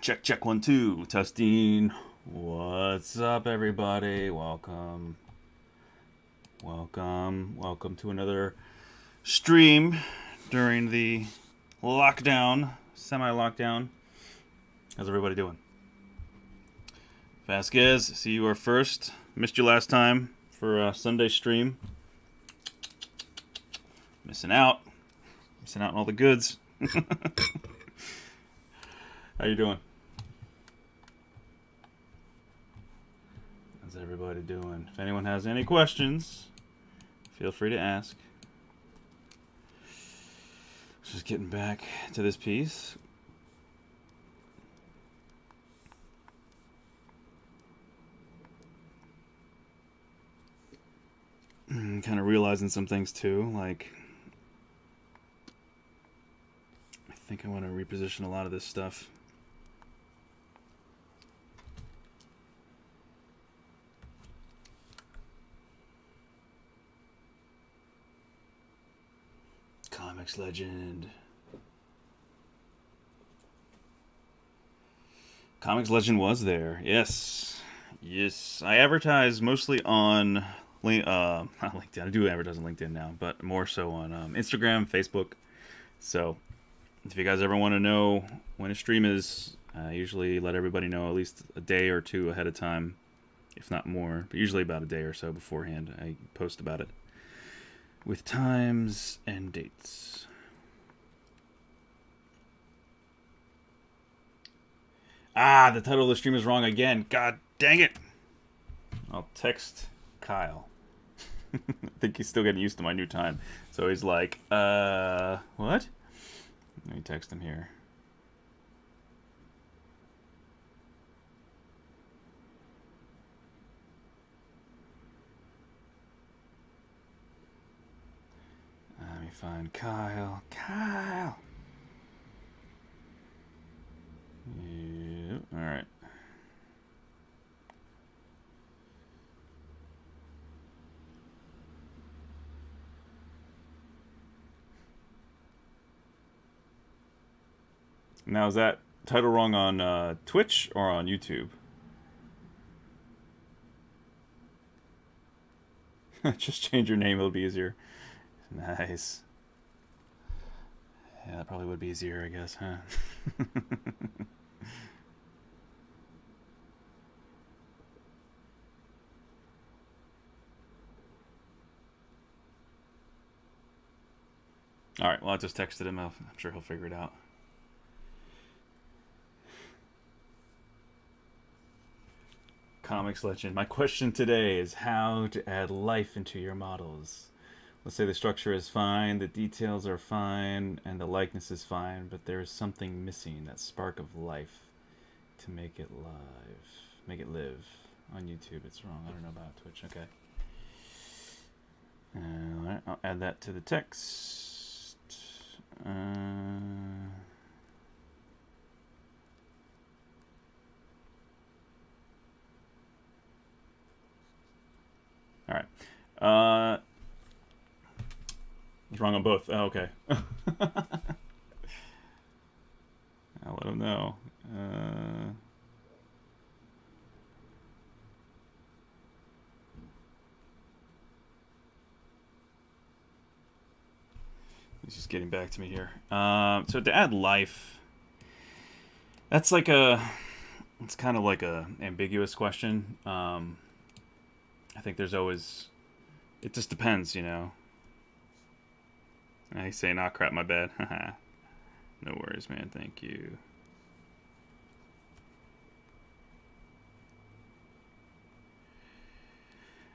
Check, check, 1, 2, testing. What's up, everybody? Welcome to another stream during the lockdown, semi-lockdown. How's everybody doing? Vasquez, see you are first. Missed you last time for a Sunday stream. Missing out on all the goods. How you doing? How's everybody doing? If anyone has any questions, feel free to ask. Just getting back to this piece. Kind of realizing some things too, like I think I want to reposition a lot of this stuff. Comics legend. Comics legend was there. Yes. I advertise mostly on not LinkedIn. I do advertise on LinkedIn now, but more so on Instagram, Facebook. So if you guys ever want to know when a stream is, I usually let everybody know at least a day or two ahead of time, if not more, but usually about a day or so beforehand. I post about it with times and dates. The title of the stream is wrong again. God dang it. I'll text Kyle. I think he's still getting used to my new time. So he's like, what? Let me text him here. Let me find Kyle. Yep, alright. Now, is that title wrong on Twitch or on YouTube? Just change your name, it'll be easier. Nice. Yeah, that probably would be easier, I guess, huh? Alright, well, I just texted him. I'm sure he'll figure it out. Comics legend. My question today is how to add life into your models. Let's say the structure is fine, the details are fine, and the likeness is fine, but there is something missing, that spark of life to make it live. On YouTube, it's wrong. I don't know about Twitch. Okay. Alright, I'll add that to the text. Alright. It's wrong on both. Oh, okay. I'll let him know. He's just getting back to me here. So to add life, that's like it's kind of like a ambiguous question. I think there's always, it just depends, you know. I say, nah, crap, my bad. No worries, man. Thank you.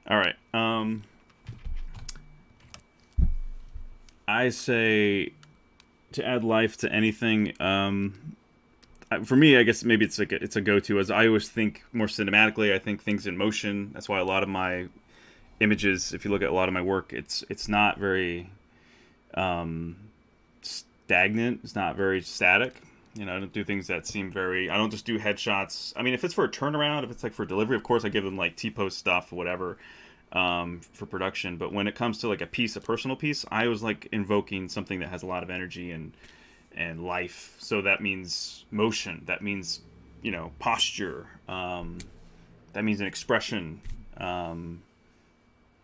All right. I say to add life to anything. For me, I guess maybe it's a go-to. As I always think more cinematically, I think things in motion. That's why a lot of my images, if you look at a lot of my work, it's not very stagnant. It's not very static. You know, I don't do things that seem very. I don't just do headshots. I mean, if it's for a turnaround, if it's like for delivery, of course I give them like T-post stuff, or whatever, for production. But when it comes to like a personal piece, I was like invoking something that has a lot of energy and and life. So that means motion. That means, you know, posture. That means an expression.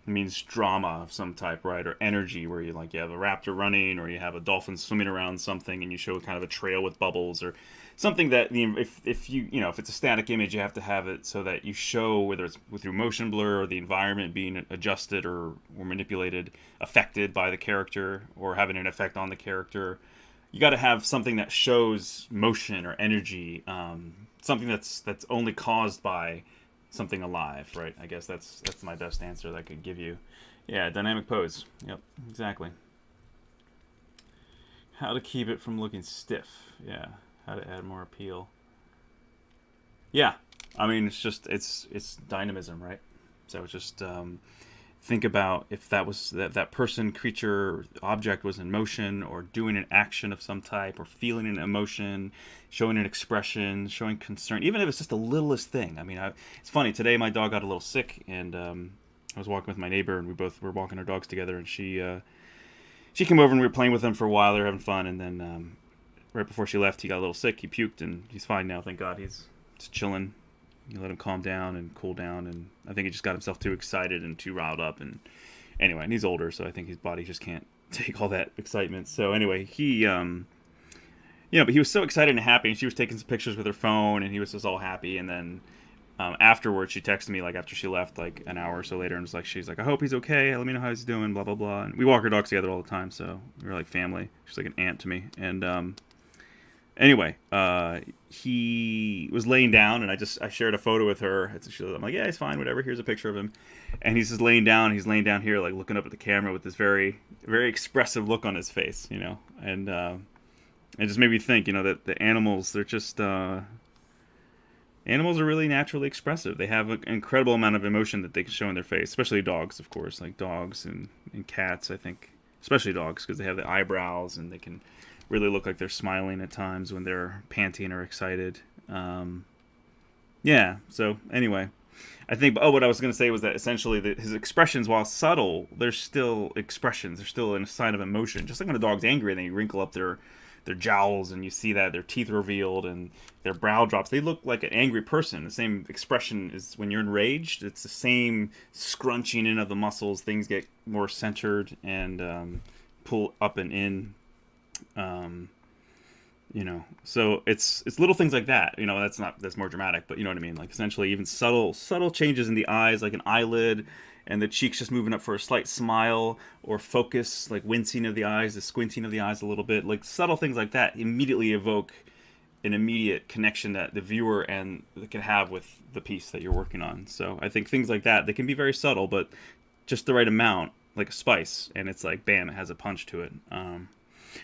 It means drama of some type, right? Or energy, where you have a raptor running, or you have a dolphin swimming around something, and you show kind of a trail with bubbles, or something that if it's a static image, you have to have it so that you show, whether it's through motion blur or the environment being adjusted or manipulated, affected by the character, or having an effect on the character. You got to have something that shows motion or energy, something that's only caused by something alive, right? I guess that's my best answer that I could give you. Yeah, dynamic pose. Yep, exactly. How to keep it from looking stiff. Yeah, how to add more appeal. Yeah, I mean, it's dynamism, right? So just think about if that was that person, creature, or object was in motion, or doing an action of some type, or feeling an emotion, showing an expression, showing concern, even if it's just the littlest thing. I mean, it's funny, today my dog got a little sick, and I was walking with my neighbor, and we both were walking our dogs together, and she came over, and we were playing with him for a while. They were having fun, and then right before she left, he got a little sick. He puked, and he's fine now, thank God. He's just chilling. You let him calm down and cool down, and I think he just got himself too excited and too riled up. And anyway, and he's older, so I think his body just can't take all that excitement. So anyway, he, but he was so excited and happy, and she was taking some pictures with her phone, and he was just all happy. And then afterwards, she texted me, like, after she left, like an hour or so later, and was like, she's like, I hope he's okay. Let me know how he's doing. Blah blah blah. And we walk our dogs together all the time, so we're like family. She's like an aunt to me, and anyway, he was laying down, and I shared a photo with her. I'm like, yeah, he's fine, whatever. Here's a picture of him, and he's just laying down. He's laying down here, like looking up at the camera with this very, very expressive look on his face, you know. And it just made me think, you know, that the animals, they're just animals are really naturally expressive. They have an incredible amount of emotion that they can show in their face, especially dogs, of course, like dogs and cats. I think, especially dogs, because they have the eyebrows, and they can really look like they're smiling at times when they're panting or excited. Yeah, so anyway, I think, what I was going to say was that essentially his expressions, while subtle, they're still expressions. They're still a sign of emotion. Just like when a dog's angry and they wrinkle up their jowls, and you see that their teeth revealed and their brow drops, they look like an angry person. The same expression is when you're enraged. It's the same scrunching in of the muscles. Things get more centered and pull up and in. So it's little things like that, you know, that's more dramatic, but you know what I mean? Like, essentially, even subtle changes in the eyes, like an eyelid and the cheeks just moving up for a slight smile, or focus, like wincing of the eyes, the squinting of the eyes a little bit, like subtle things like that immediately evoke an immediate connection that the viewer and can have with the piece that you're working on. So I think things like that, they can be very subtle, but just the right amount, like a spice, and it's like, bam, it has a punch to it.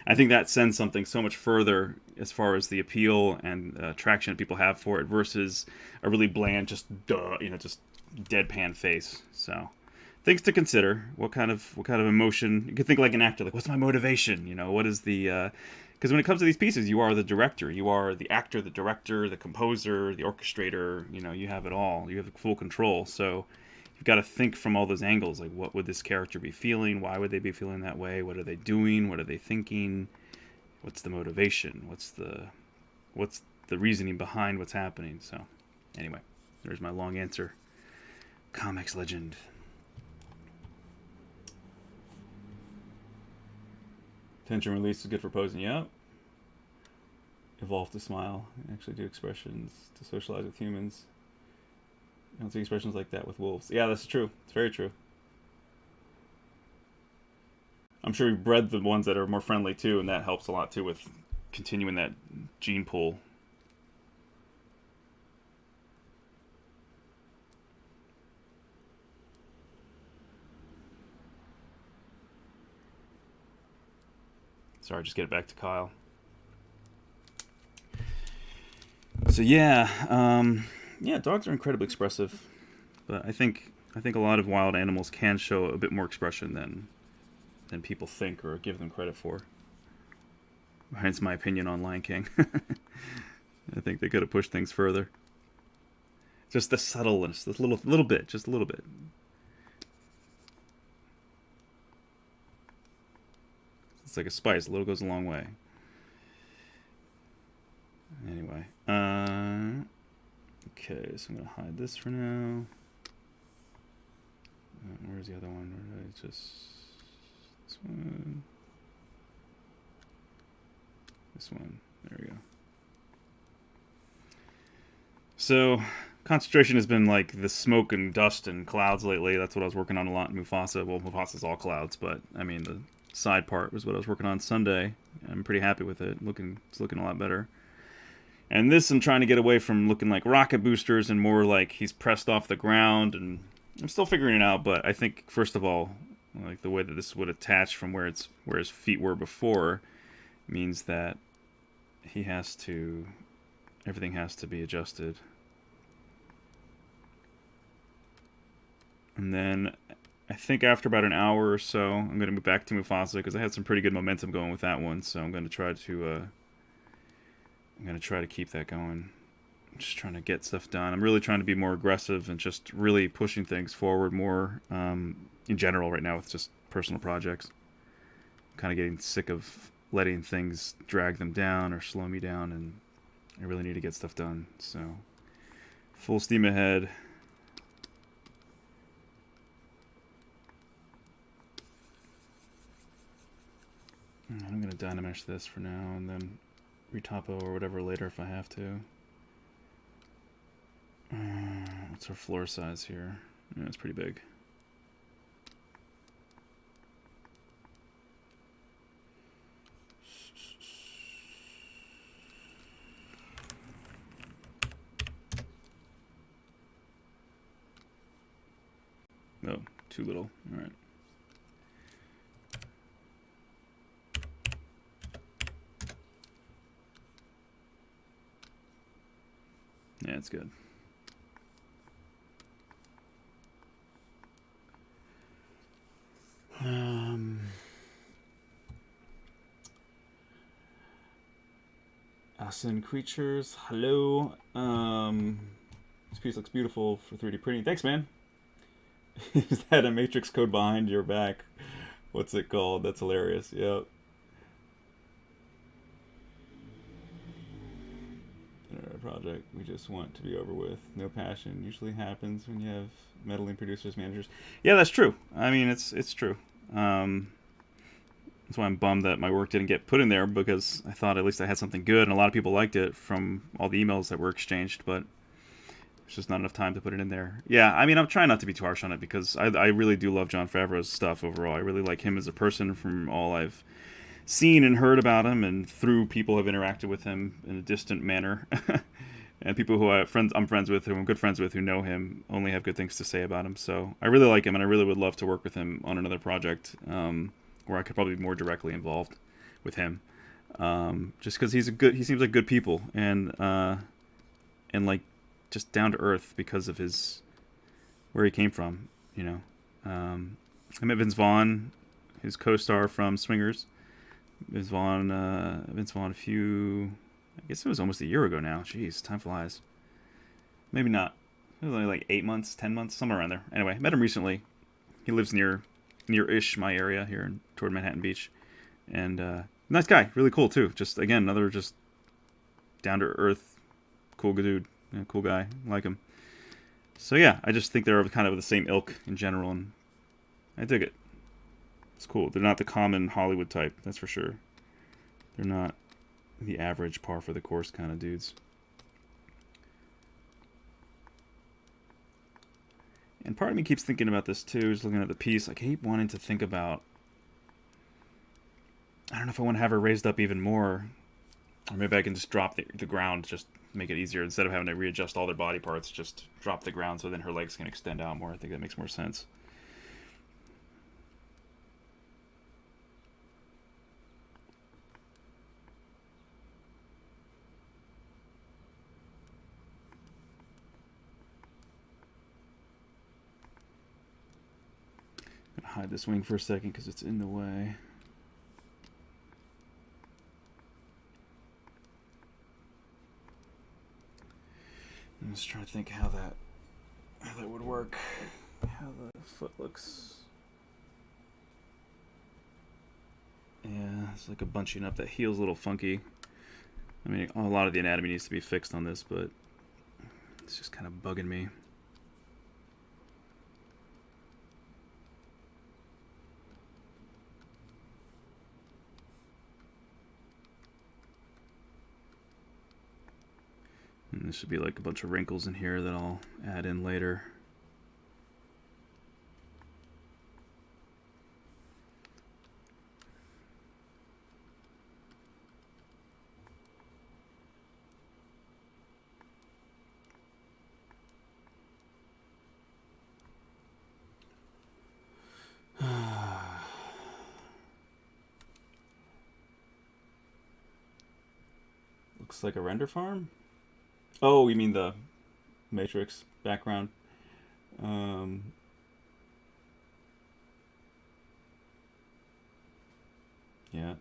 I think that sends something so much further as far as the appeal and attraction that people have for it, versus a really bland, just deadpan face. So, things to consider. What kind of emotion? You could think like an actor. Like, what's my motivation? You know, what is the? Because when it comes to these pieces, you are the director. You are the actor, the director, the composer, the orchestrator. You know, you have it all. You have full control. So you've got to think from all those angles. Like, what would this character be feeling? Why would they be feeling that way? What are they doing? What are they thinking? What's the motivation? What's the reasoning behind what's happening? So, anyway, there's my long answer. Comics legend. Tension release is good for posing. Yep. Evolve to smile. Actually do expressions to socialize with humans. I don't see expressions like that with wolves. Yeah, that's true. It's very true. I'm sure you've bred the ones that are more friendly too, and that helps a lot too with continuing that gene pool. Sorry, just get it back to Kyle. So yeah, dogs are incredibly expressive, but I think a lot of wild animals can show a bit more expression than people think or give them credit for. Hence my opinion on Lion King. I think they could have pushed things further. Just the subtleness, this little bit, just a little bit. It's like a spice. A little goes a long way. Anyway, okay, so I'm gonna hide this for now. Where's the other one? Where did I just this one? This one. There we go. So concentration has been like the smoke and dust and clouds lately. That's what I was working on a lot in Mufasa. Well, Mufasa's all clouds, but I mean the side part was what I was working on Sunday. I'm pretty happy with it. It's looking a lot better. And this I'm trying to get away from looking like rocket boosters and more like he's pressed off the ground, and I'm still figuring it out, but I think first of all, like the way that this would attach from where his feet were before means that everything has to be adjusted. And then I think after about an hour or so, I'm going to move back to Mufasa because I had some pretty good momentum going with that one. So I'm going to try to keep that going. I'm just trying to get stuff done. I'm really trying to be more aggressive and just really pushing things forward more in general right now with just personal projects. I'm kind of getting sick of letting things drag them down or slow me down, and I really need to get stuff done. So full steam ahead. I'm going to dynamesh this for now and then retopo or whatever later if I have to. What's our floor size here? Yeah, it's pretty big. No, too little. All right. Yeah, it's good. Asin Creatures, hello. This piece looks beautiful for 3D printing. Thanks, man. Is that a matrix code behind your back? What's it called? That's hilarious. Yep. Project we just want to be over with. No passion usually happens when you have meddling producers, managers. Yeah, that's true. I mean, it's true. That's why I'm bummed that my work didn't get put in there, because I thought at least I had something good, and a lot of people liked it from all the emails that were exchanged, but there's just not enough time to put it in there. Yeah, I mean, I'm trying not to be too harsh on it, because I really do love Jon Favreau's stuff overall. I really like him as a person from all I've seen and heard about him, and through people who have interacted with him in a distant manner. And people who I'm friends with, who I'm good friends with, who know him, only have good things to say about him. So I really like him, and I really would love to work with him on another project where I could probably be more directly involved with him. Just because he seems like good people, and like just down to earth because of where he came from. You know, I met Vince Vaughn, his co-star from Swingers. Vince Vaughn a few, I guess it was almost a year ago now. Jeez, time flies. Maybe not. It was only like 8 months, 10 months, somewhere around there. Anyway, met him recently. He lives near-ish my area here toward Manhattan Beach. And nice guy, really cool too. Just, again, another just down-to-earth, cool dude. Yeah, cool guy, like him. So yeah, I just think they're kind of the same ilk in general, and I dig it. It's cool. They're not the common Hollywood type, that's for sure. They're not the average par for the course kind of dudes. And part of me keeps thinking about this too, just looking at the piece. I keep wanting to think about, I don't know if I want to have her raised up even more, or maybe I can just drop the ground, just make it easier. Instead of having to readjust all their body parts, just drop the ground so then her legs can extend out more. I think that makes more sense. Hide this wing for a second because it's in the way. I'm just trying to think how that would work. How the foot looks. Yeah, it's like a bunching up. That heel's a little funky. I mean, a lot of the anatomy needs to be fixed on this, but it's just kind of bugging me. And there should be like a bunch of wrinkles in here that I'll add in later. Looks like a render farm? Oh, you mean the Matrix background? Yeah.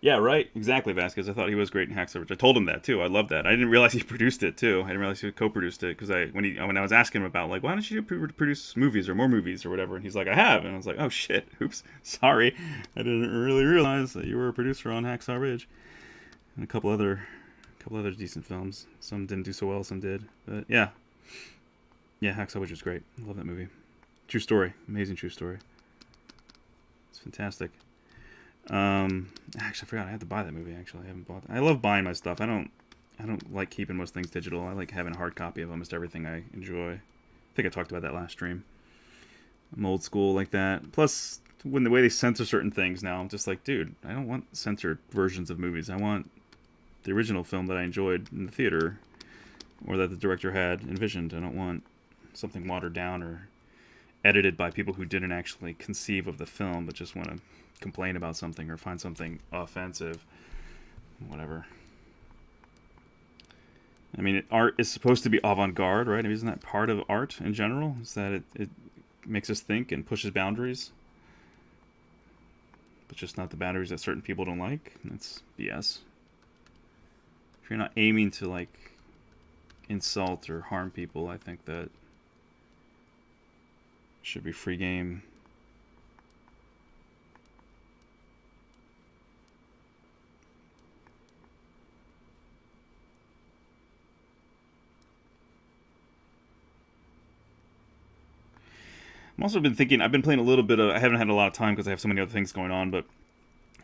Yeah, right. Exactly, Vasquez. I thought he was great in Hacksaw Ridge. I told him that too. I love that. I didn't realize he produced it too. I didn't realize he co-produced it because when I was asking him about like why don't you produce movies or more movies or whatever, and he's like I have, and I was like oh shit, oops, sorry, I didn't really realize that you were a producer on Hacksaw Ridge and a couple other decent films. Some didn't do so well, some did, but yeah, Hacksaw Ridge was great. I love that movie. True story, amazing true story. It's fantastic. Actually, I forgot I had to buy that movie. Actually, I haven't bought. I love buying my stuff. I don't like keeping most things digital. I like having a hard copy of almost everything I enjoy. I think I talked about that last stream. I'm old school like that. Plus, when the way they censor certain things now, I'm just like, dude, I don't want censored versions of movies. I want the original film that I enjoyed in the theater, or that the director had envisioned. I don't want something watered down or edited by people who didn't actually conceive of the film, but just want to complain about something or find something offensive, whatever. I mean, art is supposed to be avant-garde, right? I mean, isn't that part of art in general? Is that it makes us think and pushes boundaries, but just not the boundaries that certain people don't like? That's BS. If you're not aiming to like insult or harm people, I think that should be free game. I've also been thinking, I've been playing a little bit of, I haven't had a lot of time because I have so many other things going on, but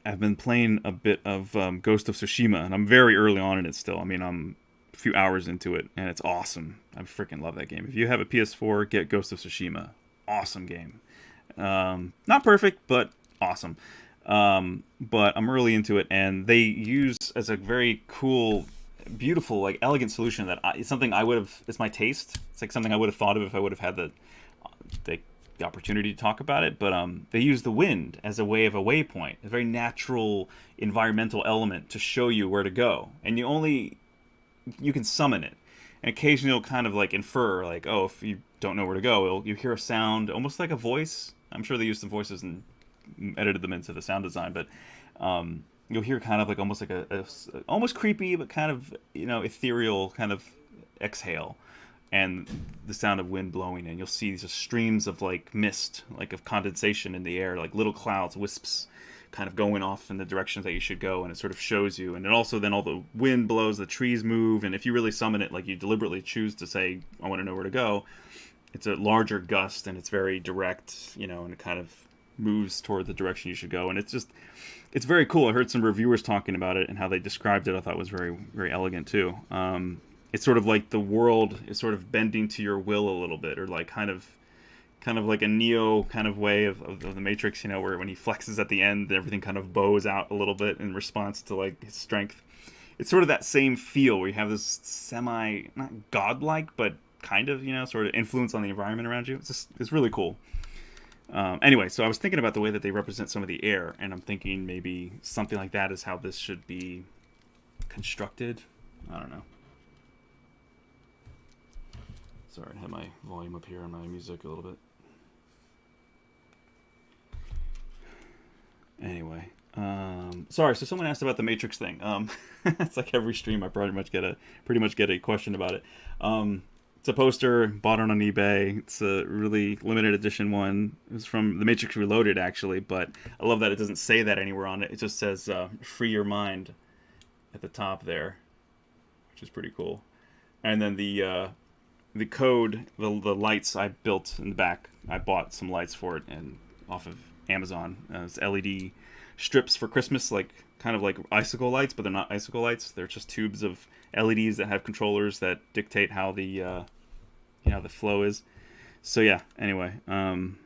I've been playing a bit of Ghost of Tsushima, and I'm very early on in it still. I mean, I'm a few hours into it, and it's awesome. I freaking love that game. If you have a PS4, get Ghost of Tsushima. Awesome game. Not perfect, but awesome. But I'm early into it, and they use as a very cool, beautiful, like elegant solution that it's something I would have. It's my taste. It's like something I would have thought of if I would have had the opportunity to talk about it. But they use the wind as a way of a waypoint, a very natural environmental element to show you where to go, and you can summon it, and occasionally you'll kind of like infer like, oh, if you don't know where to go, you hear a sound almost like a voice. I'm sure they used some voices and edited them into the sound design, but you'll hear kind of like almost like a almost creepy but kind of ethereal kind of exhale, and the sound of wind blowing, and you'll see these streams of like mist, like of condensation in the air, like little clouds, wisps kind of going off in the directions that you should go, and it sort of shows you. And it also, then all the wind blows, the trees move, and if you really summon it, like you deliberately choose to say, I want to know where to go, it's a larger gust, and it's very direct, and it kind of moves toward the direction you should go. And it's very cool. I heard some reviewers talking about it, and how they described it I thought was very, very elegant too. It's sort of like the world is sort of bending to your will a little bit, or like kind of like a Neo kind of way of the Matrix, where when he flexes at the end, everything kind of bows out a little bit in response to like his strength. It's sort of that same feel where you have this not godlike, but kind of, sort of influence on the environment around you. It's really cool. Anyway, so I was thinking about the way that they represent some of the air, and I'm thinking maybe something like that is how this should be constructed. I don't know. Sorry, I have my volume up here on my music a little bit. Anyway, sorry. So someone asked about the Matrix thing. It's like every stream I pretty much get a question about it. It's a poster, bought it on eBay. It's a really limited edition one. It was from The Matrix Reloaded, actually, but I love that it doesn't say that anywhere on it. It just says "Free your mind." at the top there, which is pretty cool. And then the code, the lights I built in the back, I bought some lights for it and off of Amazon. It's LED strips for Christmas, like kind of like icicle lights, but they're not icicle lights. They're just tubes of LEDs that have controllers that dictate how the the flow is. So yeah. Anyway, I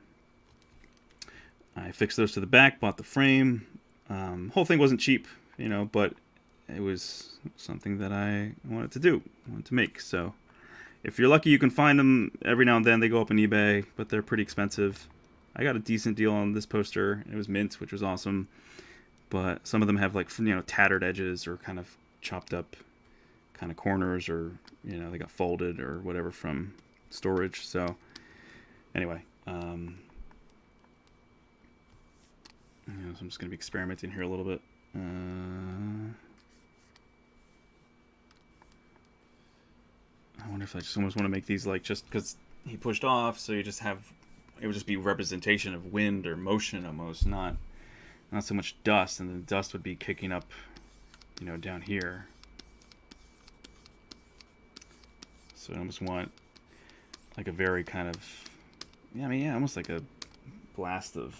fixed those to the back, bought the frame. Whole thing wasn't cheap, but it was something that I wanted to do, wanted to make. So if you're lucky, you can find them every now and then. They go up on eBay, but they're pretty expensive. I got a decent deal on this poster. It was mint, which was awesome. But some of them have like tattered edges or kind of chopped up kind of corners, or they got folded or whatever from storage. So anyway, so I'm just gonna be experimenting here a little bit. I wonder if I just almost want to make these like just because he pushed off, so you just have it would just be representation of wind or motion almost, not so much dust, and the dust would be kicking up, down here. So I almost want like a very kind of, almost like a blast of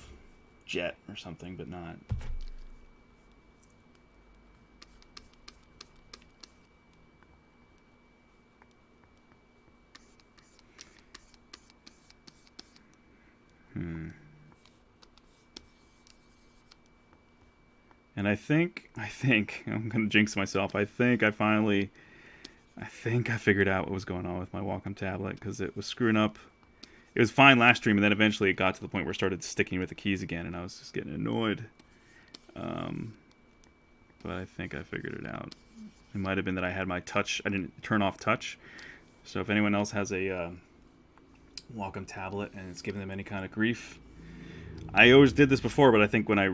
jet or something, but not. And I think I'm gonna jinx myself. I think I figured out what was going on with my Wacom tablet, because it was screwing up. It was fine last stream, and then eventually it got to the point where it started sticking with the keys again, and I was just getting annoyed. But I think I figured it out. It might have been that I had my touch. I didn't turn off touch. So if anyone else has a Wacom tablet and it's giving them any kind of grief, I always did this before, but I think when I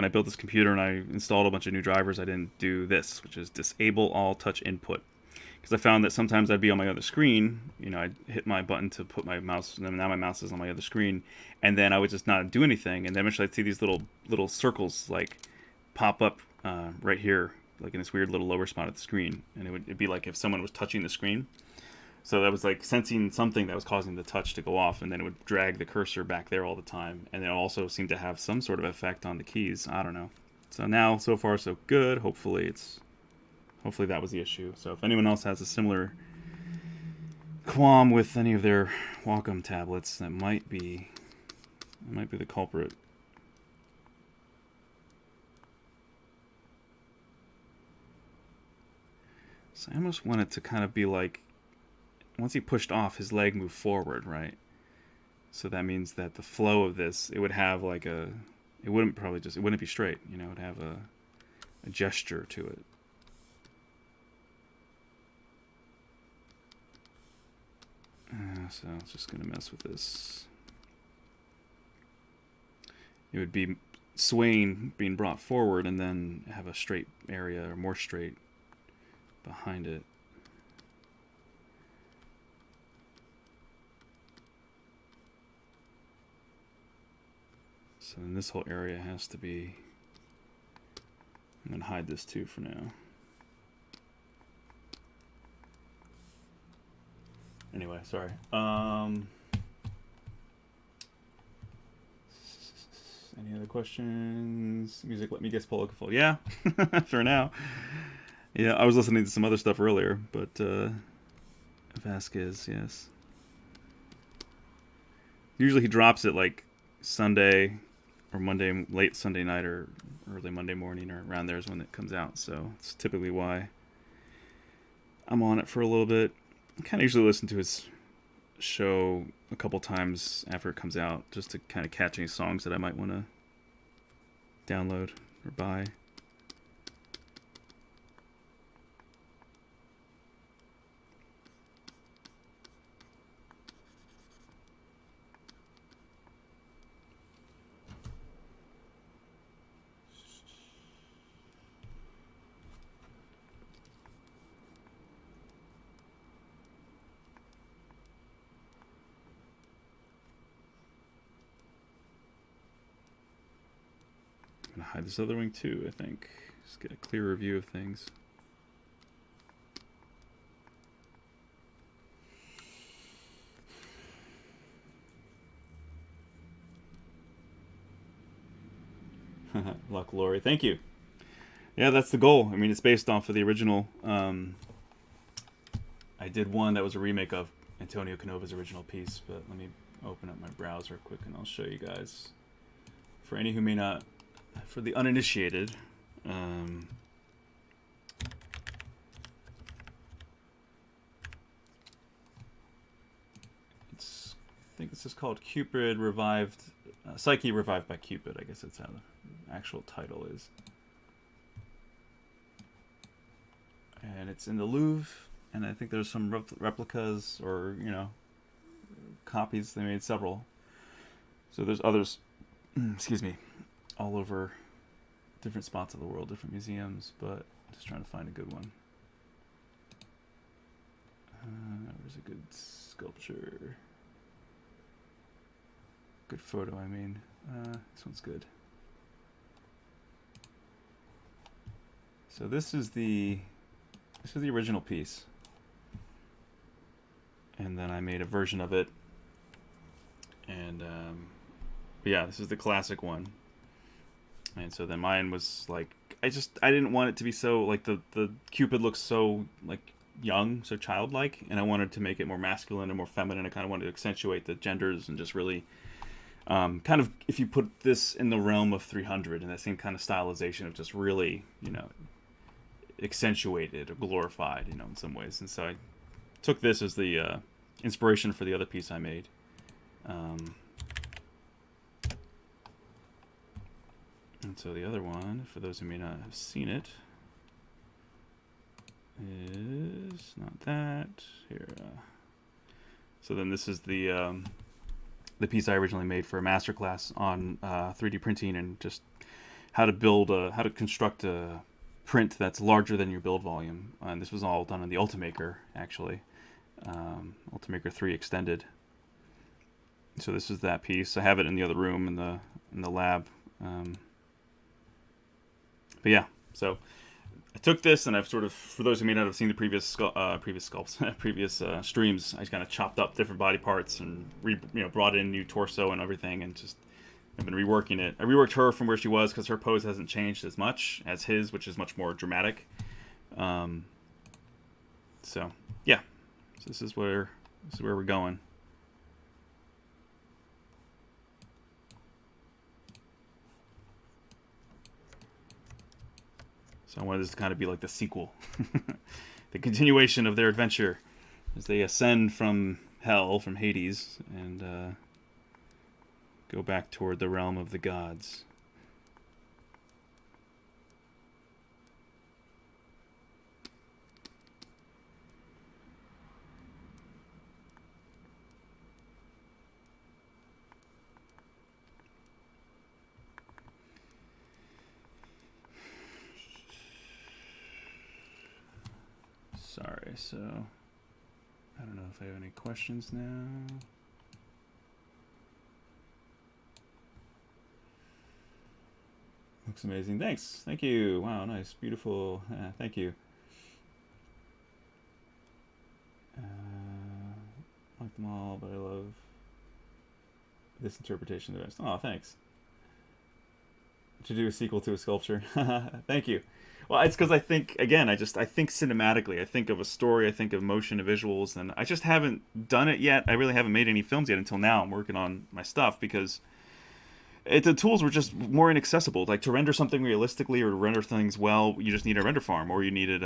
built this computer and I installed a bunch of new drivers, I didn't do this, which is disable all touch input. Because I found that sometimes I'd be on my other screen, I'd hit my button to put my mouse, and now my mouse is on my other screen, and then I would just not do anything, and then eventually I'd see these little circles like pop up right here, like in this weird little lower spot of the screen, and it'd be like if someone was touching the screen. So that was like sensing something that was causing the touch to go off, and then it would drag the cursor back there all the time, and it also seemed to have some sort of effect on the keys. I don't know. So now, so far, so good. Hopefully that was the issue. So if anyone else has a similar qualm with any of their Wacom tablets, that might be the culprit. So I almost want it to kind of be like, once he pushed off, his leg moved forward, right? So that means that the flow of this, it would have like it wouldn't be straight, it would have a gesture to it. So I was just going to mess with this. It would be swaying, being brought forward, and then have a straight area, or more straight, behind it. So then this whole area has to be... I'm going to hide this too for now. Anyway, sorry. Any other questions? Music, let me guess, Polka. Yeah, for now. Yeah, I was listening to some other stuff earlier, but Vasquez, yes. Usually he drops it like Sunday or Monday, late Sunday night or early Monday morning, or around there is when it comes out. So it's typically why I'm on it for a little bit. I kind of usually listen to his show a couple times after it comes out, just to kind of catch any songs that I might want to download or buy. I'm gonna hide this other wing too, I think. Just get a clearer view of things. Luck Lori, thank you. Yeah, that's the goal. I mean, it's based off of the original. I did one that was a remake of Antonio Canova's original piece, but let me open up my browser quick and I'll show you guys. For any who may not, for the uninitiated, I think this is called Cupid Revived, Psyche Revived by Cupid. I guess that's how the actual title is. And it's in the Louvre, and I think there's some replicas or, you know, copies. They made several. So there's others, excuse me, all over different spots of the world, different museums, but just trying to find a good one. Where's a good sculpture? Good photo, I mean. This one's good. So this is the original piece. And then I made a version of it. And yeah, this is the classic one. And so then mine was like, I didn't want it to be so, like, the Cupid looks so, like, young, so childlike, and I wanted to make it more masculine and more feminine. I kind of wanted to accentuate the genders and just really kind of, if you put this in the realm of 300 and that same kind of stylization of just really, you know, accentuated or glorified, you know, in some ways. And so I took this as the inspiration for the other piece I made. And so the other one, for those who may not have seen it, is not that here. So then this is the piece I originally made for a masterclass on 3D printing and just how to build how to construct a print that's larger than your build volume. And this was all done in the Ultimaker, actually, Ultimaker 3 Extended. So this is that piece. I have it in the other room in the lab. But yeah, so I took this and I've sort of, for those who may not have seen the previous sculpts, previous streams, I just kind of chopped up different body parts and brought in new torso and everything, and just I've been reworking it. I reworked her from where she was because her pose hasn't changed as much as his, which is much more dramatic. So yeah, so this is where we're going. So I wanted this to kind of be like the sequel, the continuation of their adventure as they ascend from hell, from Hades, and go back toward the realm of the gods. Sorry, so I don't know if I have any questions now. Looks amazing. Thanks. Thank you. Wow, nice. Beautiful. Thank you. Like them all, but I love this interpretation the best. Oh, thanks. To do a sequel to a sculpture. Thank you. Well, it's because I think, again, I think cinematically. I think of a story, I think of motion and visuals, and I just haven't done it yet. I really haven't made any films yet until now. I'm working on my stuff because the tools were just more inaccessible. Like, to render something realistically or to render things well, you just need a render farm, or you needed,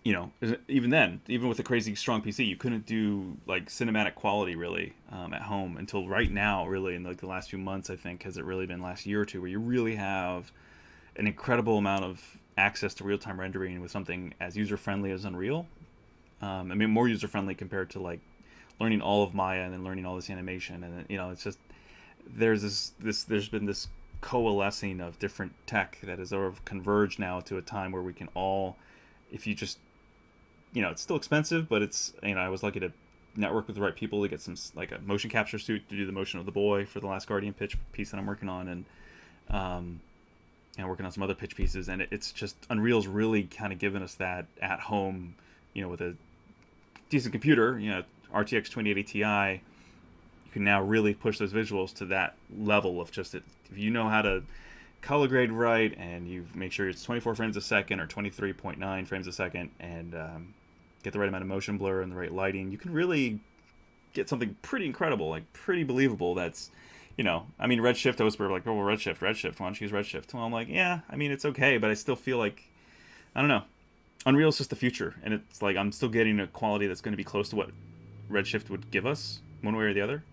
even then, even with a crazy strong PC, you couldn't do, like, cinematic quality, really, at home until right now, really, in, like, the last few months, I think, has it really been last year or two, where you really have an incredible amount of access to real-time rendering with something as user-friendly as Unreal. I mean, more user-friendly compared to, like, learning all of Maya and then learning all this animation. And, it's just, there's been this coalescing of different tech that has sort of converged now to a time where we can all, if you just, it's still expensive, but it's, I was lucky to network with the right people to get some, like, a motion capture suit to do the motion of the boy for the Last Guardian pitch piece that I'm working on. And working on some other pitch pieces, and it's just, Unreal's really kind of given us that at home, with a decent computer, RTX 2080 Ti, you can now really push those visuals to that level of just it. If you know how to color grade right, and you make sure it's 24 frames a second or 23.9 frames a second, and get the right amount of motion blur and the right lighting, you can really get something pretty incredible, like pretty believable. That's, I mean, Redshift, I was like, oh, well, Redshift, why don't you use Redshift? Well, I'm like, yeah, I mean, it's okay, but I still feel like, I don't know. Unreal's just the future, and it's like I'm still getting a quality that's going to be close to what Redshift would give us, one way or the other.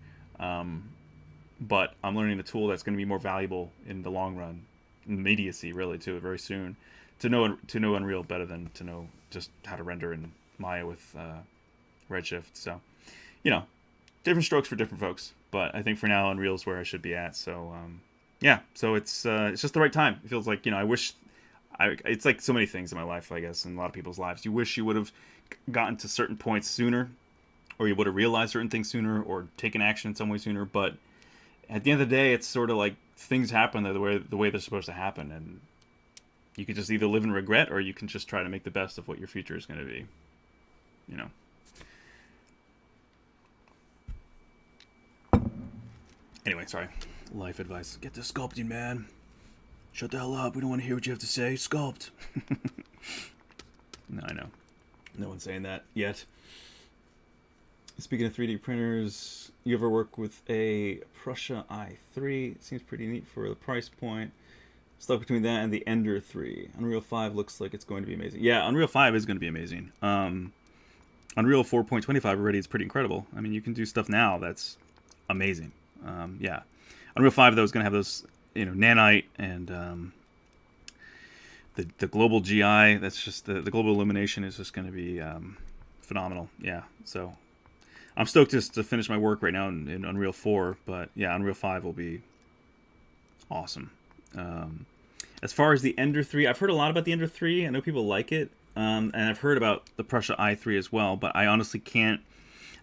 But I'm learning a tool that's going to be more valuable in the long run, immediacy, really, too, very soon. To know Unreal better than to know just how to render in Maya with Redshift. So, different strokes for different folks. But I think for now, Unreal's where I should be at. So, yeah. So it's just the right time. It feels like, I wish. It's like so many things in my life, I guess, in a lot of people's lives. You wish you would have gotten to certain points sooner, or you would have realized certain things sooner, or taken action in some way sooner. But at the end of the day, it's sort of like things happen the way they're supposed to happen, and you can just either live in regret, or you can just try to make the best of what your future is going to be. Anyway, sorry. Life advice: get to sculpting, man. Shut the hell up. We don't want to hear what you have to say. Sculpt. No, I know. No one's saying that yet. Speaking of 3D printers, you ever work with a Prusa i3? It seems pretty neat for the price point. Stuck between that and the Ender 3. Unreal 5 looks like it's going to be amazing. Yeah, Unreal 5 is going to be amazing. Unreal 4.25 already is pretty incredible. I mean, you can do stuff now that's amazing. Yeah. Unreal 5, though, is going to have those, nanite and the global GI. That's just the global illumination is just going to be phenomenal. Yeah. So I'm stoked just to finish my work right now in Unreal 4, but yeah, Unreal 5 will be awesome. As far as the Ender 3, I've heard a lot about the Ender 3. I know people like it, and I've heard about the Prusa i3 as well, but I honestly can't.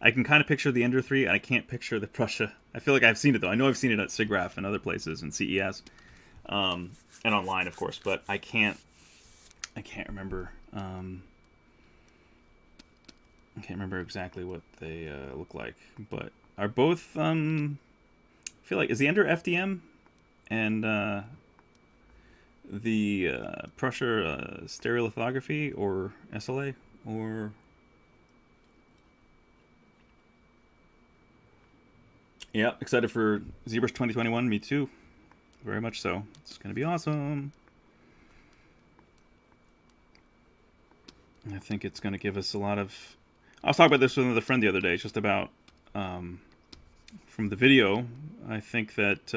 I can kind of picture the Ender 3, and I can't picture the Prusa. I feel like I've seen it, though. I know I've seen it at SIGGRAPH and other places, and CES, and online, of course, but I can't remember. I can't remember exactly what they look like, but are both, I feel like, is the Ender FDM and the Prusa stereolithography or SLA, or yeah, excited for ZBrush 2021. Me too, very much so. It's gonna be awesome. I think it's gonna give us a lot of. I was talking about this with another friend the other day, just about from the video. I think that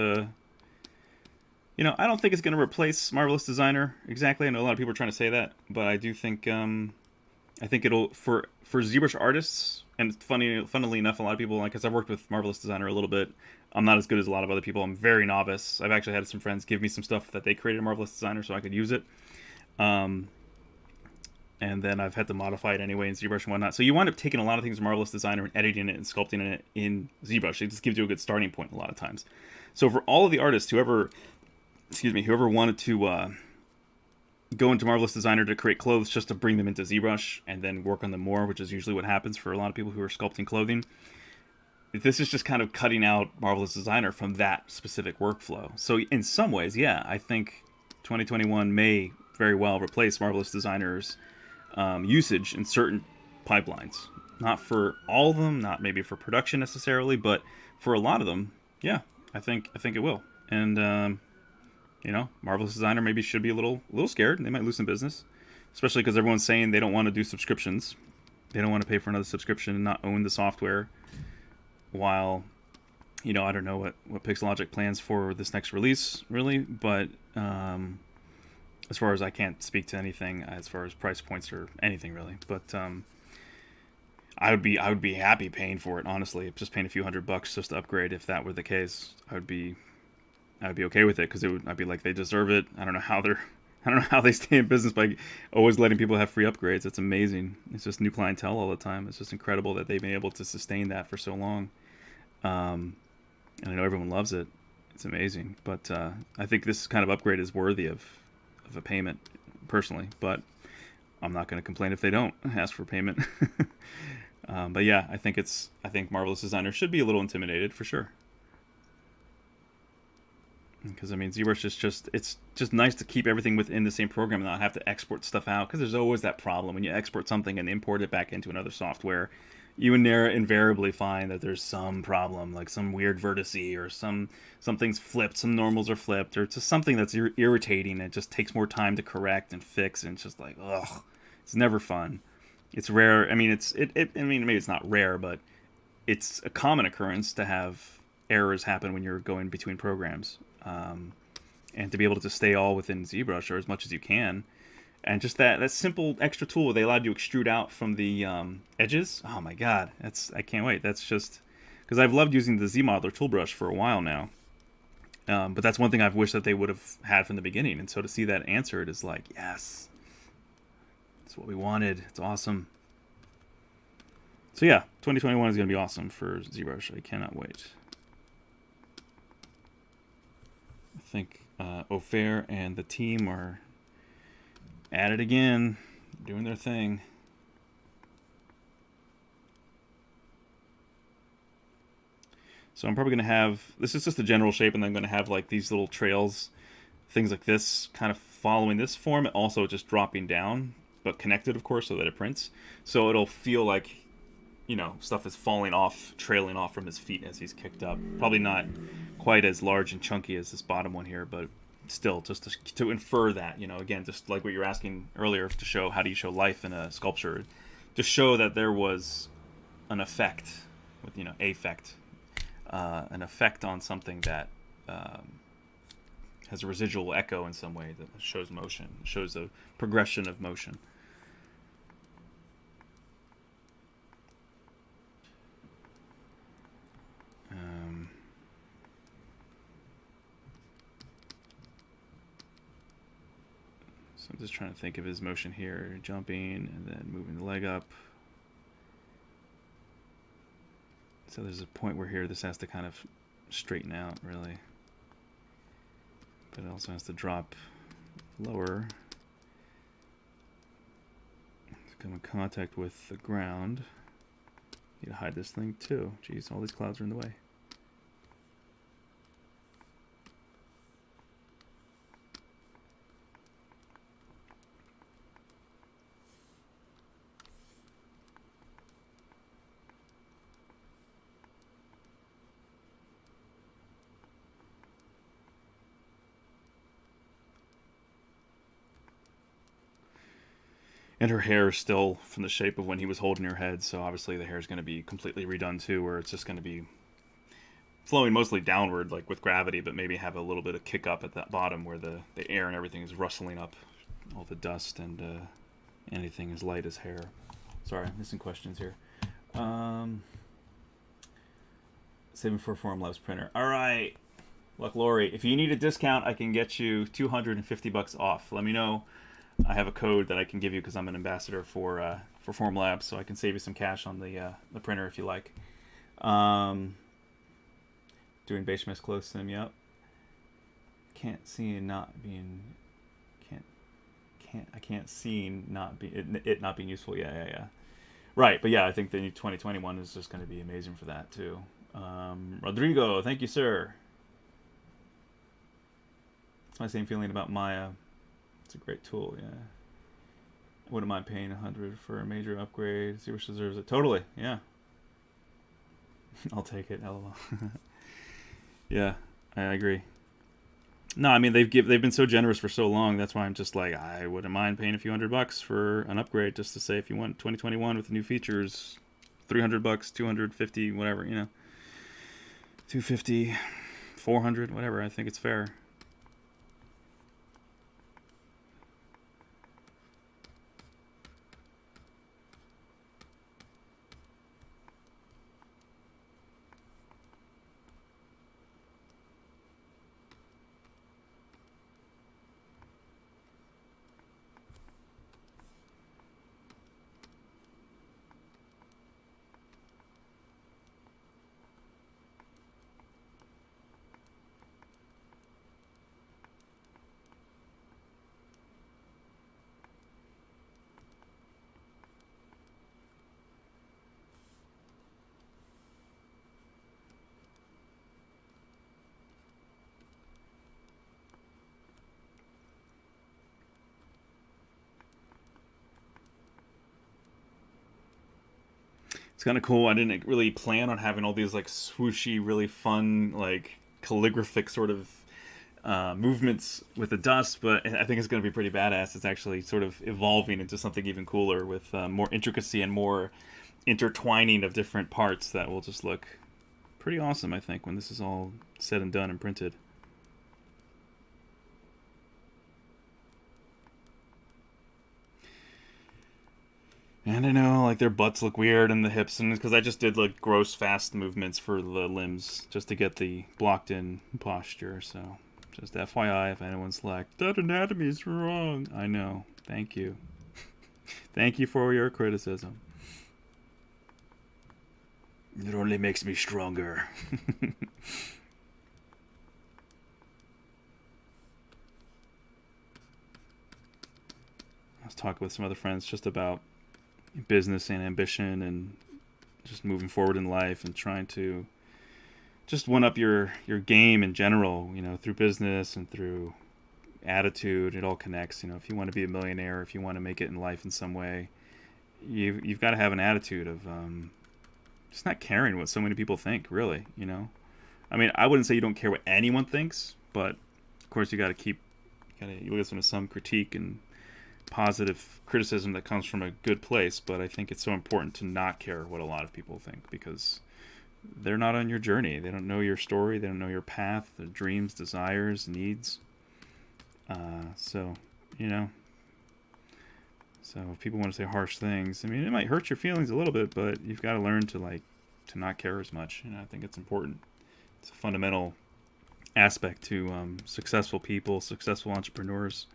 I don't think it's going to replace Marvelous Designer exactly. I know a lot of people are trying to say that, but I do think I think it'll for ZBrush artists. And funnily enough, a lot of people, because I've worked with Marvelous Designer a little bit, I'm not as good as a lot of other people. I'm very novice. I've actually had some friends give me some stuff that they created in Marvelous Designer so I could use it. And then I've had to modify it anyway in ZBrush and whatnot. So you wind up taking a lot of things from Marvelous Designer and editing it and sculpting it in ZBrush. It just gives you a good starting point a lot of times. So for all of the artists, whoever wanted to go into Marvelous Designer to create clothes just to bring them into ZBrush and then work on them more, which is usually what happens for a lot of people who are sculpting clothing, this is just kind of cutting out Marvelous Designer from that specific workflow. So in some ways, yeah, I think 2021 may very well replace Marvelous Designer's usage in certain pipelines. Not for all of them, not maybe for production necessarily, but for a lot of them, yeah, I think it will. And Marvelous Designer maybe should be a little scared. They might lose some business, especially because everyone's saying they don't want to do subscriptions. They don't want to pay for another subscription and not own the software. While, I don't know what Pixologic plans for this next release, really. But as far as I can't speak to anything as far as price points or anything, really. But I would be happy paying for it, honestly. Just paying a few $100 just to upgrade. If that were the case, I'd be okay with it, because I'd be like, they deserve it. I don't know how they stay in business by always letting people have free upgrades. It's amazing. It's just new clientele all the time. It's just incredible that they've been able to sustain that for so long. And I know everyone loves it. It's amazing. But I think this kind of upgrade is worthy of a payment, personally. But I'm not going to complain if they don't ask for payment. But yeah, I think Marvelous Designer should be a little intimidated for sure. Because I mean, ZBrush is it's just nice to keep everything within the same program and not have to export stuff out. Because there's always that problem when you export something and import it back into another software. You invariably find that there's some problem, like some weird vertice or something's flipped, some normals are flipped, or it's just something that's irritating. It just takes more time to correct and fix, and it's just like, ugh, it's never fun. It's rare. I mean, I mean, maybe it's not rare, but it's a common occurrence to have errors happen when you're going between programs, and to be able to just stay all within ZBrush or as much as you can. And just that simple extra tool they allowed you to extrude out from the edges. Oh my god, I can't wait. That's just because I've loved using the ZModeler tool brush for a while now. But that's one thing I've wished that they would have had from the beginning. And so to see that answered is like, yes, that's what we wanted. It's awesome. So yeah, 2021 is going to be awesome for ZBrush. I cannot wait. I think Ofair and the team are at it again, doing their thing. So I'm probably going to have, this is just the general shape, and then I'm going to have like these little trails, things like this, kind of following this form, and also just dropping down, but connected, of course, so that it prints. So it'll feel like, you know, stuff is falling off, trailing off from his feet as he's kicked up. Probably not quite as large and chunky as this bottom one here, but still, just to infer that, you know, again, just like what you were asking earlier, to show how do you show life in a sculpture, to show that there was an effect with, you know, an effect on something that has a residual echo in some way that shows motion, shows a progression of motion. So I'm just trying to think of his motion here, jumping and then moving the leg up. So there's a point where here this has to kind of straighten out, really. But it also has to drop lower to come in contact with the ground. Need to hide this thing too. Jeez, all these clouds are in the way. And her hair is still from the shape of when he was holding her head, so obviously the hair is going to be completely redone too, where it's just going to be flowing mostly downward, like with gravity, but maybe have a little bit of kick up at that bottom where the air and everything is rustling up, all the dust and anything as light as hair. Sorry, I'm missing questions here. Saving for Formlabs printer. All right, look, Lori, if you need a discount, I can get you $250 off. Let me know. I have a code that I can give you because I'm an ambassador for Formlabs, so I can save you some cash on the printer if you like. Doing Basement Close Sim, yep. Can't see not being it not being useful. Yeah. Right, but yeah, I think the new 2021 is just going to be amazing for that too. Rodrigo, thank you, sir. It's my same feeling about Maya. It's a great tool, yeah. I wouldn't mind paying $100 for a major upgrade. ZBrush deserves it. Totally, yeah. I'll take it. LOL. Yeah, I agree. No, I mean they've been so generous for so long. That's why I'm just like, I wouldn't mind paying a few $100 for an upgrade, just to say if you want 2021 with new features, $300, $250, whatever, you know, $250, $400, whatever. I think it's fair. It's kind of cool. I didn't really plan on having all these like swooshy, really fun, like calligraphic sort of movements with the dust, but I think it's going to be pretty badass. It's actually sort of evolving into something even cooler with more intricacy and more intertwining of different parts that will just look pretty awesome, I think, when this is all said and done and printed. And I know, like, their butts look weird and the hips, and because I just did, like, gross fast movements for the limbs just to get the blocked-in posture, so just FYI if anyone's like, that anatomy's wrong. I know. Thank you. Thank you for your criticism. It only makes me stronger. I was talking with some other friends just about business and ambition and just moving forward in life and trying to just one up your game in general, you know, through business and through attitude. It all connects. You know, if you want to be a millionaire, if you want to make it in life in some way, you've got to have an attitude of just not caring what so many people think, really, you know. I mean, I wouldn't say you don't care what anyone thinks, but of course you you listen to some critique and positive criticism that comes from a good place, but I think it's so important to not care what a lot of people think, because they're not on your journey. They don't know your story. They don't know your path, their dreams, desires, needs. So, you know, so if people want to say harsh things, I mean, it might hurt your feelings a little bit, but you've got to learn to not care as much. You know, I think it's important. It's a fundamental aspect to successful people, successful entrepreneurs.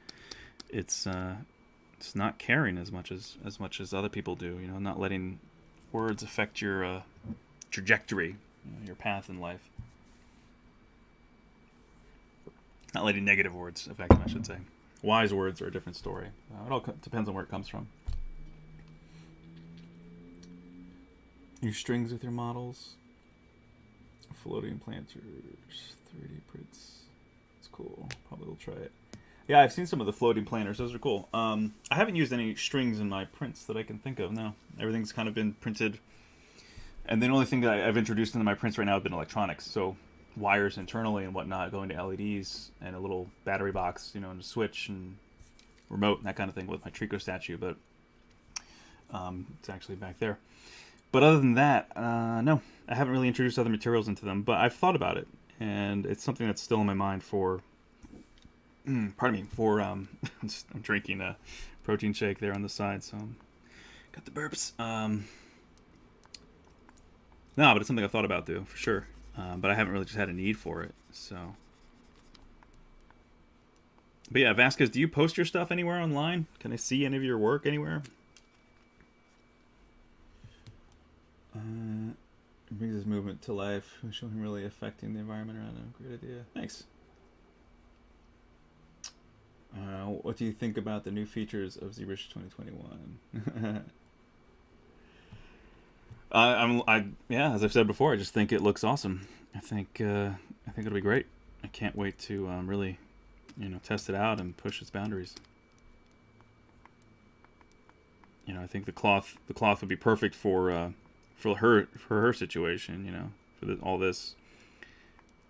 It's not caring as much as other people do. You know, not letting words affect your trajectory, you know, your path in life. Not letting negative words affect them, I should say. Wise words are a different story. It all depends on where it comes from. Use strings with your models. Floating planters, 3D prints. It's cool. Probably will try it. Yeah, I've seen some of the floating planters. Those are cool. I haven't used any strings in my prints that I can think of. No, everything's kind of been printed. And the only thing that I've introduced into my prints right now have been electronics. So wires internally and whatnot going to LEDs and a little battery box, you know, and a switch and remote and that kind of thing with my Trico statue. But it's actually back there. But other than that, no, I haven't really introduced other materials into them. But I've thought about it, and it's something that's still in my mind for. Pardon me, for I'm drinking a protein shake there on the side, so got the burps. No, but it's something I've thought about for sure. But I haven't really just had a need for it. So, but yeah, Vasquez, do you post your stuff anywhere online? Can I see any of your work anywhere? Brings his movement to life. Show him really affecting the environment around him. Great idea. Thanks. What do you think about the new features of ZBrush 2021? Yeah, as I've said before, I just think it looks awesome. I think it'll be great. I can't wait to really, you know, test it out and push its boundaries. You know, I think the cloth would be perfect for her situation. You know, for all this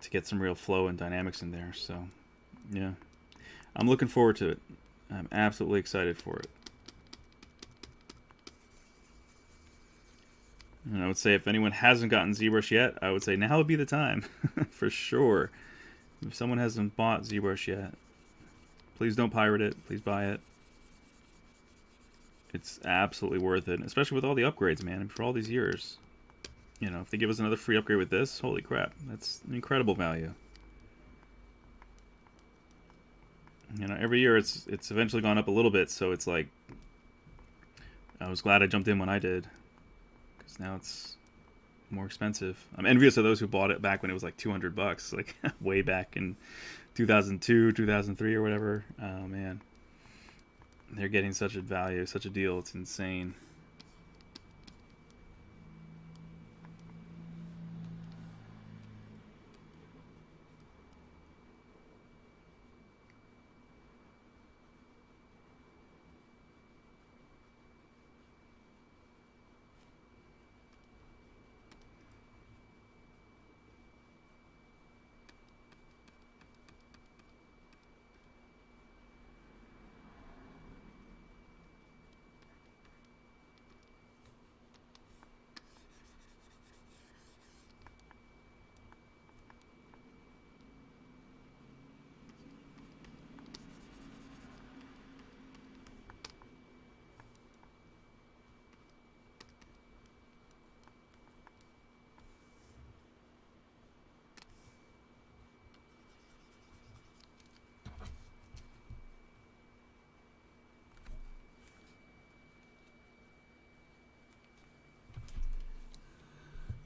to get some real flow and dynamics in there. So, yeah, I'm looking forward to it. I'm absolutely excited for it. And I would say if anyone hasn't gotten ZBrush yet, I would say now would be the time, for sure. If someone hasn't bought ZBrush yet, please don't pirate it. Please buy it. It's absolutely worth it, especially with all the upgrades, man. For all these years, you know, if they give us another free upgrade with this, holy crap, that's an incredible value. You know, every year it's eventually gone up a little bit, so it's like I was glad I jumped in when I did. Now it's more expensive. I'm envious of those who bought it back when it was like $200, like way back in 2002, 2003 or whatever. Oh man, they're getting such a value, such a deal. It's insane.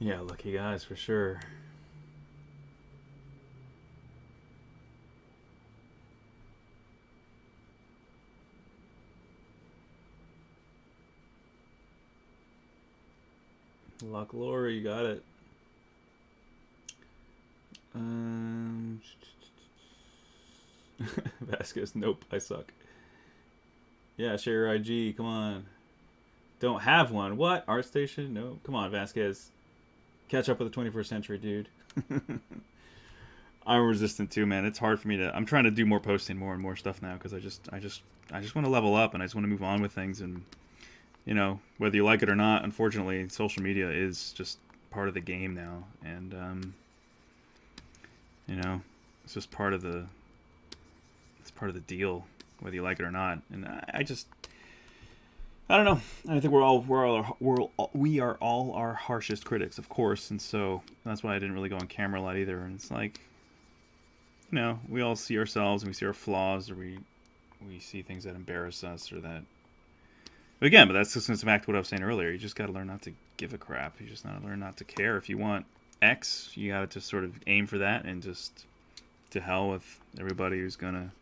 Yeah, lucky guys for sure. Luck Laura, you got it. Vasquez, nope, I suck. Yeah, share your IG, come on. Don't have one. What? ArtStation? No. Come on, Vasquez. Catch up with the 21st century, dude. I'm resistant too, man. It's hard for me to. I'm trying to do more posting, more and more stuff now because I just want to level up and I just want to move on with things. And you know, whether you like it or not, unfortunately, social media is just part of the game now, and you know, it's just part of the. It's part of the deal, whether you like it or not. And I don't know. I think we are all our harshest critics, of course, and so that's why I didn't really go on camera a lot either. And it's like, you know, we all see ourselves and we see our flaws, or we see things that embarrass us, or that. But that's just going back to what I was saying earlier. You just got to learn not to give a crap. You just got to learn not to care. If you want X, you got to just sort of aim for that, and just to hell with everybody who's gonna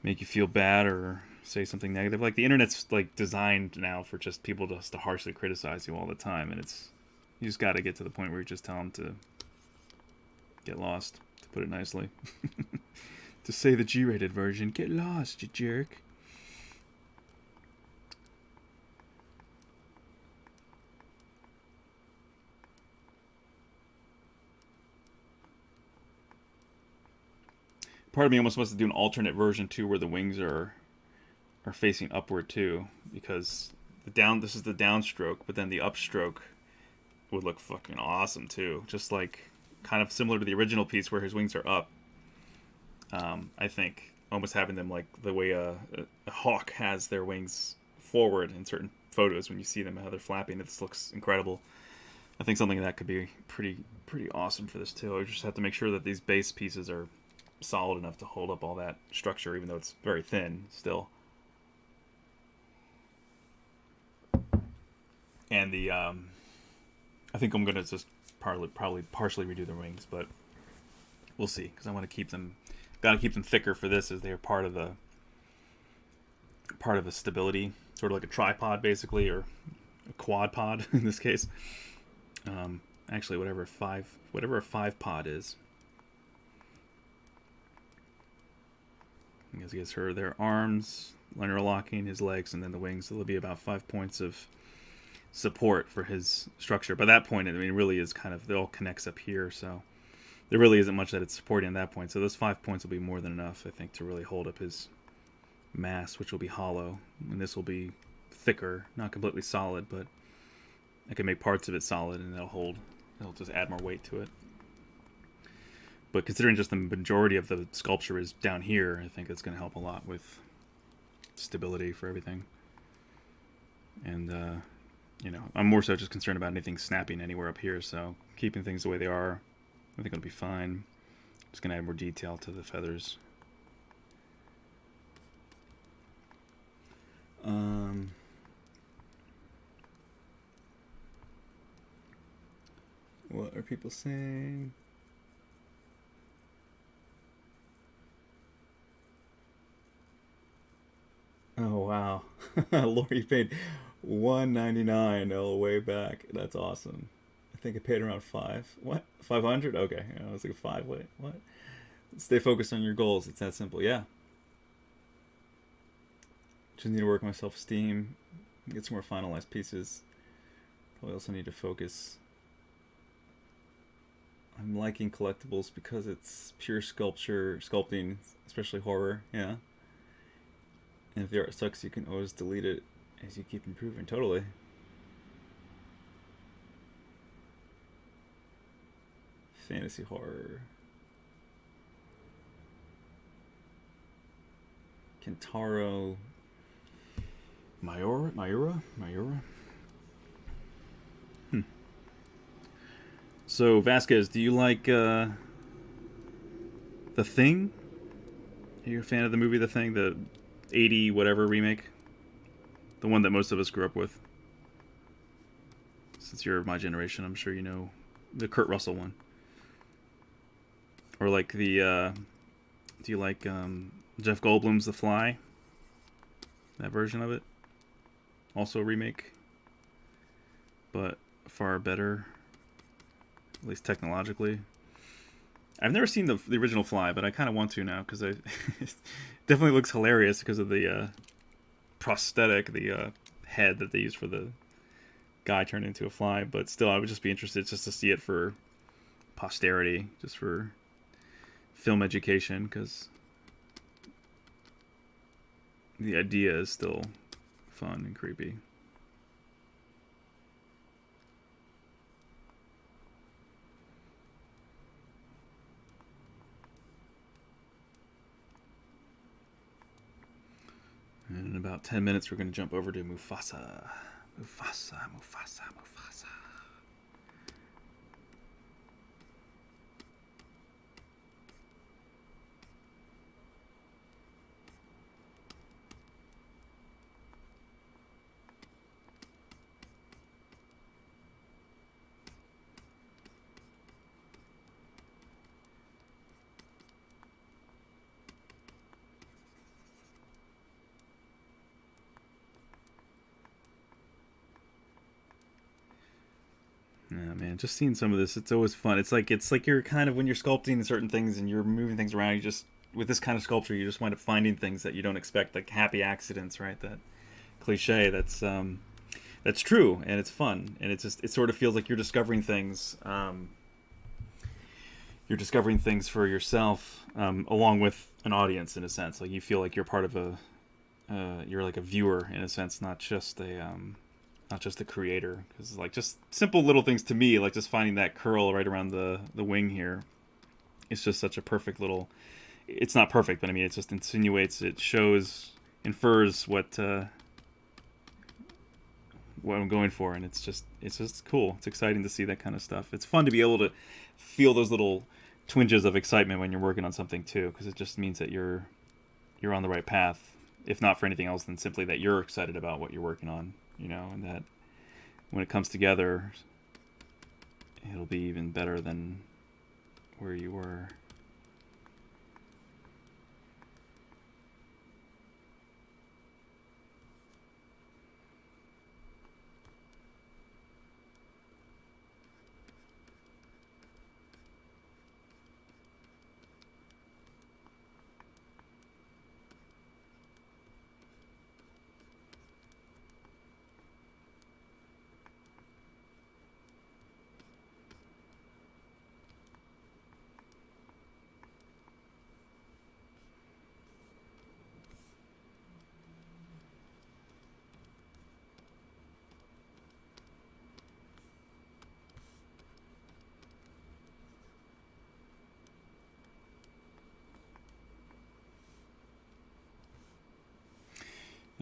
make you feel bad or say something negative. Like, the internet's like designed now for just people just to harshly criticize you all the time, and you just got to get to the point where you just tell them to get lost, to put it nicely. To say the G-rated version, get lost, you jerk. Part of me almost wants to do an alternate version too, where the wings are facing upward too, because this is the downstroke, but then the upstroke would look fucking awesome too. Just like kind of similar to the original piece where his wings are up. I think almost having them like the way a hawk has their wings forward in certain photos when you see them how they're flapping. This looks incredible. I think something like that could be pretty awesome for this too. I just have to make sure that these base pieces are solid enough to hold up all that structure, even though it's very thin still. And the I think I'm gonna just probably partially redo the wings, but we'll see, because I want to keep them thicker for this, as they are part of the stability, sort of like a tripod basically, or a quad pod in this case. Actually, whatever a 5 pod is. As he gets their arms, interlocking his legs, and then the wings. So there'll be about 5 points of support for his structure. By that point, I mean, it really is kind of, it all connects up here, so there really isn't much that it's supporting at that point. So those 5 points will be more than enough, I think, to really hold up his mass, which will be hollow. And this will be thicker, not completely solid, but I can make parts of it solid, and it'll just add more weight to it. But considering just the majority of the sculpture is down here, I think it's going to help a lot with stability for everything. And, you know, I'm more so just concerned about anything snapping anywhere up here, so keeping things the way they are, I think it'll be fine. Just going to add more detail to the feathers. What are people saying? Oh wow, Lori paid $199 all the way back. That's awesome. I think I paid around 5. What? 500? Okay, I was like 5. Wait, what? Stay focused on your goals. It's that simple. Yeah. Just need to work on my self-esteem, get some more finalized pieces. Probably also need to focus. I'm liking collectibles because it's pure sculpting, especially horror. Yeah. And if the art sucks, you can always delete it as you keep improving. Totally. Fantasy horror. Kentaro. Mayura? So, Vasquez, do you like The Thing? Are you a fan of the movie The Thing? The 80 whatever remake? The one that most of us grew up with. Since you're my generation, I'm sure you know the Kurt Russell one. Or like the, do you like Jeff Goldblum's The Fly? That version of it? Also a remake, but far better, at least technologically. I've never seen the original Fly, but I kind of want to now because it definitely looks hilarious because of the prosthetic, the head that they use for the guy turned into a fly. But still, I would just be interested just to see it for posterity, just for film education, because the idea is still fun and creepy. And in about 10 minutes, we're going to jump over to Mufasa. Mufasa, Mufasa, Mufasa. Yeah, man, just seeing some of this, it's always fun. It's like you're kind of, when you're sculpting certain things and you're moving things around, you just, with this kind of sculpture, you just wind up finding things that you don't expect, like happy accidents, right? That cliche that's true, and it's fun, and it sort of feels like you're discovering things. You're discovering things for yourself, along with an audience, in a sense. Like you feel like you're part of you're like a viewer in a sense, not just a creator. Because like just simple little things to me, like just finding that curl right around the wing here, it's just such a perfect little. It's not perfect, but I mean, it just insinuates, it shows, infers what I'm going for, and it's just cool. It's exciting to see that kind of stuff. It's fun to be able to feel those little twinges of excitement when you're working on something too, because it just means that you're on the right path, if not for anything else than simply that you're excited about what you're working on, you know, and that when it comes together, it'll be even better than where you were.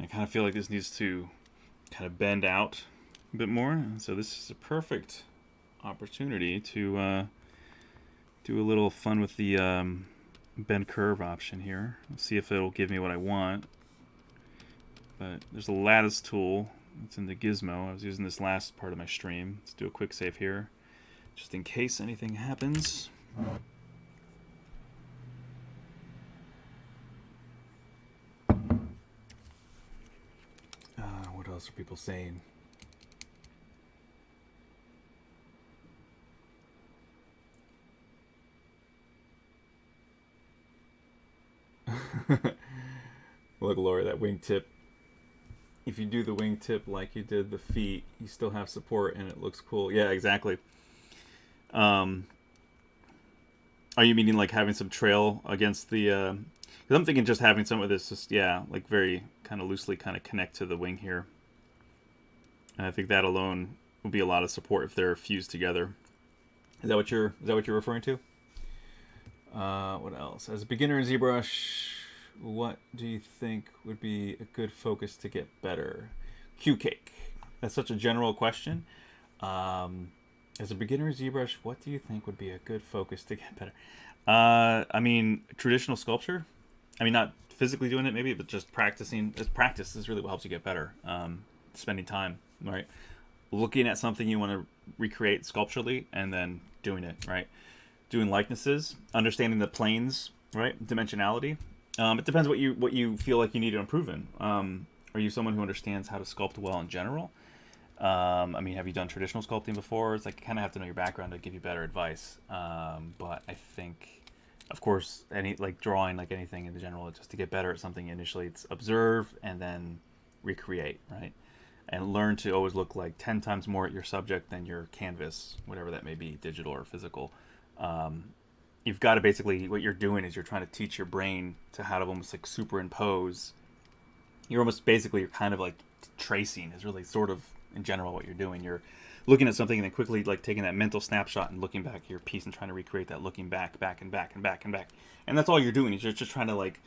I kind of feel like this needs to kind of bend out a bit more. So this is a perfect opportunity to do a little fun with the bend curve option here. Let's see if it'll give me what I want. But there's a lattice tool. It's in the gizmo. I was using this last part of my stream. Let's do a quick save here, just in case anything happens. What else are people saying? Look, Laura, that wingtip. If you do the wingtip like you did the feet, you still have support and it looks cool. Yeah, exactly. Are you meaning like having some trail against the... Because I'm thinking just having some of this, just, yeah, like very kind of loosely kind of connect to the wing here. And I think that alone will be a lot of support if they're fused together. Is that what you're referring to? What else? As a beginner in ZBrush, what do you think would be a good focus to get better? Q-cake. That's such a general question. As a beginner in ZBrush, what do you think would be a good focus to get better? I mean, traditional sculpture. I mean, not physically doing it maybe, but just practicing. Practice is really what helps you get better. Spending time, right? looking at something you want to recreate sculpturally and then doing it, right? Doing likenesses, understanding the planes, right? Dimensionality. It depends what you feel like you need to improve in. Are you someone who understands how to sculpt well in general? I mean, have you done traditional sculpting before? It's like you kind of have to know your background to give you better advice. But I think, of course, any like drawing, like anything in the general, just to get better at something initially, it's observe and then recreate, right? And learn to always look like 10 times more at your subject than your canvas, whatever that may be, digital or physical. You've got to basically, what you're doing is you're trying to teach your brain to how to almost like superimpose. You're kind of like tracing is really sort of in general what you're doing. You're looking at something and then quickly like taking that mental snapshot and looking back at your piece and trying to recreate that, looking back and back and back and back. And that's all you're doing is you're just trying to like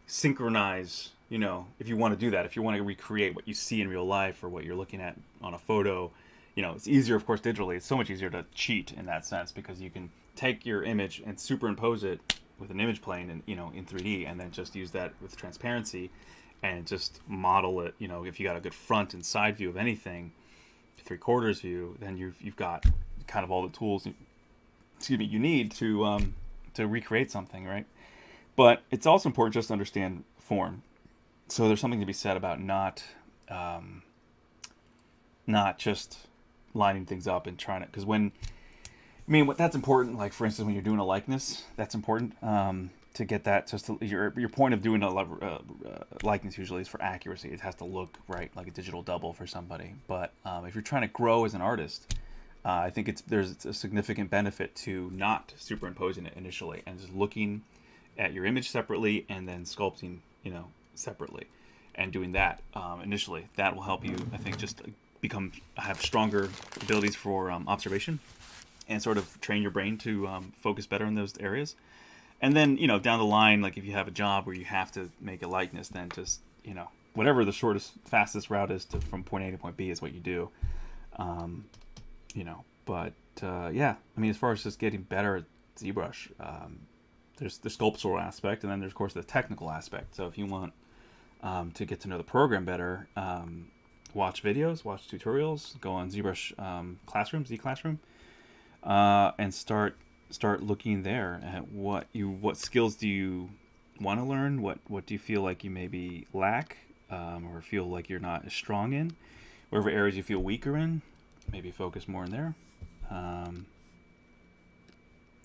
synchronize, if you want to do that, if you want to recreate what you see in real life or what you're looking at on a photo, it's easier, of course, digitally. It's so much easier to cheat in that sense because you can take your image and superimpose it with an image plane and, in 3D and then just use that with transparency and just model it. If you got a good front and side view of anything, 3/4 view, then you've got kind of all the tools, you need to recreate something, right? But it's also important just to understand form. So there's something to be said about not just lining things up and trying to, because what that's important. Like for instance, when you're doing a likeness, that's important to get that. Just your point of doing a likeness usually is for accuracy. It has to look right, like a digital double for somebody. But if you're trying to grow as an artist, I think there's a significant benefit to not superimposing it initially and just looking at your image separately and then sculpting, separately, and doing that initially. That will help you, I think, just have stronger abilities for observation and sort of train your brain to focus better in those areas. And then, down the line, like if you have a job where you have to make a likeness, then just, whatever the shortest, fastest route is from point A to point B is what you do. Yeah, I mean, as far as just getting better at ZBrush, there's the sculptural aspect, and then there's, of course, the technical aspect. So if you want to get to know the program better, watch videos, watch tutorials, go on ZBrush Classroom, Z Classroom, and start looking there at what skills do you want to learn, what do you feel like you maybe lack, or feel like you're not as strong in, whatever areas you feel weaker in, maybe focus more in there.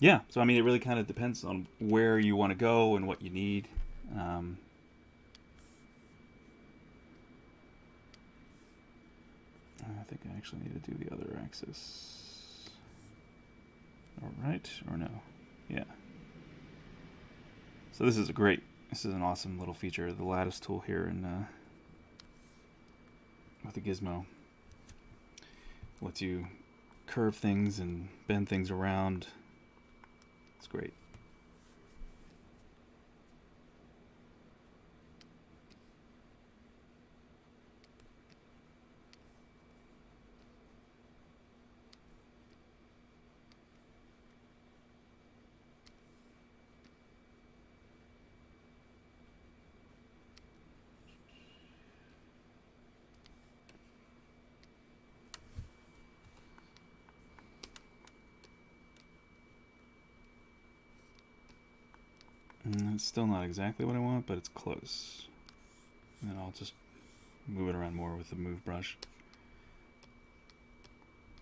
Yeah, so I mean, it really kind of depends on where you want to go and what you need. I think I actually need to do the other axis. All right, or no? Yeah. So this is an awesome little feature, the lattice tool here in with the gizmo. Lets you curve things and bend things around. It's great. It's still not exactly what I want, but it's close. And then I'll just move it around more with the move brush.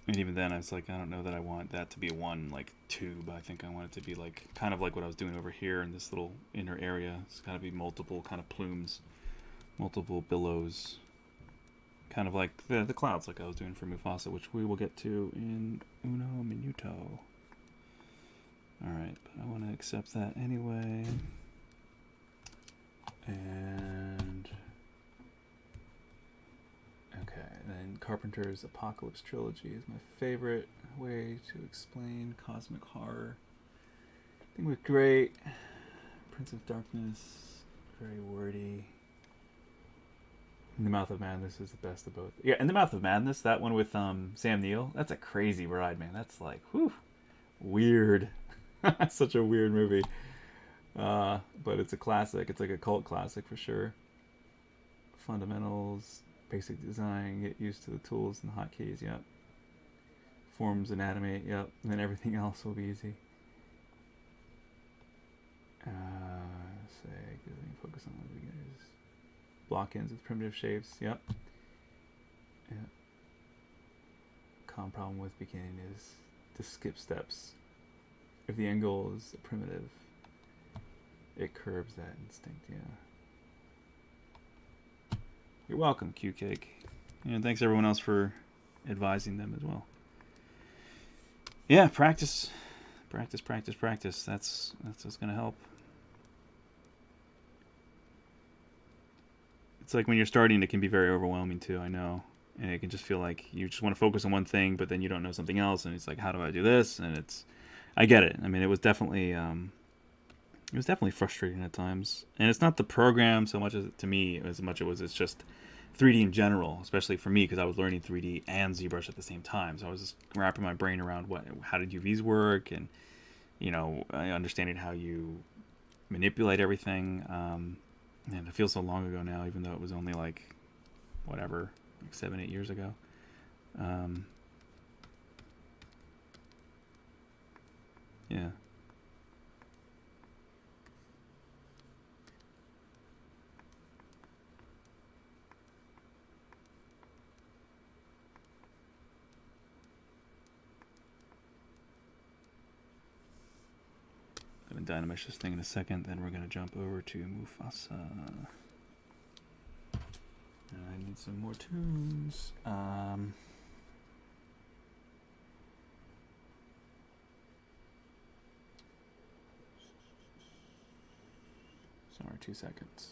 And even then, I was like, I don't know that I want that to be a one like tube. I think I want it to be like kind of like what I was doing over here in this little inner area. It's got to be multiple kind of plumes, multiple billows, kind of like the clouds, like I was doing for Mufasa, which we will get to in Uno Minuto. Alright, but I want to accept that anyway. And okay, then Carpenter's Apocalypse Trilogy is my favorite way to explain cosmic horror. I think it was great. Prince of Darkness, very wordy. In the Mouth of Madness is the best of both. Yeah, In the Mouth of Madness, that one with Sam Neill, that's a crazy ride, man. That's like, whew, weird. Such a weird movie. But it's a classic. It's like a cult classic for sure. Fundamentals, Basic design, get used to the tools and the hotkeys, yep. Forms and animate, yep. And then everything else will be easy. Focus on the beginners. Block-ins with primitive shapes, yep. Yep. Common problem with beginning is to skip steps. If the end goal is primitive, it curbs that instinct, yeah. You're welcome, Q-Cake. And thanks everyone else for advising them as well. Yeah, practice. Practice. That's what's going to help. It's like when you're starting, it can be very overwhelming too, I know. And it can just feel like you just want to focus on one thing, but then you don't know something else. And it's like, how do I do this? And I get it. I mean, it was definitely frustrating at times. And it's not the program so much to me as much as it's just 3D in general, especially for me, because I was learning 3D and ZBrush at the same time. So I was just wrapping my brain around how did UVs work, and understanding how you manipulate everything. And it feels so long ago now, even though it was only like 7-8 years ago. Yeah. I'm going to dynamesh this thing in a second, then we're going to jump over to Mufasa. And I need some more tunes. Sorry, 2 seconds.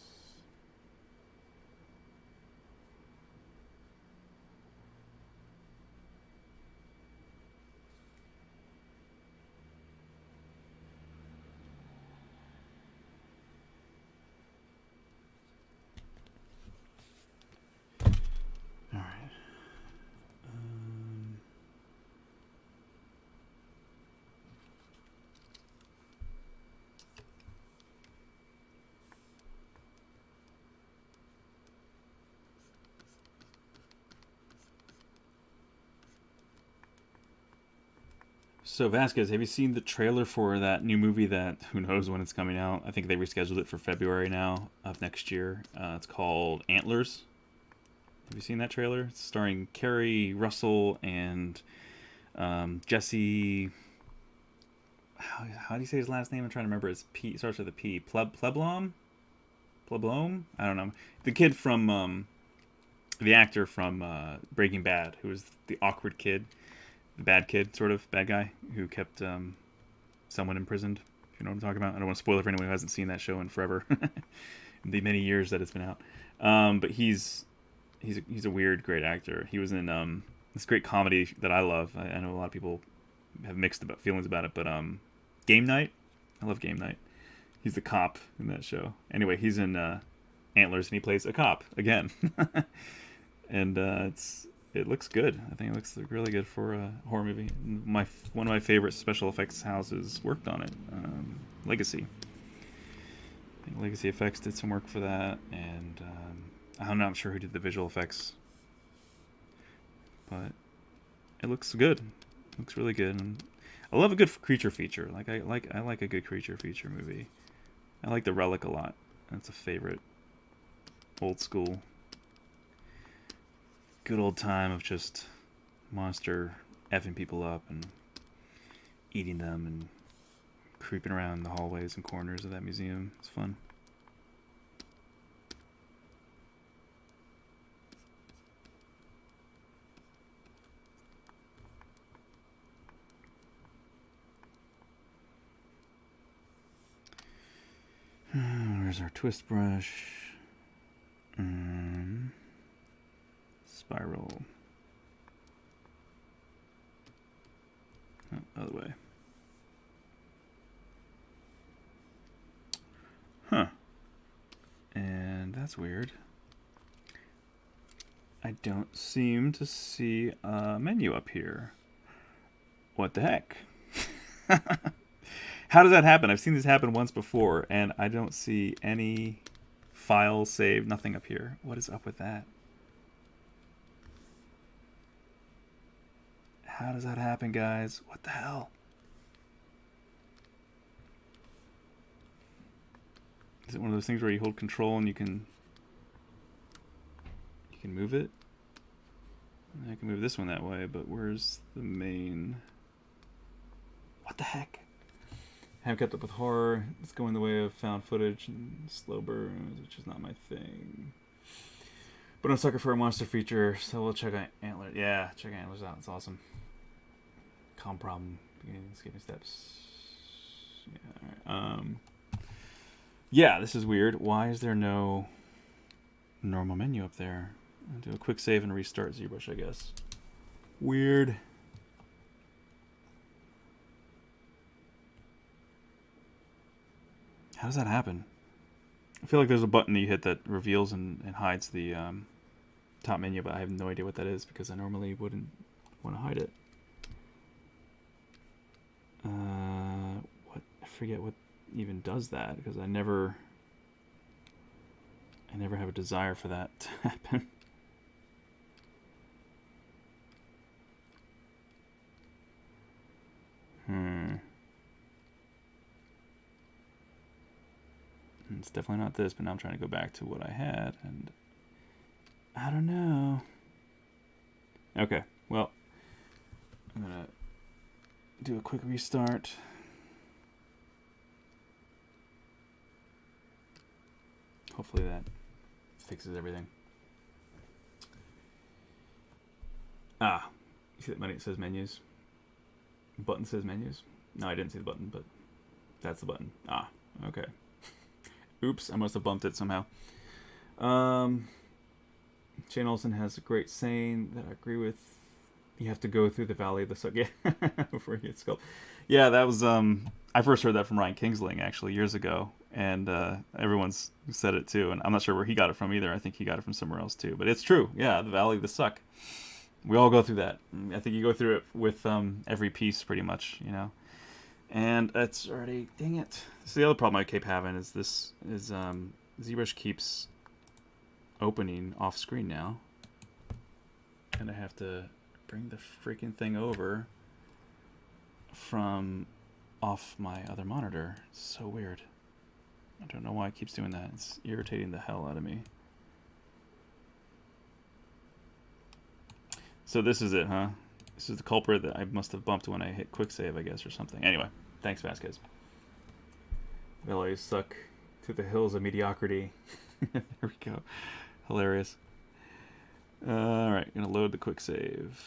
So Vasquez, have you seen the trailer for that new movie that who knows when it's coming out? I think they rescheduled it for February now of next year. It's called Antlers. Have you seen that trailer? It's starring Kerry Russell and Jesse. How do you say his last name? I'm trying to remember. It's P. It starts with a P. Pleblom. I don't know. The kid from the actor from Breaking Bad, who was the awkward kid. Bad kid, sort of bad guy who kept someone imprisoned. If you know what I'm talking about. I don't want to spoil it for anyone who hasn't seen that show in forever, the many years that it's been out. But he's a weird, great actor. He was in this great comedy that I love. I know a lot of people have mixed feelings about it, but Game Night. I love Game Night. He's the cop in that show. Anyway, he's in Antlers and he plays a cop again, and it looks good. I think it looks really good for a horror movie. One of my favorite special effects houses worked on it, Legacy. I think Legacy Effects did some work for that, and I'm not sure who did the visual effects, but it looks good. It looks really good, and I love a good creature feature. I like a good creature feature movie. I like The Relic a lot. That's a favorite. Old school. Good old time of just monster effing people up and eating them and creeping around the hallways and corners of that museum. It's fun. Where's our twist brush? Spiral. Oh, other way. Huh. And that's weird. I don't seem to see a menu up here. What the heck? How does that happen? I've seen this happen once before, and I don't see any file saved, nothing up here. What is up with that? How does that happen, guys? What the hell? Is it one of those things where you hold control and you can move it? I can move this one that way, but where's the main? What the heck? I haven't kept up with horror. It's going the way of found footage and slow burns, which is not my thing. But I'm a sucker for a monster feature, so we'll check out Antlers. Yeah, check Antlers out. It's awesome. Calm problem. Beginning skipping steps. Yeah, all right. Yeah, this is weird. Why is there no normal menu up there? I'll do a quick save and restart ZBrush, I guess. Weird. How does that happen? I feel like there's a button that you hit that reveals and hides the top menu, but I have no idea what that is because I normally wouldn't want to hide it. I forget what even does that because I never have a desire for that to happen. It's definitely not this, but now I'm trying to go back to what I had, and I don't know. Okay, well, I'm gonna do a quick restart. Hopefully that fixes everything. Ah, you see that it says menus? The button says menus? No, I didn't see the button, but that's the button. Ah, okay. Oops, I must have bumped it somehow. Shane Olsen has a great saying that I agree with. You have to go through the valley of the sun. Yeah, before you get Sculpt. Yeah, that was, I first heard that from Ryan Kingsling, actually, years ago. And everyone's said it, too. And I'm not sure where he got it from, either. I think he got it from somewhere else, too. But it's true. Yeah, the valley of the suck. We all go through that. I think you go through it with every piece, pretty much, you know. And it's already, dang it. So the other problem I keep having is this is ZBrush keeps opening off screen now. And I have to bring the freaking thing over from off my other monitor. It's so weird. I don't know why it keeps doing that. It's irritating the hell out of me. So this is it, huh? This is the culprit that I must have bumped when I hit quick save, I guess, or something. Anyway, thanks, Vasquez. Valley suck to the hills of mediocrity. There we go. Hilarious. All right, gonna load the quick save.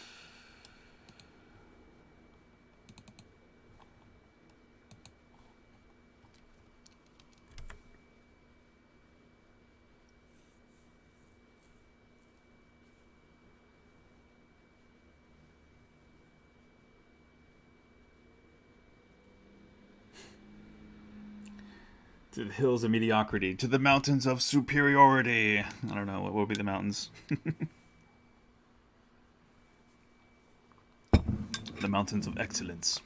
To the hills of mediocrity, to the mountains of superiority. I don't know, what would be the mountains? The mountains of excellence.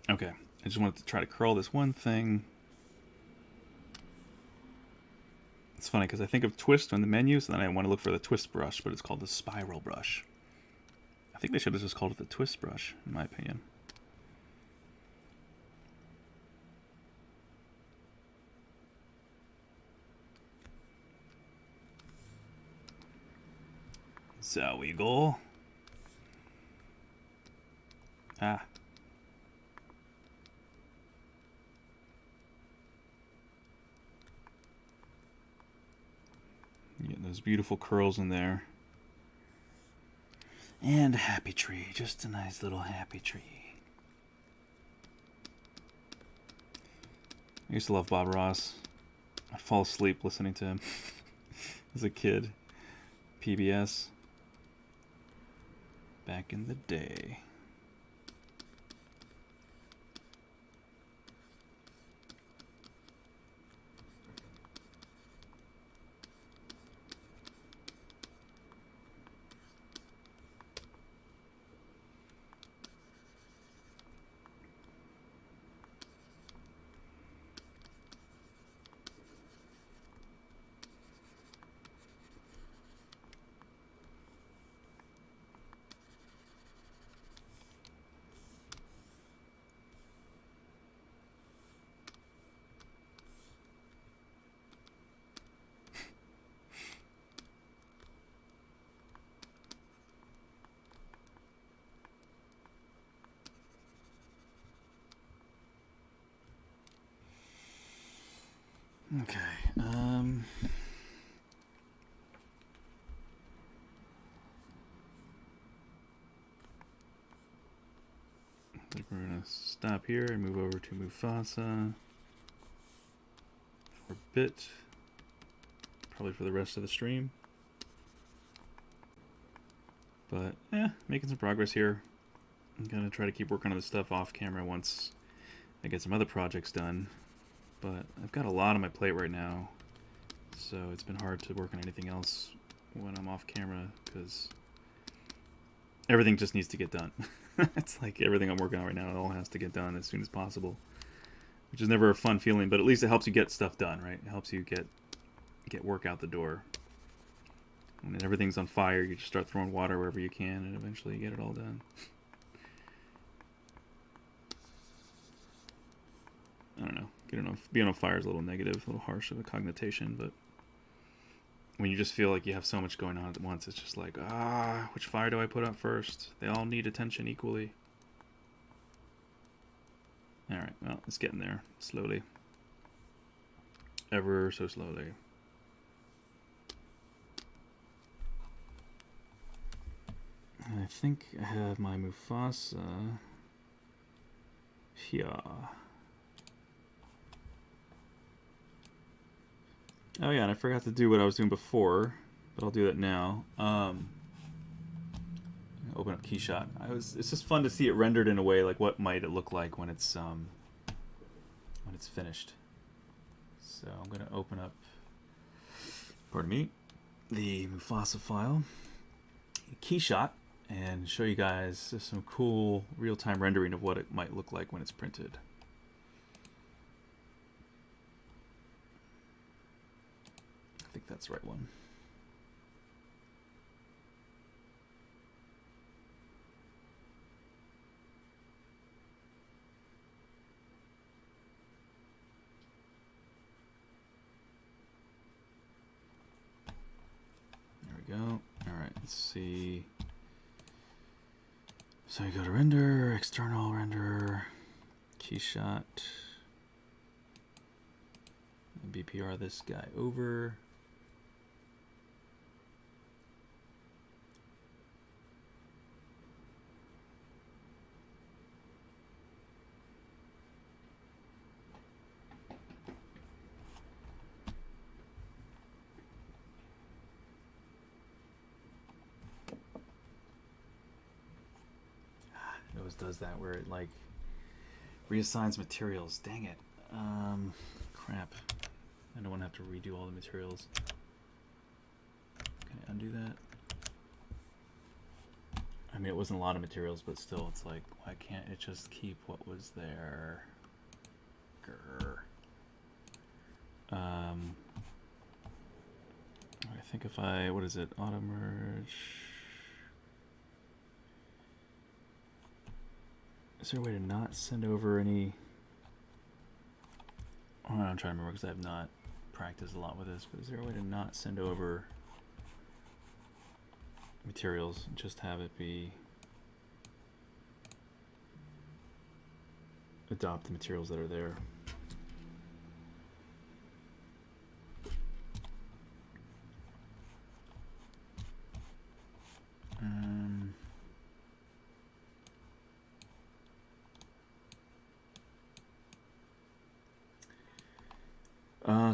Okay, I just wanted to try to curl this one thing. It's funny because I think of twist on the menus, and then I want to look for the twist brush, but it's called the spiral brush. I think they should have just called it the twist brush, in my opinion. So we go. Ah. You get those beautiful curls in there. And a happy tree. Just a nice little happy tree. I used to love Bob Ross. I fall asleep listening to him as a kid. PBS. Back in the day. Okay. I think we're gonna stop here and move over to Mufasa for a bit, probably for the rest of the stream. But yeah, making some progress here. I'm gonna try to keep working on this stuff off camera once I get some other projects done. But I've got a lot on my plate right now, so it's been hard to work on anything else when I'm off camera because everything just needs to get done. It's like everything I'm working on right now, it all has to get done as soon as possible, which is never a fun feeling, but at least it helps you get stuff done, right? It helps you get work out the door. When everything's on fire, you just start throwing water wherever you can, and eventually you get it all done. I don't know. Being on fire is a little negative, a little harsh of a connotation, but when you just feel like you have so much going on at once, it's just like, which fire do I put out first? They all need attention equally. Alright, well, it's getting there, slowly. Ever so slowly. I think I have my Mufasa here. Oh yeah, and I forgot to do what I was doing before, but I'll do that now. Open up Keyshot. It's just fun to see it rendered in a way, like what might it look like when it's finished. So I'm gonna open up, pardon me, the Mufasa file, Keyshot, and show you guys just some cool real-time rendering of what it might look like when it's printed. I think that's the right one. There we go. All right, let's see. So you go to render, external render, Keyshot, BPR this guy over. It always does that where it like reassigns materials. Dang it. Crap. I don't want to have to redo all the materials. Can I undo that? I mean, it wasn't a lot of materials, but still, it's like, why can't it just keep what was there? Grr. I think if I, what is it? Auto merge. Is there a way to not send over any? Oh, I'm trying to remember because I have not practiced a lot with this, but is there a way to not send over materials and just have it be adopt the materials that are there?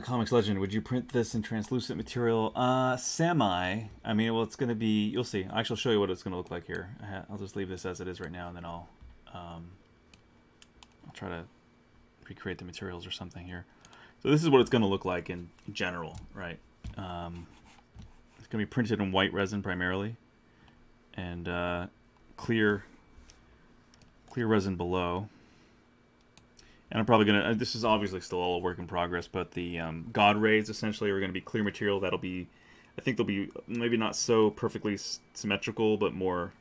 Comics Legend, would you print this in translucent material? Semi. I mean, well, it's going to be, you'll see. I shall show you what it's going to look like here. I'll just leave this as it is right now, and then I'll try to recreate the materials or something here. So this is what it's going to look like in general, right? It's going to be printed in white resin primarily, and clear resin below. And I'm probably going to, this is obviously still all a work in progress, but the God rays essentially are going to be clear material. That'll be, I think they'll be maybe not so perfectly symmetrical, but more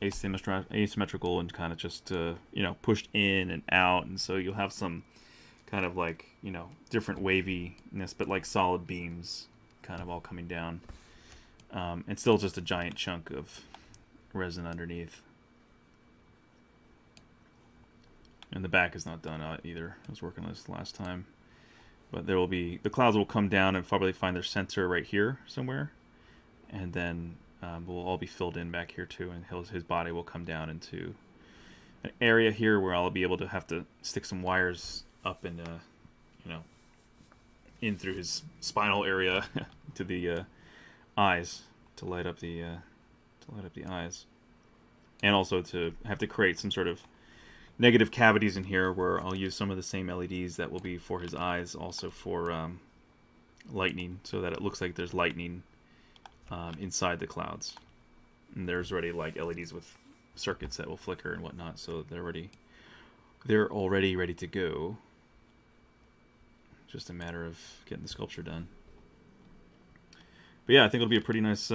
asymmetrical and kind of just, you know, pushed in and out. And so you'll have some kind of like, you know, different waviness, but like solid beams kind of all coming down. And still just a giant chunk of resin underneath. And the back is not done either. I was working on this last time. But there will be, the clouds will come down and probably find their center right here somewhere, and then we'll all be filled in back here too, and his body will come down into an area here where I'll be able to have to stick some wires up and in through his spinal area to the eyes to light up the eyes, and also to have to create some sort of negative cavities in here where I'll use some of the same LEDs that will be for his eyes, also for lightning, so that it looks like there's lightning inside the clouds. And there's already like LEDs with circuits that will flicker and whatnot, so they're already ready to go. Just a matter of getting the sculpture done. But yeah, I think it'll be a pretty nice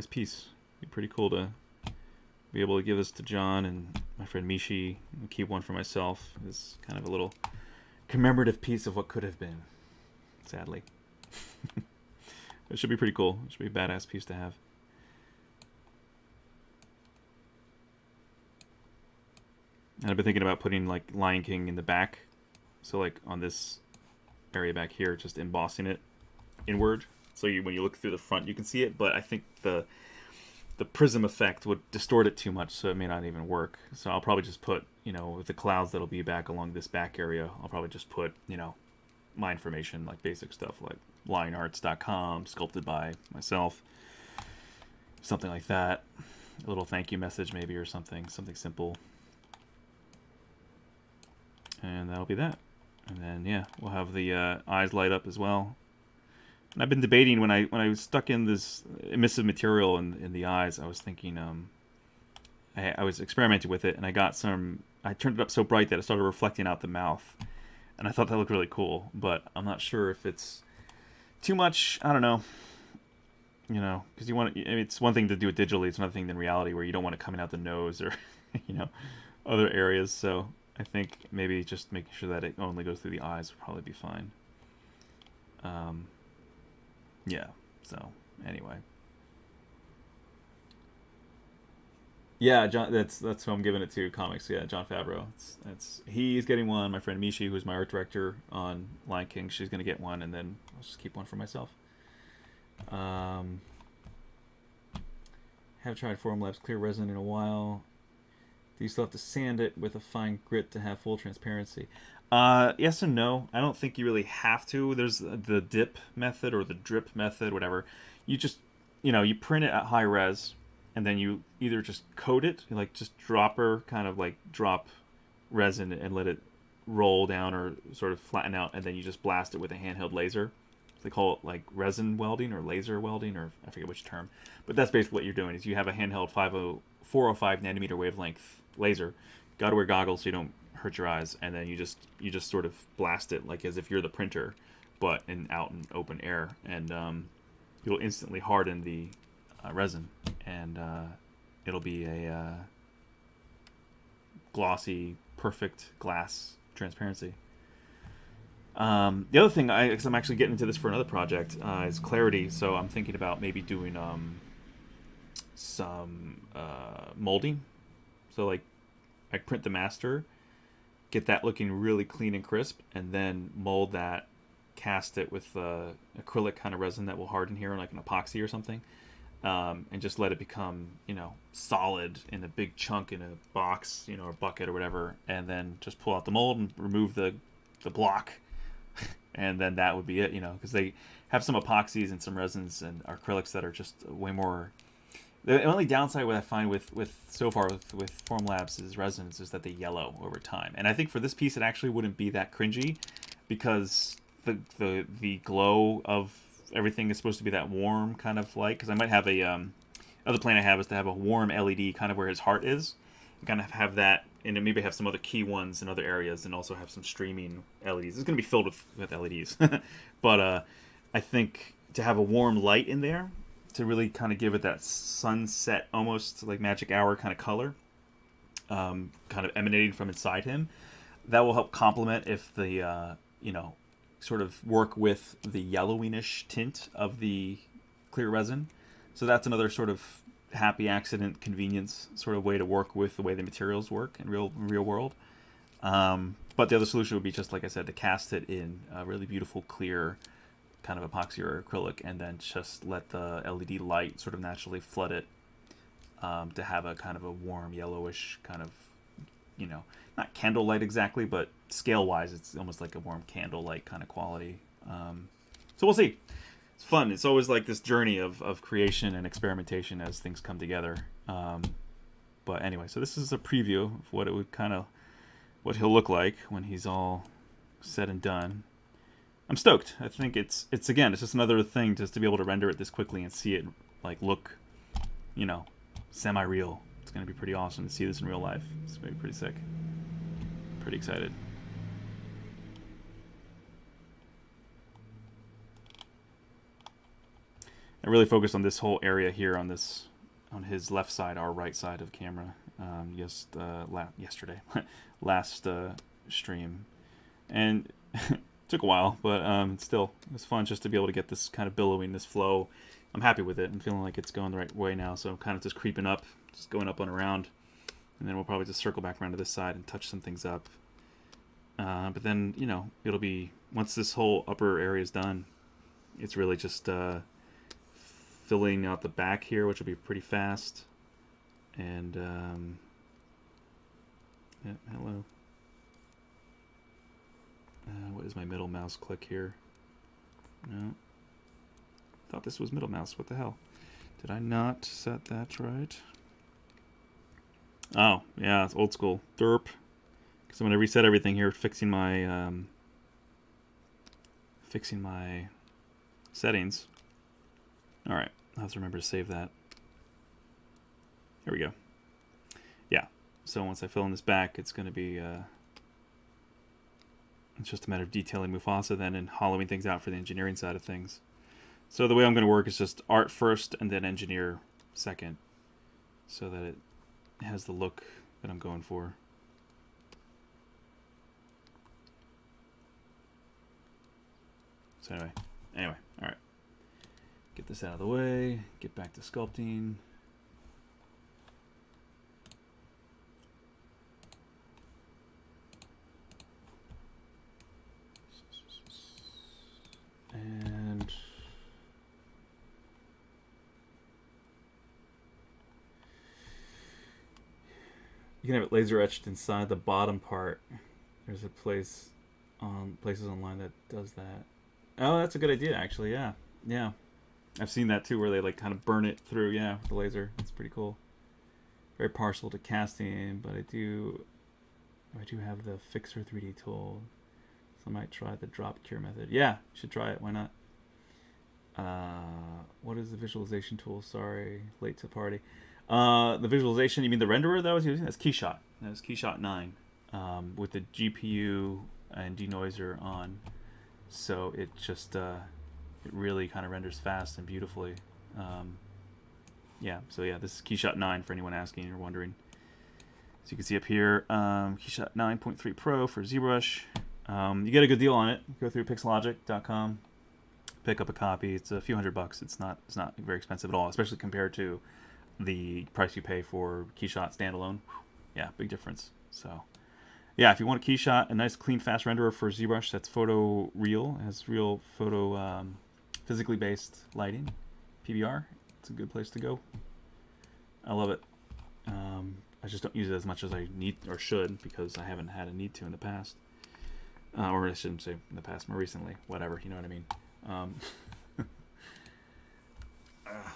piece. It'll be pretty cool to be able to give this to John and my friend Mishi, and keep one for myself. It's kind of a little commemorative piece of what could have been, sadly. It should be pretty cool. It should be a badass piece to have. And I've been thinking about putting like Lion King in the back, so like on this area back here, just embossing it inward, so when you look through the front you can see it, but I think the prism effect would distort it too much, so it may not even work. So I'll probably just put, with the clouds that'll be back along this back area, I'll probably just put, my information, like basic stuff like LionArts.com, sculpted by myself, something like that. A little thank you message maybe, or something simple. And that'll be that. And then yeah, we'll have the eyes light up as well. And I've been debating, when I was stuck in this emissive material in the eyes, I was thinking, I was experimenting with it, and I turned it up so bright that it started reflecting out the mouth, and I thought that looked really cool, but I'm not sure if it's too much. I don't know, because it's one thing to do it digitally, it's another thing than reality, where you don't want it coming out the nose or other areas. So I think maybe just making sure that it only goes through the eyes would probably be fine. Yeah, so anyway. Yeah, John, that's who I'm giving it to, comics. Yeah, John Favreau. He's getting one. My friend Mishi, who's my art director on Lion King, she's going to get one, and then I'll just keep one for myself. Have tried Formlabs clear resin in a while. Do you still have to sand it with a fine grit to have full transparency? Yes and no. I don't think you really have to. There's the dip method or the drip method, whatever. You just, you print it at high res, and then you either just coat it, like just drop resin and let it roll down or sort of flatten out, and then you just blast it with a handheld laser. They call it like resin welding or laser welding, or I forget which term. But that's basically what you're doing, is you have a handheld 405 nanometer wavelength laser. Got to wear goggles so you don't hurt your eyes, and then you just sort of blast it like as if you're the printer, but out in open air, and you'll instantly harden the resin, and it'll be a glossy, perfect glass transparency. The other thing, because I'm actually getting into this for another project, is clarity. So I'm thinking about maybe doing some molding. So like, I print the master, get that looking really clean and crisp, and then mold that, cast it with acrylic kind of resin that will harden here, like an epoxy or something, and just let it become, solid in a big chunk in a box, or bucket or whatever, and then just pull out the mold and remove the block, and then that would be it, because they have some epoxies and some resins and acrylics that are just way more. The only downside what I find with Formlabs is resins is that they yellow over time, and I think for this piece it actually wouldn't be that cringy, because the glow of everything is supposed to be that warm kind of light. Because I might have other plan I have is to have a warm LED kind of where his heart is, and kind of have that, and then maybe have some other key ones in other areas, and also have some streaming LEDs. It's going to be filled with LEDs, but I think to have a warm light in there, to really kind of give it that sunset, almost like magic hour kind of color, kind of emanating from inside him, that will help complement if the sort of work with the yellowiness tint of the clear resin. So that's another sort of happy accident convenience sort of way to work with the way the materials work in real world. But the other solution would be just, like I said, to cast it in a really beautiful, clear kind of epoxy or acrylic, and then just let the LED light sort of naturally flood it to have a kind of a warm yellowish kind of, you know, not candlelight exactly, but scale-wise, it's almost like a warm candlelight kind of quality. So we'll see. It's fun. It's always like this journey of creation and experimentation as things come together. But anyway, so this is a preview of what it would kind of, what he'll look like when he's all said and done. I'm stoked. I think it's again, it's just another thing just to be able to render it this quickly and see it like look, you know, semi-real. It's going to be pretty awesome to see this in real life. It's going to be pretty sick. Pretty excited. I really focused on this whole area here on this, on his left side, our right side of the camera. Yesterday, last stream, and it took a while, but still, it was fun just to be able to get this kind of billowing, this flow. I'm happy with it. I'm feeling like it's going the right way now, so I'm kind of just creeping up, just going up and around, and then we'll probably just circle back around to this side and touch some things up. But then, you know, it'll be, once this whole upper area is done, it's really just filling out the back here, which will be pretty fast. And yeah, hello. What is my middle mouse click here? No. Thought this was middle mouse. What the hell? Did I not set that right? Oh, yeah, it's old school. Derp. Because I'm going to reset everything here, fixing my settings. All right, I'll have to remember to save that. Here we go. Yeah, so once I fill in this back, it's going to be, it's just a matter of detailing Mufasa then and hollowing things out for the engineering side of things. So the way I'm going to work is just art first and then engineer second, so that it has the look that I'm going for. So anyway, all right. Get this out of the way, get back to sculpting. And you can have it laser etched inside the bottom part. There's a place on places online that does that. Oh, that's a good idea, actually. Yeah, yeah. I've seen that too, where they like kind of burn it through. Yeah, with the laser. That's pretty cool. Very partial to casting, but I do have the Fixer 3D tool. So I might try the drop cure method. Yeah, you should try it. Why not? What is the visualization tool? Sorry, late to the party. The visualization, you mean the renderer that I was using? That's Keyshot. That's Keyshot 9 with the GPU and denoiser on. So it just, it really kind of renders fast and beautifully. Yeah, so yeah, this is Keyshot 9 for anyone asking or wondering. So you can see up here, Keyshot 9.3 Pro for ZBrush. You get a good deal on it. Go through Pixologic.com, pick up a copy. It's a few $100. It's not very expensive at all, especially compared to the price you pay for Keyshot standalone. Yeah, big difference. So yeah, if you want a Keyshot, a nice clean fast renderer for ZBrush that's photo real, it has real photo physically based lighting, PBR, it's a good place to go. I love it. I just don't use it as much as I need or should, because I haven't had a need to in the past. Or I shouldn't say in the past, more recently. Whatever, you know what I mean.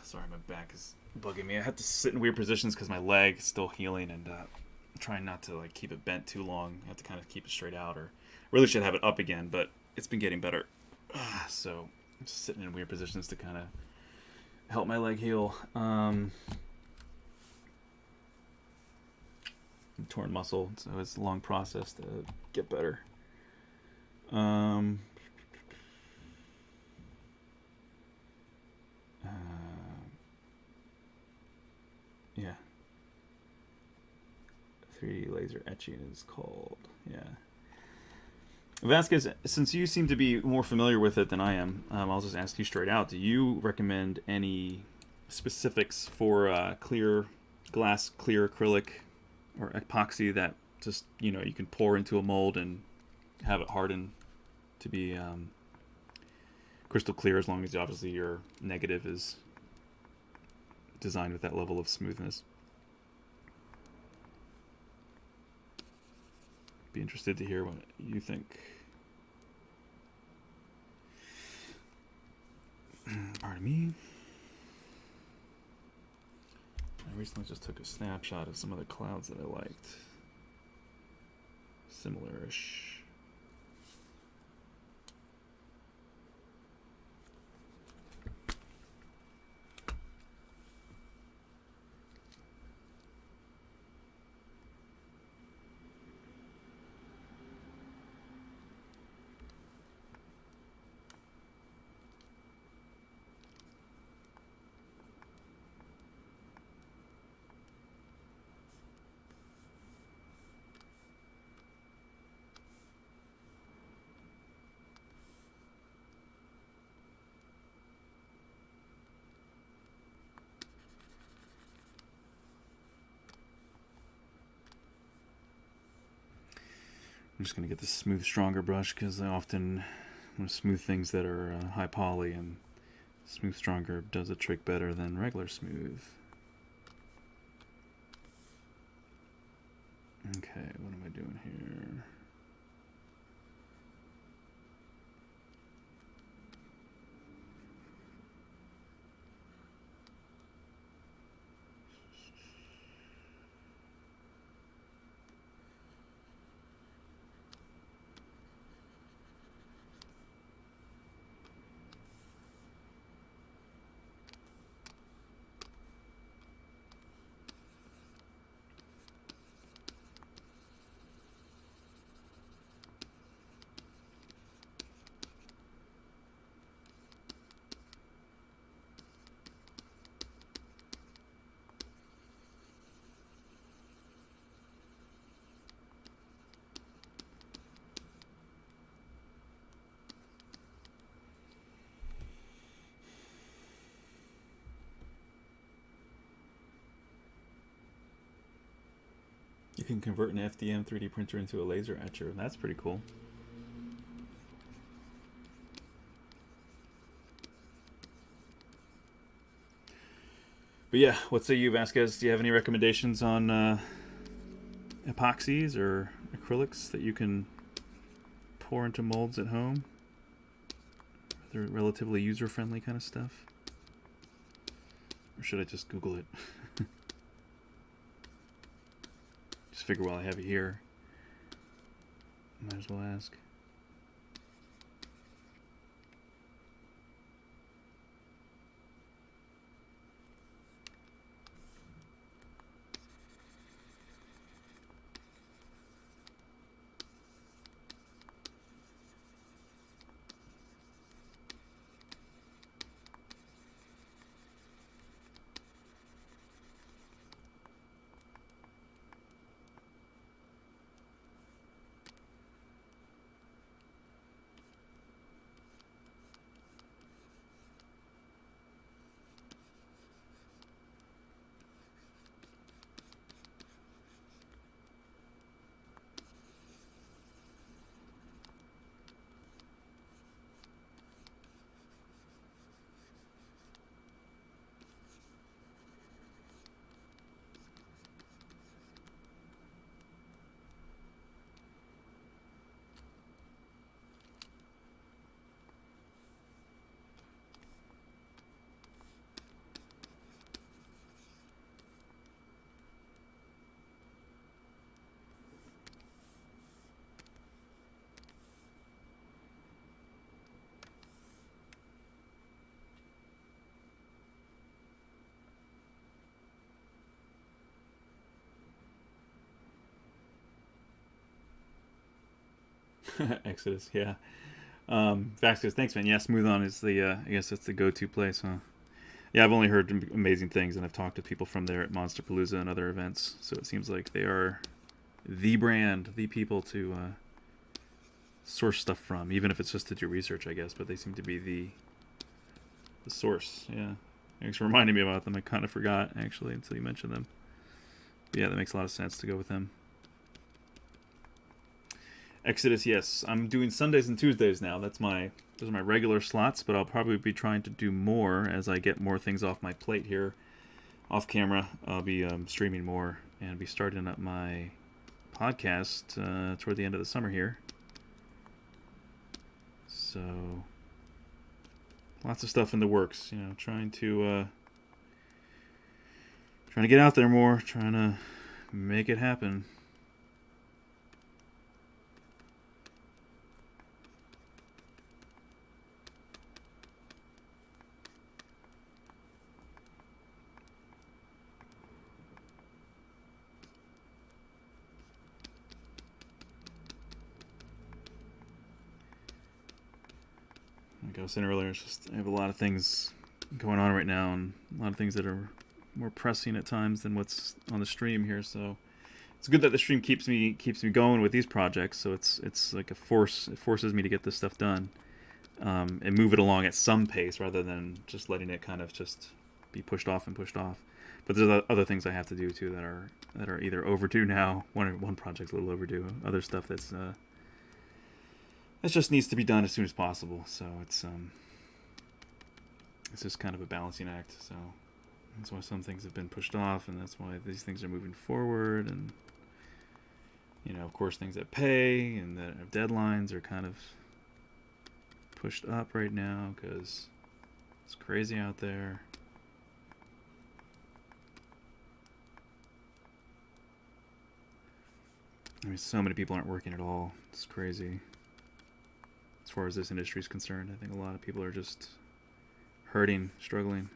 Sorry, my back is bugging me. I have to sit in weird positions because my leg is still healing, and trying not to like keep it bent too long. I have to kind of keep it straight out, or really should have it up again, but it's been getting better. So I'm just sitting in weird positions to kind of help my leg heal. Torn muscle, so it's a long process to get better. Yeah. 3D laser etching is called. Yeah. Vasquez, since you seem to be more familiar with it than I am, I'll just ask you straight out. Do you recommend any specifics for clear glass, clear acrylic, or epoxy that just, you know, you can pour into a mold and have it harden to be crystal clear, as long as obviously your negative is designed with that level of smoothness. Be interested to hear what you think. Pardon me. I recently just took a snapshot of some of the clouds that I liked. Similar-ish. I'm just going to get the Smooth Stronger brush because I often want to smooth things that are high poly, and Smooth Stronger does a trick better than regular smooth. Okay, what am I doing here? You can convert an FDM 3D printer into a laser etcher, and that's pretty cool. But yeah, what say you, Vasquez? Do you have any recommendations on epoxies or acrylics that you can pour into molds at home? They're relatively user-friendly kind of stuff. Or should I just Google it? Just figure while I have you here, might as well ask. Exodus, yeah. Vasquez, thanks, man. Yeah, Smooth On is the, I guess that's the go-to place, huh? Yeah, I've only heard amazing things, and I've talked to people from there at Monsterpalooza and other events, so it seems like they are the brand, the people to source stuff from, even if it's just to do research, I guess, but they seem to be the source, yeah. Thanks for reminding me about them. I kind of forgot, actually, until you mentioned them. But yeah, that makes a lot of sense to go with them. Exodus, yes. I'm doing Sundays and Tuesdays now. Those are my regular slots, but I'll probably be trying to do more as I get more things off my plate here. Off camera, I'll be streaming more and be starting up my podcast toward the end of the summer here. So, lots of stuff in the works. You know, trying to get out there more, trying to make it happen. Like I was saying earlier, I have a lot of things going on right now, and a lot of things that are more pressing at times than what's on the stream here. So it's good that the stream keeps me going with these projects. So it's like a force. It forces me to get this stuff done and move it along at some pace rather than just letting it kind of just be pushed off and pushed off. But there's other things I have to do too that are either overdue now. One project's a little overdue. Other stuff that just needs to be done as soon as possible. So it's just kind of a balancing act. So that's why some things have been pushed off, and that's why these things are moving forward. And you know, of course, things that pay and that have deadlines are kind of pushed up right now because it's crazy out there. I mean, so many people aren't working at all. It's crazy. As far as this industry is concerned, I think a lot of people are just hurting, struggling.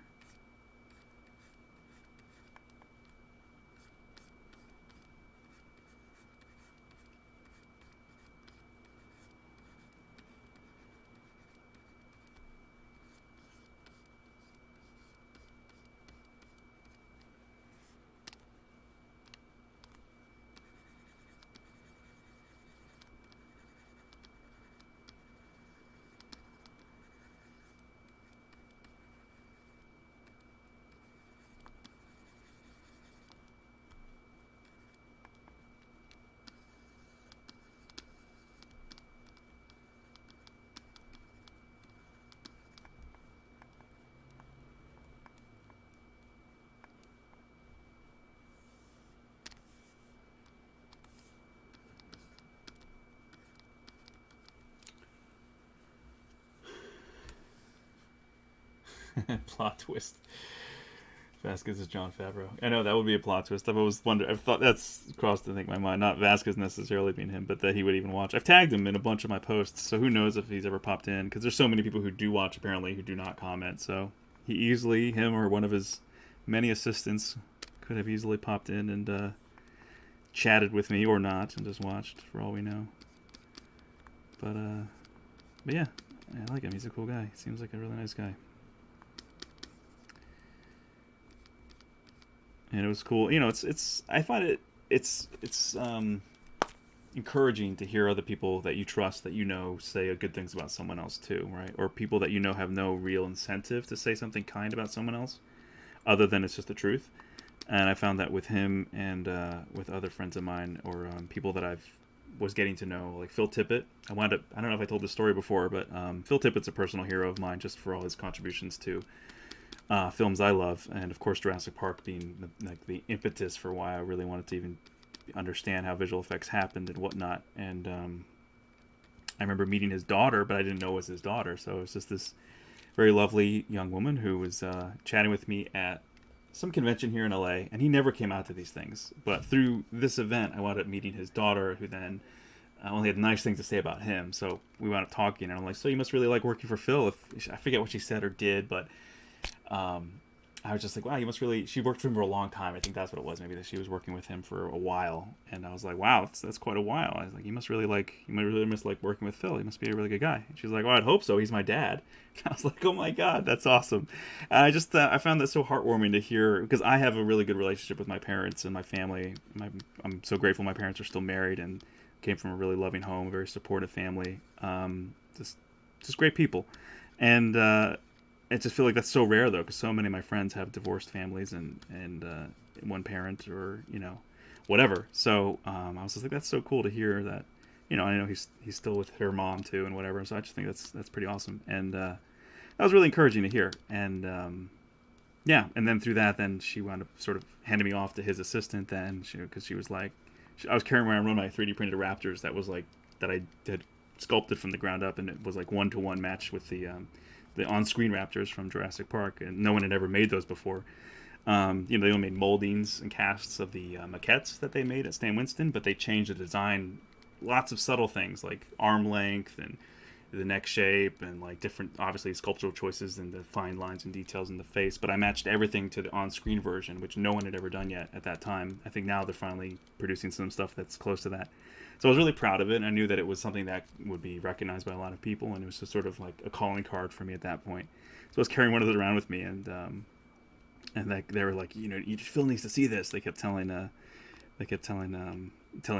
Plot twist. Vasquez is John Favreau. I know that would be a plot twist. I've always wondered. I've thought that's crossed I think my mind. Not Vasquez necessarily being him, but that he would even watch. I've tagged him in a bunch of my posts, so who knows if he's ever popped in? Because there's so many people who do watch apparently who do not comment. So him or one of his many assistants could have easily popped in and chatted with me or not and just watched for all we know. But yeah, I like him. He's a cool guy. He seems like a really nice guy. And it was cool. You know, I find it's encouraging to hear other people that you trust, that you know, say good things about someone else too, right? Or people that you know have no real incentive to say something kind about someone else, other than it's just the truth. And I found that with him and with other friends of mine or people that was getting to know, like Phil Tippett. I don't know if I told this story before, but Phil Tippett's a personal hero of mine just for all his contributions to films I love, and of course Jurassic Park being the impetus for why I really wanted to even understand how visual effects happened and whatnot. And I remember meeting his daughter, but I didn't know it was his daughter, so it was just this very lovely young woman who was chatting with me at some convention here in LA, and he never came out to these things. But through this event, I wound up meeting his daughter, who then only had nice things to say about him. So we wound up talking, and I'm like, so you must really like working for Phil. I forget what she said or did, but I was just like, wow, you must really. She worked for him for a long time. I think that's what it was. Maybe that she was working with him for a while. And I was like, wow, that's quite a while. I was like, you might really miss like working with Phil. He must be a really good guy. And she's like, well, I'd hope so. He's my dad. And I was like, oh my god, that's awesome. And I just I found that so heartwarming to hear, because I have a really good relationship with my parents and my family. I'm so grateful my parents are still married and came from a really loving home, a very supportive family. Just great people. And I just feel like that's so rare, though, because so many of my friends have divorced families and one parent or, whatever. So I was just like, that's so cool to hear that you know, I know he's still with her mom too and whatever. So I just think that's pretty awesome, and that was really encouraging to hear. And yeah, and then through that, then she wound up sort of handing me off to his assistant. Then because she was like, I was carrying around one of my 3D printed Raptors that was like that I had sculpted from the ground up, and it was like 1-to-1 matched with the on-screen Raptors from Jurassic Park, and no one had ever made those before. You know, they only made moldings and casts of the maquettes that they made at Stan Winston, but they changed the design, lots of subtle things like arm length and the neck shape and like different, obviously, sculptural choices and the fine lines and details in the face. But I matched everything to the on-screen version, which no one had ever done yet at that time. I think now they're finally producing some stuff that's close to that. So I was really proud of it, and I knew that it was something that would be recognized by a lot of people, and it was just sort of like a calling card for me at that point. So I was carrying one of those around with me, and like they were like, you know, Phil needs to see this. They kept telling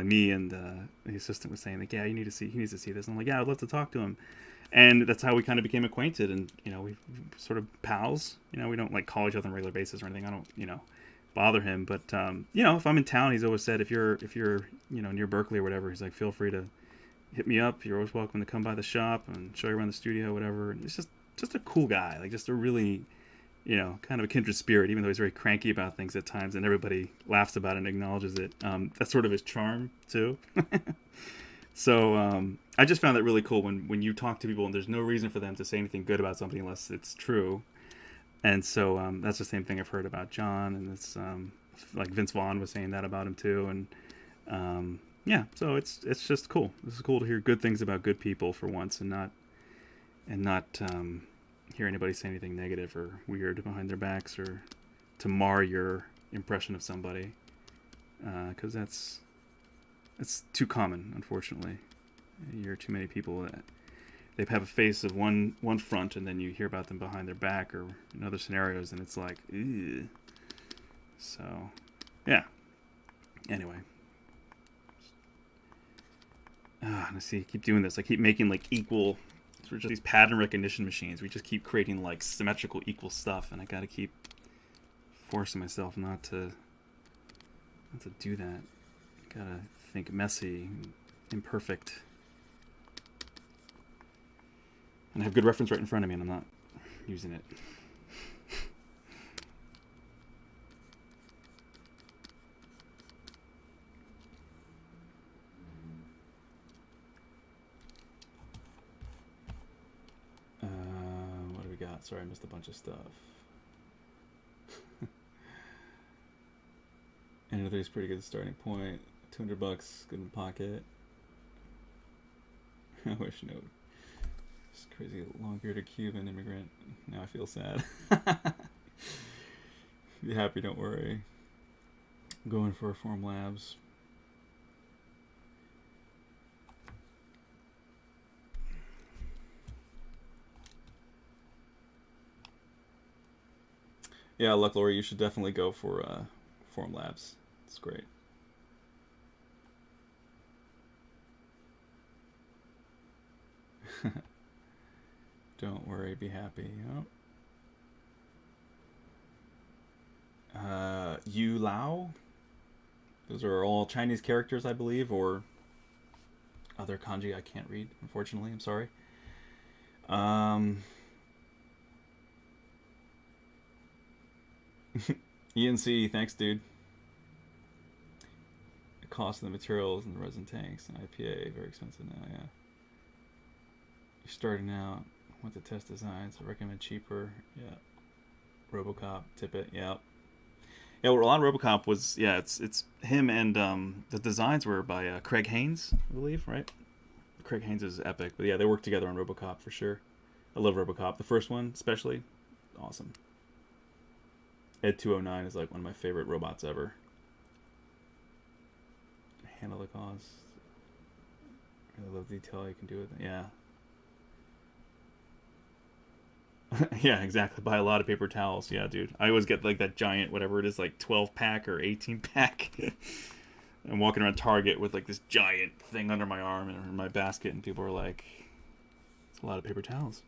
me, and the assistant was saying like, yeah, he needs to see this. And I'm like, yeah, I'd love to talk to him. And that's how we kind of became acquainted, and you know, we sort of pals. You know, we don't like call each other on a regular basis or anything. I don't, you know, bother him, but you know, if I'm in town, he's always said if you're you know, near Berkeley or whatever, he's like, feel free to hit me up. You're always welcome to come by the shop and show you around the studio, whatever. And it's just a cool guy, like just a really, you know, kind of a kindred spirit, even though he's very cranky about things at times, and everybody laughs about it and acknowledges it. That's sort of his charm too. So I just found that really cool when you talk to people and there's no reason for them to say anything good about something unless it's true. And so that's the same thing I've heard about John, and it's like Vince Vaughn was saying that about him too. And yeah, so it's just cool. It's cool to hear good things about good people for once, and not hear anybody say anything negative or weird behind their backs or to mar your impression of somebody, because it's too common, unfortunately. You hear too many people that they have a face of one front, and then you hear about them behind their back or in other scenarios, and it's like, ew. So, yeah. Anyway. Let's see. I keep doing this. I keep making like equal. We're just these pattern recognition machines. We just keep creating like symmetrical equal stuff, and I gotta keep forcing myself not to do that. I gotta think messy, imperfect. And I have good reference right in front of me, and I'm not using it. What do we got? Sorry, I missed a bunch of stuff. And I think it's pretty good starting point. $200, good in the pocket. I wish no. Crazy long-bearded Cuban immigrant. Now I feel sad. Be happy, don't worry. I'm going for Form Labs. Yeah, look, Lori, you should definitely go for Form Labs. It's great. Don't worry, be happy. Yep. Yu Lao. Those are all Chinese characters, I believe, or other kanji I can't read, unfortunately. I'm sorry. ENC, thanks, dude. The cost of the materials and the resin tanks and IPA, very expensive now, yeah. You're starting out. Want to test designs? I recommend cheaper. Yeah. RoboCop, Tippett. Yeah. Yeah. Well, a lot of RoboCop was it's him, and the designs were by Craig Haynes, I believe, right? Craig Haynes is epic, but yeah, they worked together on RoboCop for sure. I love RoboCop, the first one especially. Awesome. Ed 209 is like one of my favorite robots ever. Handle the cost. I love the detail you can do with it. Yeah. Yeah, exactly. Buy a lot of paper towels. Yeah, dude. I always get like that giant, whatever it is, like 12 pack or 18 pack. I'm walking around Target with like this giant thing under my arm or my basket, and people are like, it's a lot of paper towels.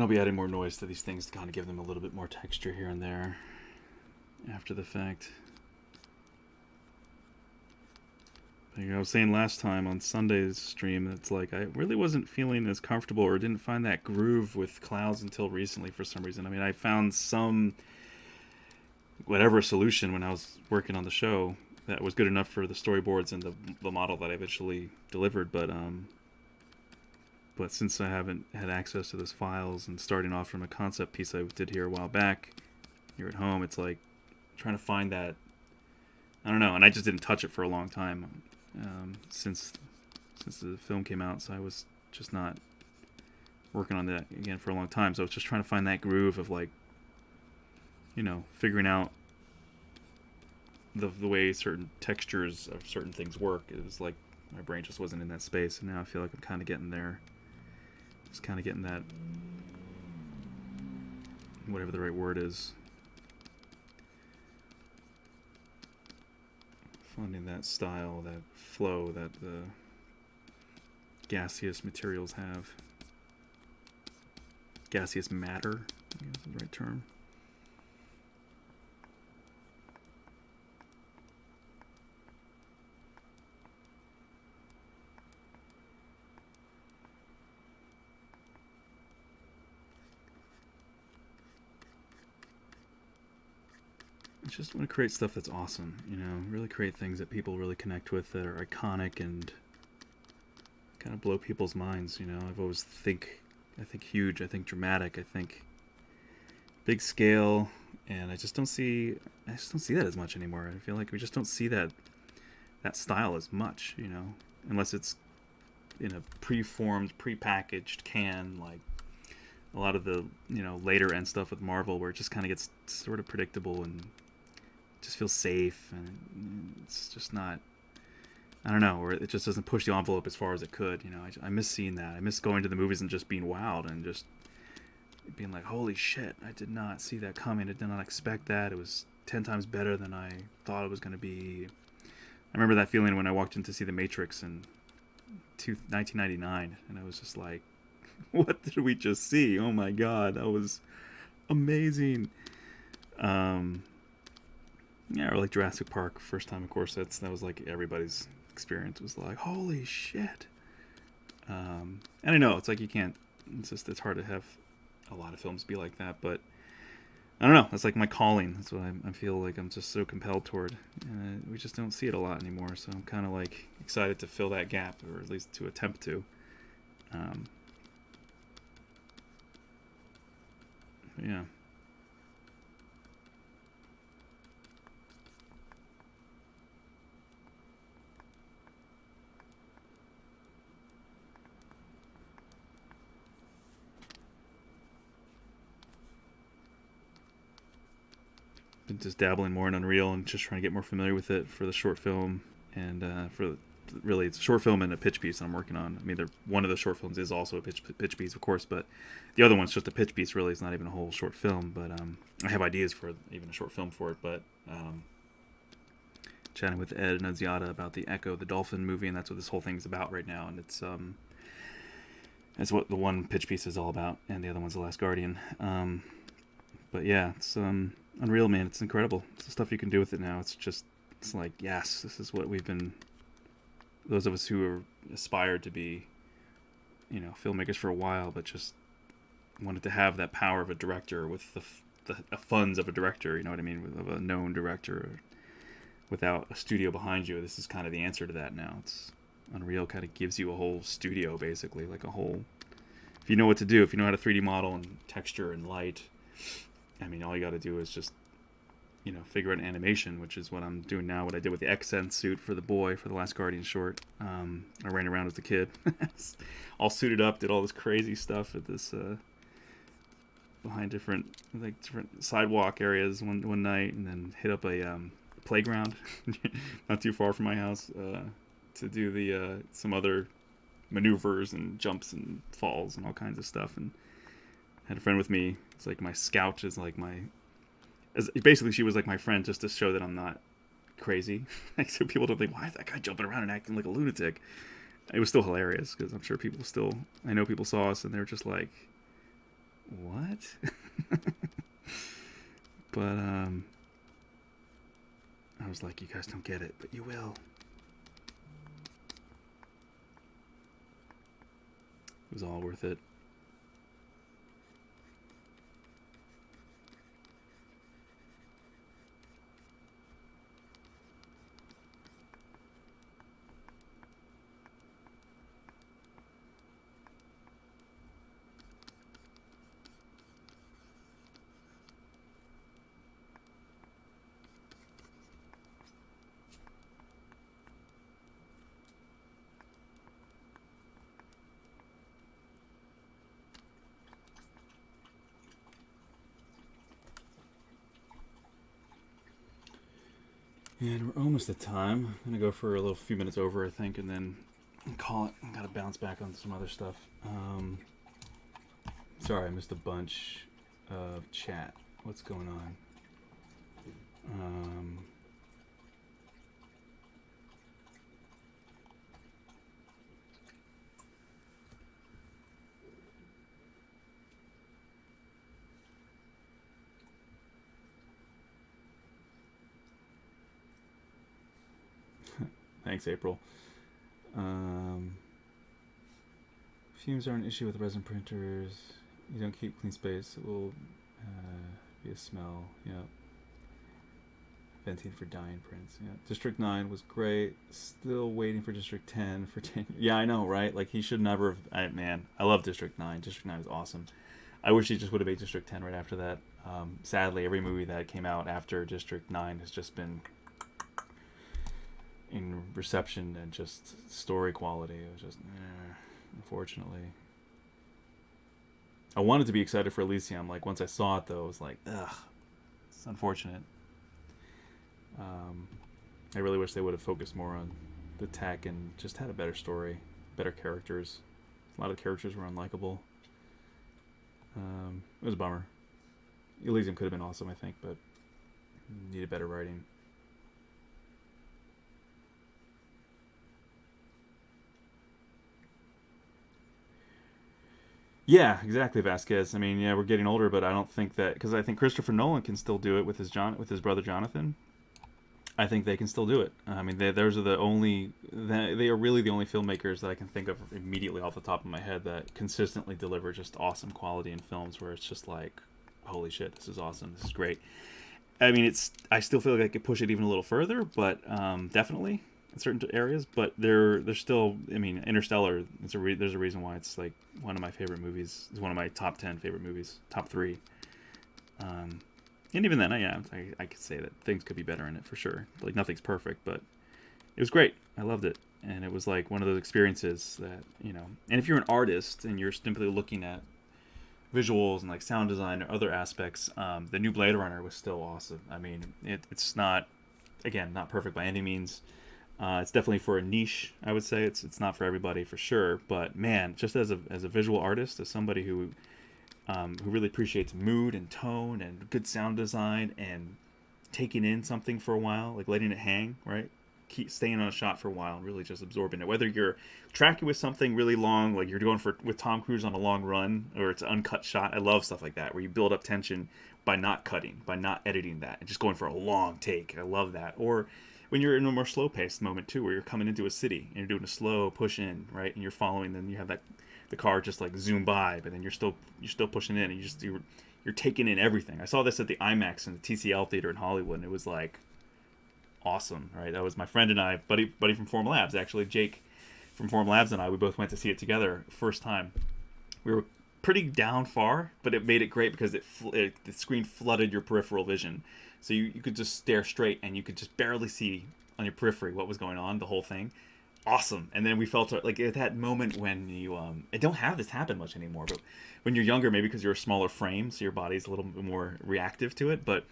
And I'll be adding more noise to these things to kind of give them a little bit more texture here and there after the fact. Like I was saying last time on Sunday's stream, it's like I really wasn't feeling as comfortable or didn't find that groove with clouds until recently for some reason. I mean, I found some whatever solution when I was working on the show that was good enough for the storyboards and the model that I eventually delivered, but since I haven't had access to those files and starting off from a concept piece I did here a while back here at home, it's like trying to find that, I don't know, and I just didn't touch it for a long time since the film came out, so I was just not working on that again for a long time. So I was just trying to find that groove of like, you know, figuring out the way certain textures of certain things work. It was like my brain just wasn't in that space, and now I feel like I'm kind of getting there. Just kind of getting that, whatever the right word is, finding that style, that flow that the gaseous materials have. Gaseous matter, I guess is the right term. I just want to create stuff that's awesome, you know, really create things that people really connect with, that are iconic and kind of blow people's minds, you know. I've always I think huge, I think dramatic, I think big scale, and I just don't see that as much anymore. I feel like we just don't see that style as much, you know, unless it's in a preformed, prepackaged can, like a lot of the, you know, later end stuff with Marvel, where it just kind of gets sort of predictable and just feels safe, and it's just not, I don't know, or it just doesn't push the envelope as far as it could, you know. I miss seeing that. I miss going to the movies and just being wowed and just being like, holy shit, I did not see that coming. I did not expect that. It was 10 times better than I thought it was going to be. I remember that feeling when I walked in to see The Matrix in 1999, and I was just like, what did we just see? Oh my god, that was amazing. Yeah, or like Jurassic Park, first time, of course, that was like everybody's experience, was like, holy shit. And I know, it's like you can't, it's hard to have a lot of films be like that, but I don't know, that's like my calling. That's what I feel like I'm just so compelled toward. We just don't see it a lot anymore, so I'm kind of like excited to fill that gap, or at least to attempt to. Yeah. Been just dabbling more in Unreal and just trying to get more familiar with it for the short film, and really it's a short film and a pitch piece that I'm working on. I mean, one of the short films is also a pitch piece, of course, but the other one's just a pitch piece. Really, it's not even a whole short film. But I have ideas for even a short film for it. But chatting with Ed and Aziata about the Echo the Dolphin movie, and that's what this whole thing's about right now. And it's what the one pitch piece is all about, and the other one's The Last Guardian. But yeah, it's Unreal, man. It's incredible. It's the stuff you can do with it now. It's like, yes, this is what we've been. Those of us who are aspired to be, you know, filmmakers for a while, but just wanted to have that power of a director with the funds of a director. You know what I mean? Of a known director, without a studio behind you. This is kind of the answer to that now. It's Unreal kind of gives you a whole studio, basically, like a whole. If you know what to do, if you know how to 3D model and texture and light, I mean, all you got to do is just, you know, figure out animation, which is what I'm doing now. What I did with the Accent suit for the boy for the Last Guardian short. I ran around as a kid, all suited up, did all this crazy stuff at this behind different sidewalk areas one night, and then hit up a playground not too far from my house to do the some other maneuvers and jumps and falls and all kinds of stuff. And had a friend with me. It's like my scout is like basically she was like my friend, just to show that I'm not crazy. So people don't think, why is that guy jumping around and acting like a lunatic? It was still hilarious, because I'm sure I know people saw us and they're just like, what? But I was like, you guys don't get it, but you will. It was all worth it. And we're almost at time. I'm going to go for a little few minutes over, I think, and then call it. I got to bounce back on some other stuff. Sorry, I missed a bunch of chat. What's going on? Thanks, April. Fumes are an issue with resin printers. You don't keep clean space. It will be a smell. Yeah. Venting for dyeing prints. Yeah. District 9 was great. Still waiting for District 10 for 10. Yeah, I know, right? Like, he should never have. Man, I love District 9. District 9 is awesome. I wish he just would have made District 10 right after that. Sadly, every movie that came out after District 9 has just been in reception and just story quality. It was just, unfortunately. I wanted to be excited for Elysium. Like, once I saw it, though, I was like, ugh, it's unfortunate. I really wish they would have focused more on the tech and just had a better story, better characters. A lot of the characters were unlikable. It was a bummer. Elysium could have been awesome, I think, but needed better writing. Yeah, exactly, Vasquez. I mean, yeah, we're getting older, but I don't think that, because I think Christopher Nolan can still do it with his brother Jonathan. I think they can still do it. I mean, those are they are really the only filmmakers that I can think of immediately off the top of my head that consistently deliver just awesome quality in films where it's just like, holy shit, this is awesome, this is great. I mean, I still feel like I could push it even a little further, but definitely in certain areas. But they're still. I mean, Interstellar. There's a reason why it's like one of my favorite movies. It's one of my top 10 favorite movies, top 3. And even then, I could say that things could be better in it for sure. Like, nothing's perfect, but it was great. I loved it, and it was like one of those experiences that, you know. And if you're an artist and you're simply looking at visuals and like sound design or other aspects, the new Blade Runner was still awesome. I mean, it's not, again, not perfect by any means. It's definitely for a niche, I would say. It's not for everybody for sure. But man, just as a visual artist, as somebody who really appreciates mood and tone and good sound design and taking in something for a while, like letting it hang, right? Keep staying on a shot for a while and really just absorbing it. Whether you're tracking with something really long, like you're going with Tom Cruise on a long run, or it's an uncut shot. I love stuff like that, where you build up tension by not cutting, by not editing that, and just going for a long take. I love that. Or when you're in a more slow-paced moment too, where you're coming into a city and you're doing a slow push in, right, and you're following, then you have that the car just like zoom by, but then you're still pushing in, and you're taking in everything. I saw this at the IMAX in the TCL theater in Hollywood, and it was like awesome, right? That was my friend and I, buddy from Form Labs, actually, Jake from Form Labs and I. We both went to see it together, first time. We were pretty down far, but it made it great because the screen flooded your peripheral vision, so you could just stare straight, and you could just barely see on your periphery what was going on, the whole thing. Awesome. And then we felt like at that moment when you I don't have this happen much anymore, but when you're younger, maybe because you're a smaller frame, so your body's a little bit more reactive to it, but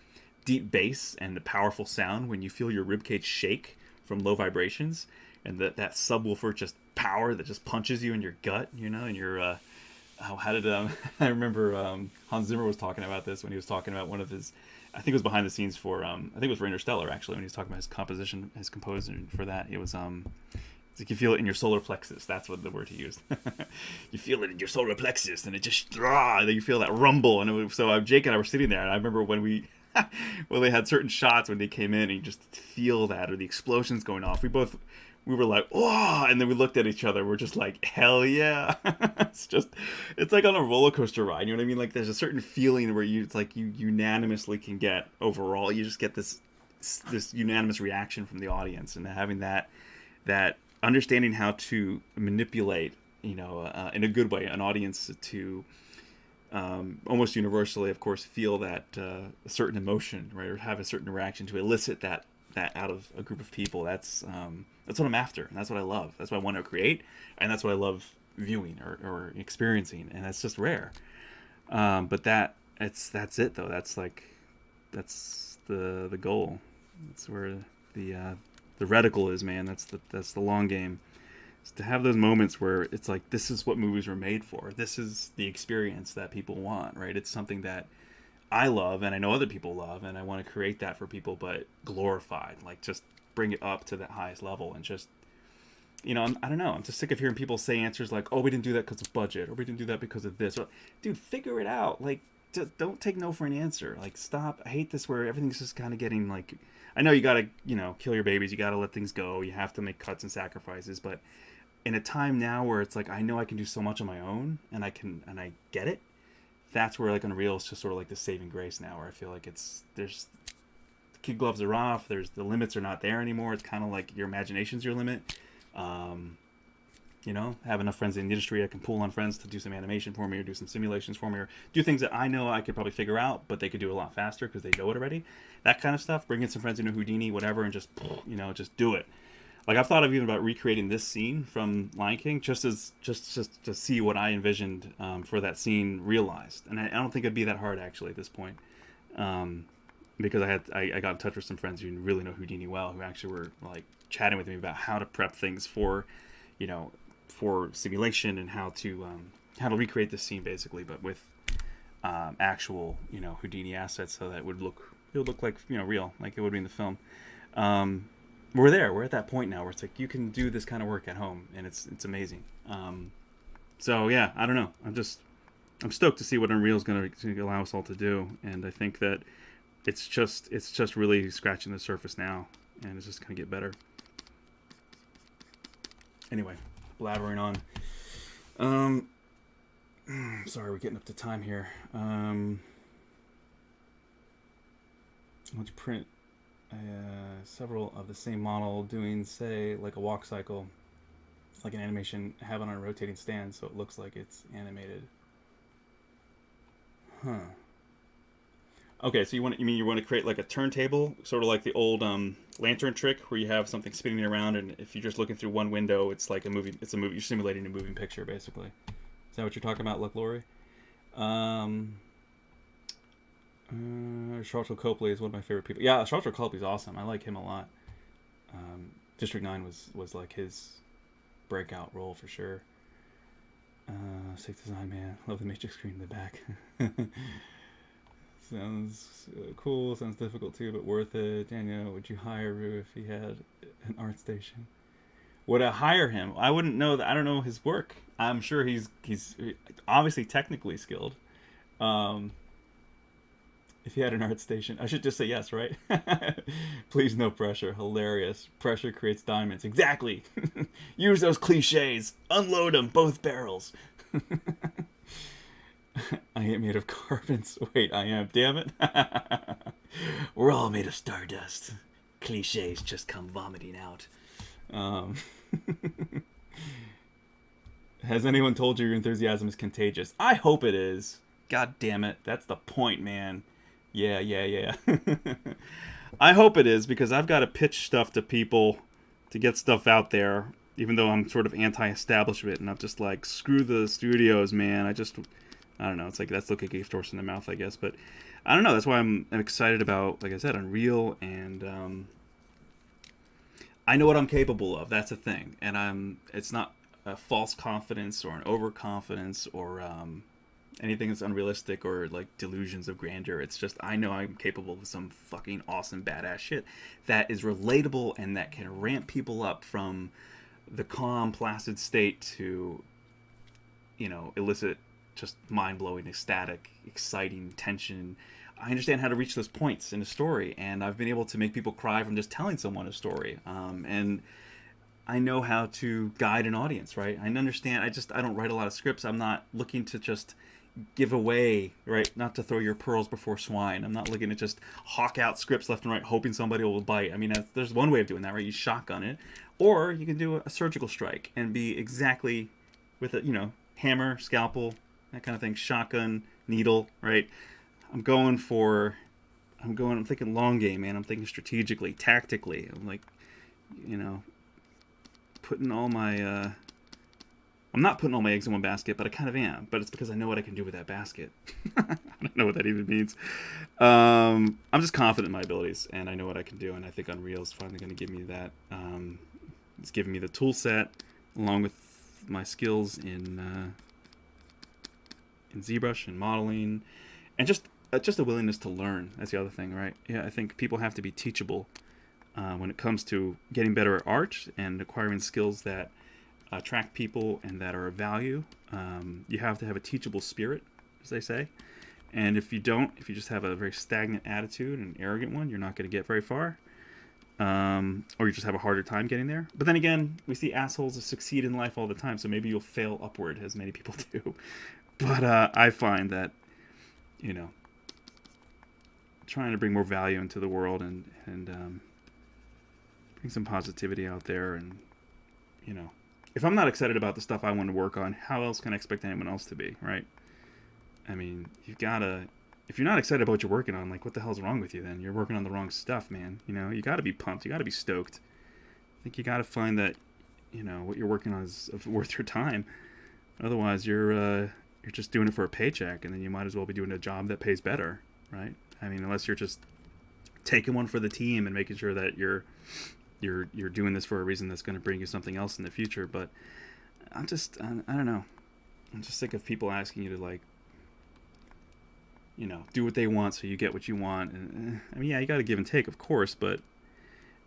deep bass and the powerful sound when you feel your ribcage shake from low vibrations, and that subwoofer just power that just punches you in your gut, you know, and you're how did I remember Hans Zimmer was talking about this when he was talking about one of his, I think it was behind the scenes for I think it was for Interstellar, actually, when he was talking about his composition, his composition for that. It was It's like you feel it in your solar plexus. That's what the word he used. You feel it in your solar plexus, and it just you feel that rumble. And so Jake and I were sitting there, and I remember when we well, they had certain shots when they came in, and you just feel that, or the explosions going off. We were like, oh, and then we looked at each other. We're just like, hell yeah. It's like on a roller coaster ride. You know what I mean? Like there's a certain feeling where it's like you unanimously can get overall. You just get this unanimous reaction from the audience, and having that understanding how to manipulate, in a good way, an audience to almost universally, of course, feel that a certain emotion, right, or have a certain reaction to elicit that out of a group of people. That's what I'm after, and that's what I love. That's what I want to create, and that's what I love viewing or experiencing, and that's just rare. But that's it though. That's the goal. That's where the reticle is, man. That's the long game. It's to have those moments where it's like, this is what movies were made for. This is the experience that people want, right? It's something that I love, and I know other people love, and I want to create that for people, but glorified, like just bring it up to that highest level. And just, I don't know, I'm just sick of hearing people say answers like, oh, we didn't do that because of budget, or we didn't do that because of this. Or, dude, figure it out. Like, just don't take no for an answer. Like, stop. I hate this where everything's just kind of getting like, I know you gotta, kill your babies, you gotta let things go, you have to make cuts and sacrifices, but in a time now where it's like, I know I can do so much on my own, and I get it. That's where like Unreal is just sort of like the saving grace now, where I feel like there's kid gloves are off, the limits are not there anymore. It's kind of like your imagination's your limit. Have enough friends in the industry, I can pull on friends to do some animation for me, or do some simulations for me, or do things that I know I could probably figure out, but they could do a lot faster because they know it already. That kind of stuff. Bring in some friends who know Houdini, whatever, and just do it. Like, I've thought of even about recreating this scene from Lion King just to see what I envisioned for that scene realized. And I don't think it'd be that hard, actually, at this point. Because I got in touch with some friends who really know Houdini well, who actually were, like, chatting with me about how to prep things for simulation, and how to recreate this scene, basically, but with actual, Houdini assets, so that it would look like, real, like it would be in the film. We're at that point now where it's like, you can do this kind of work at home, and it's amazing. So yeah, I don't know. I'm stoked to see what Unreal's going to allow us all to do, and I think that it's just really scratching the surface now, and it's just going to get better. Anyway, blabbering on. Sorry, we're getting up to time here. Let's print several of the same model doing, say, like a walk cycle, like an animation, have it on a rotating stand so it looks like it's animated. Okay, so you want to create like a turntable, sort of like the old lantern trick, where you have something spinning around, and if you're just looking through one window, it's like a movie. It's a movie. You're simulating a moving picture, basically. Is that what you're talking about, Lori? Charlton Copley is one of my favorite people. Yeah, Charlton Copley's awesome. I like him a lot. District 9 was like his breakout role for sure. Safe design, man. Love the matrix screen in the back. Sounds cool. Sounds difficult too, but worth it. Daniel, would you hire Rue if he had an art station? Would I hire him? I wouldn't know that. I don't know his work. I'm sure he's obviously technically skilled. If he had an art station, I should just say yes, right? Please, no pressure. Hilarious. Pressure creates diamonds. Exactly. Use those cliches. Unload them, both barrels. I ain't made of carbons. Wait, I am. Damn it. We're all made of stardust. Cliches just come vomiting out. Has anyone told you your enthusiasm is contagious? I hope it is. God damn it. That's the point, man. Yeah. I hope it is, because I've got to pitch stuff to people to get stuff out there, even though I'm sort of anti-establishment, and I'm just like, screw the studios, man. I don't know. It's like, that's looking a gift horse in the mouth, I guess. But I don't know. That's why I'm excited about, like I said, Unreal, and I know what I'm capable of. That's the thing. And it's not a false confidence or an overconfidence or anything that's unrealistic or like delusions of grandeur. It's just, I know I'm capable of some fucking awesome badass shit that is relatable and that can ramp people up from the calm, placid state to, you know, elicit just mind-blowing, ecstatic, exciting tension. I understand how to reach those points in a story, and I've been able to make people cry from just telling someone a story. And I know how to guide an audience, right? I understand. I don't write a lot of scripts. I'm not looking to just give away, right? Not to throw your pearls before swine. I'm not looking to just hawk out scripts left and right, hoping somebody will bite. I mean, there's one way of doing that, right? You shotgun it, or you can do a surgical strike and be exactly with a, you know, hammer, scalpel, that kind of thing, shotgun, needle, right? I'm thinking long game, man. I'm thinking strategically, tactically. I'm like, you know, putting all my, I'm not putting all my eggs in one basket, but I kind of am. But it's because I know what I can do with that basket. I don't know what that even means. I'm just confident in my abilities, and I know what I can do, and I think Unreal's finally going to give me that. It's giving me the tool set, along with my skills in ZBrush and modeling, and just a willingness to learn. That's the other thing, right? Yeah, I think people have to be teachable when it comes to getting better at art and acquiring skills that attract people and that are of value. You have to have a teachable spirit, as they say. And if you don't, if you just have a very stagnant attitude and an arrogant one, you're not going to get very far. Or you just have a harder time getting there. But then again, we see assholes succeed in life all the time, so maybe you'll fail upward, as many people do. But I find that, you know, trying to bring more value into the world and bring some positivity out there, and, you know, if I'm not excited about the stuff I want to work on, how else can I expect anyone else to be, right? I mean, you've got to, if you're not excited about what you're working on, like, what the hell's wrong with you then? You're working on the wrong stuff, man. You know, you got to be pumped. You got to be stoked. I think you got to find that, you know, what you're working on is worth your time. Otherwise, you're just doing it for a paycheck, and then you might as well be doing a job that pays better, right? I mean, unless you're just taking one for the team and making sure that you're doing this for a reason that's going to bring you something else in the future. But I don't know. I'm just sick of people asking you to, like, you know, do what they want so you get what you want. And I mean, yeah, you got to give and take, of course, but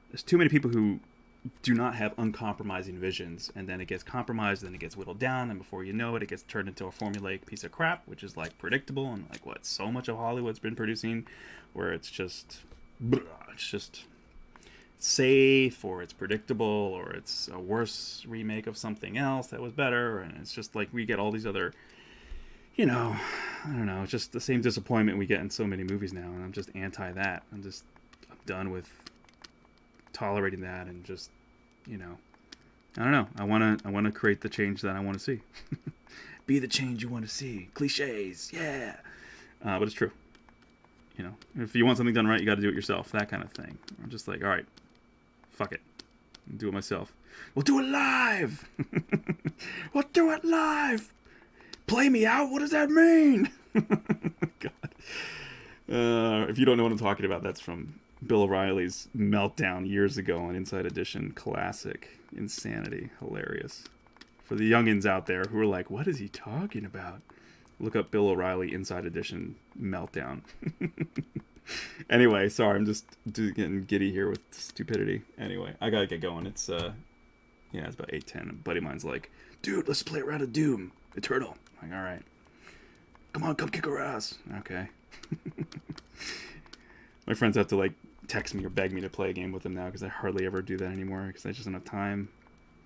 there's too many people who do not have uncompromising visions, and then it gets compromised, then it gets whittled down, and before you know it, it gets turned into a formulaic piece of crap, which is, like, predictable, and, like, what so much of Hollywood's been producing, where it's just safe, or it's predictable, or it's a worse remake of something else that was better, and it's just like we get all these other, you know, I don't know, it's just the same disappointment we get in so many movies now, and I'm just anti that. I'm done with tolerating that, and just, you know, I don't know. I want to create the change that I want to see. Be the change you want to see. Cliches, yeah. But it's true. You know, if you want something done right, you got to do it yourself. That kind of thing. I'm just like, all right, fuck it, I'll do it myself. We'll do it live. We'll do it live. Play me out. What does that mean? God. If you don't know what I'm talking about, that's from Bill O'Reilly's meltdown years ago on Inside Edition. Classic insanity, hilarious. For the youngins out there who are like, what is he talking about? Look up Bill O'Reilly Inside Edition meltdown. Anyway, sorry, I'm just getting giddy here with stupidity. Anyway, I gotta get going. It's it's about 8:10. A buddy of mine's like, dude, let's play a round of Doom Eternal. I'm like, all right. Come on, come kick our ass. Okay. My friends have to, like, text me or beg me to play a game with them now, because I hardly ever do that anymore, because I just don't have time.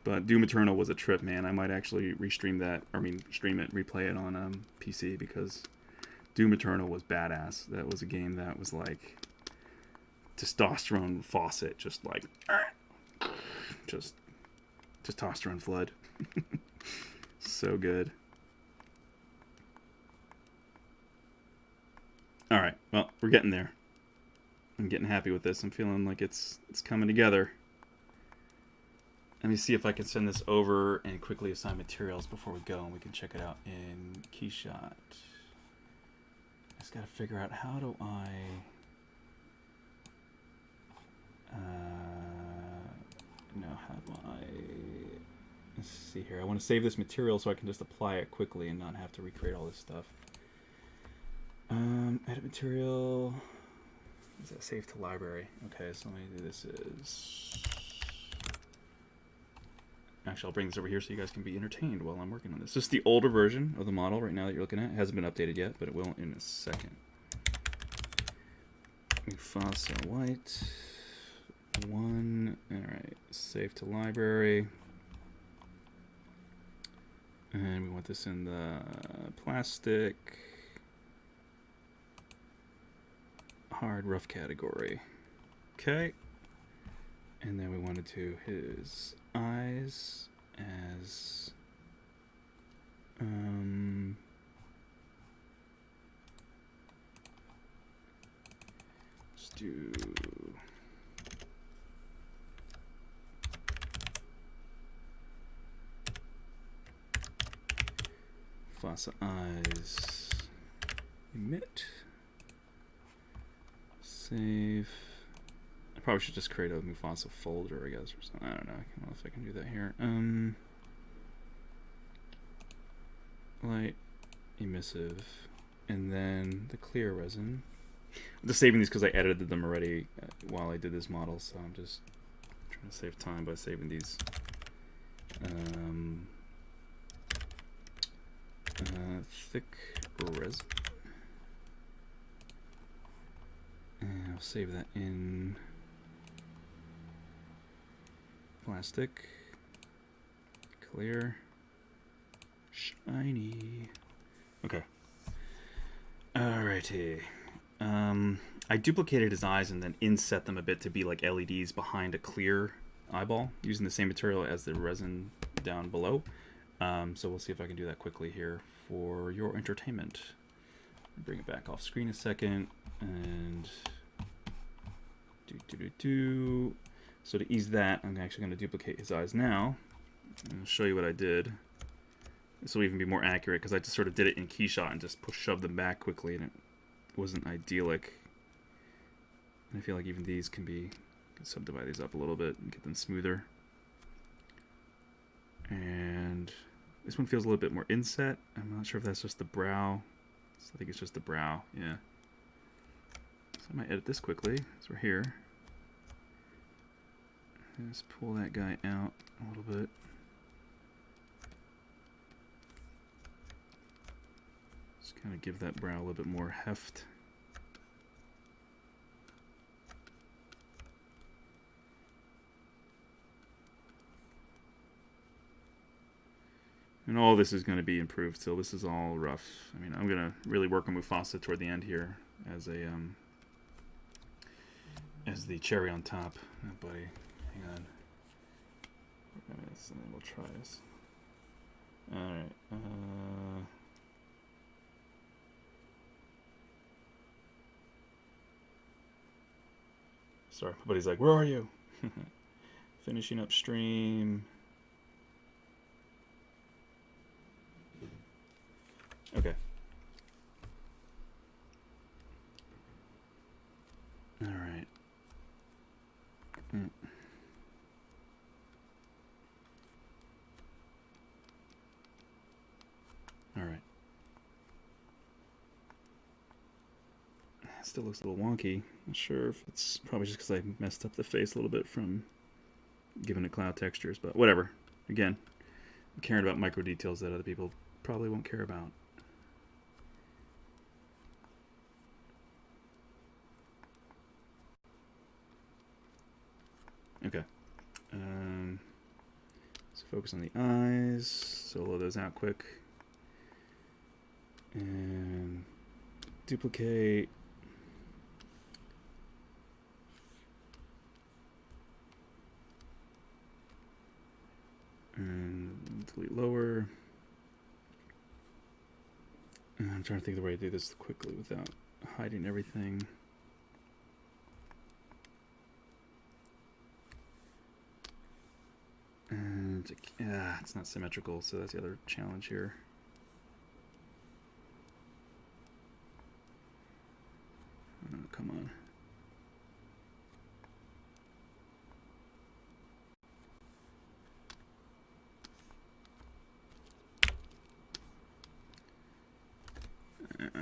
But Doom Eternal was a trip, man. I might actually stream it, replay it on PC, because Doom Eternal was badass. That was a game that was like testosterone faucet, just like just testosterone flood. So good. All right, well, we're getting there. I'm getting happy with this. I'm feeling like it's coming together. Let me see if I can send this over and quickly assign materials before we go, and we can check it out in Keyshot. I just got to figure out, how do I... how do I... Let's see here. I want to save this material so I can just apply it quickly and not have to recreate all this stuff. Edit material... Is that save to library? Okay, so let me do this is... Actually, I'll bring this over here so you guys can be entertained while I'm working on this. This is the older version of the model right now that you're looking at. It hasn't been updated yet, but it will in a second. Mufasa white. 1. Alright, save to library. And we want this in the plastic. Hard rough category. Okay. And then we want to do his eyes as let's do Mufasa eyes, emit, save. I probably should just create a Mufasa folder, I guess, or something. I don't know. I don't know if I can do that here. Light, emissive, and then the clear resin. I'm just saving these because I edited them already while I did this model, so I'm just trying to save time by saving these. Thick resin. And I'll save that in plastic, clear, shiny. Okay. Alrighty. I duplicated his eyes and then inset them a bit to be like LEDs behind a clear eyeball using the same material as the resin down below. So we'll see if I can do that quickly here for your entertainment. Bring it back off screen a second and So to ease that, I'm actually going to duplicate his eyes now and show you what I did. This will even be more accurate because I just sort of did it in Keyshot and just shoved them back quickly, and it wasn't idyllic. And I feel like even these can subdivide these up a little bit and get them smoother. And this one feels a little bit more inset. I'm not sure if that's just the brow. I think it's just the brow, yeah. So I might edit this quickly, as we're here. Just pull that guy out a little bit. Just kind of give that brow a little bit more heft. And all this is going to be improved, so this is all rough. I mean, I'm going to really work on Mufasa toward the end here as a as the cherry on top. Oh, buddy, hang on. And then we'll try this. All right. Sorry, my buddy's like, "Where are you?" Finishing up stream. Okay. All right. All right. Still looks a little wonky. Not sure if it's probably just because I messed up the face a little bit from giving it cloud textures, but whatever. Again, I'm caring about micro details that other people probably won't care about. Okay. So focus on the eyes. Solo those out quick. And duplicate. And delete lower. And I'm trying to think of the way to do this quickly without hiding everything. And it's not symmetrical, so that's the other challenge here. Oh, come on.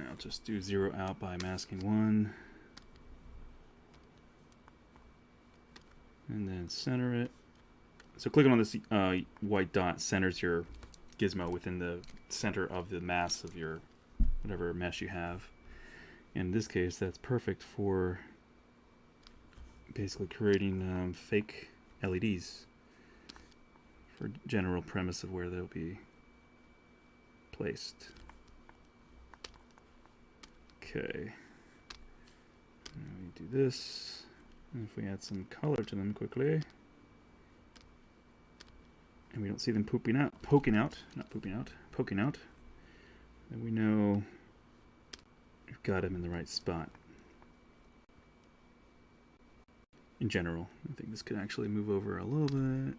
I'll just do 0 out by masking 1. And then center it. So clicking on this white dot centers your gizmo within the center of the mass of your whatever mesh you have. In this case, that's perfect for basically creating fake LEDs for general premise of where they'll be placed. Okay. Now we do this. And if we add some color to them quickly, and we don't see them poking out, then we know we've got them in the right spot. In general, I think this could actually move over a little bit.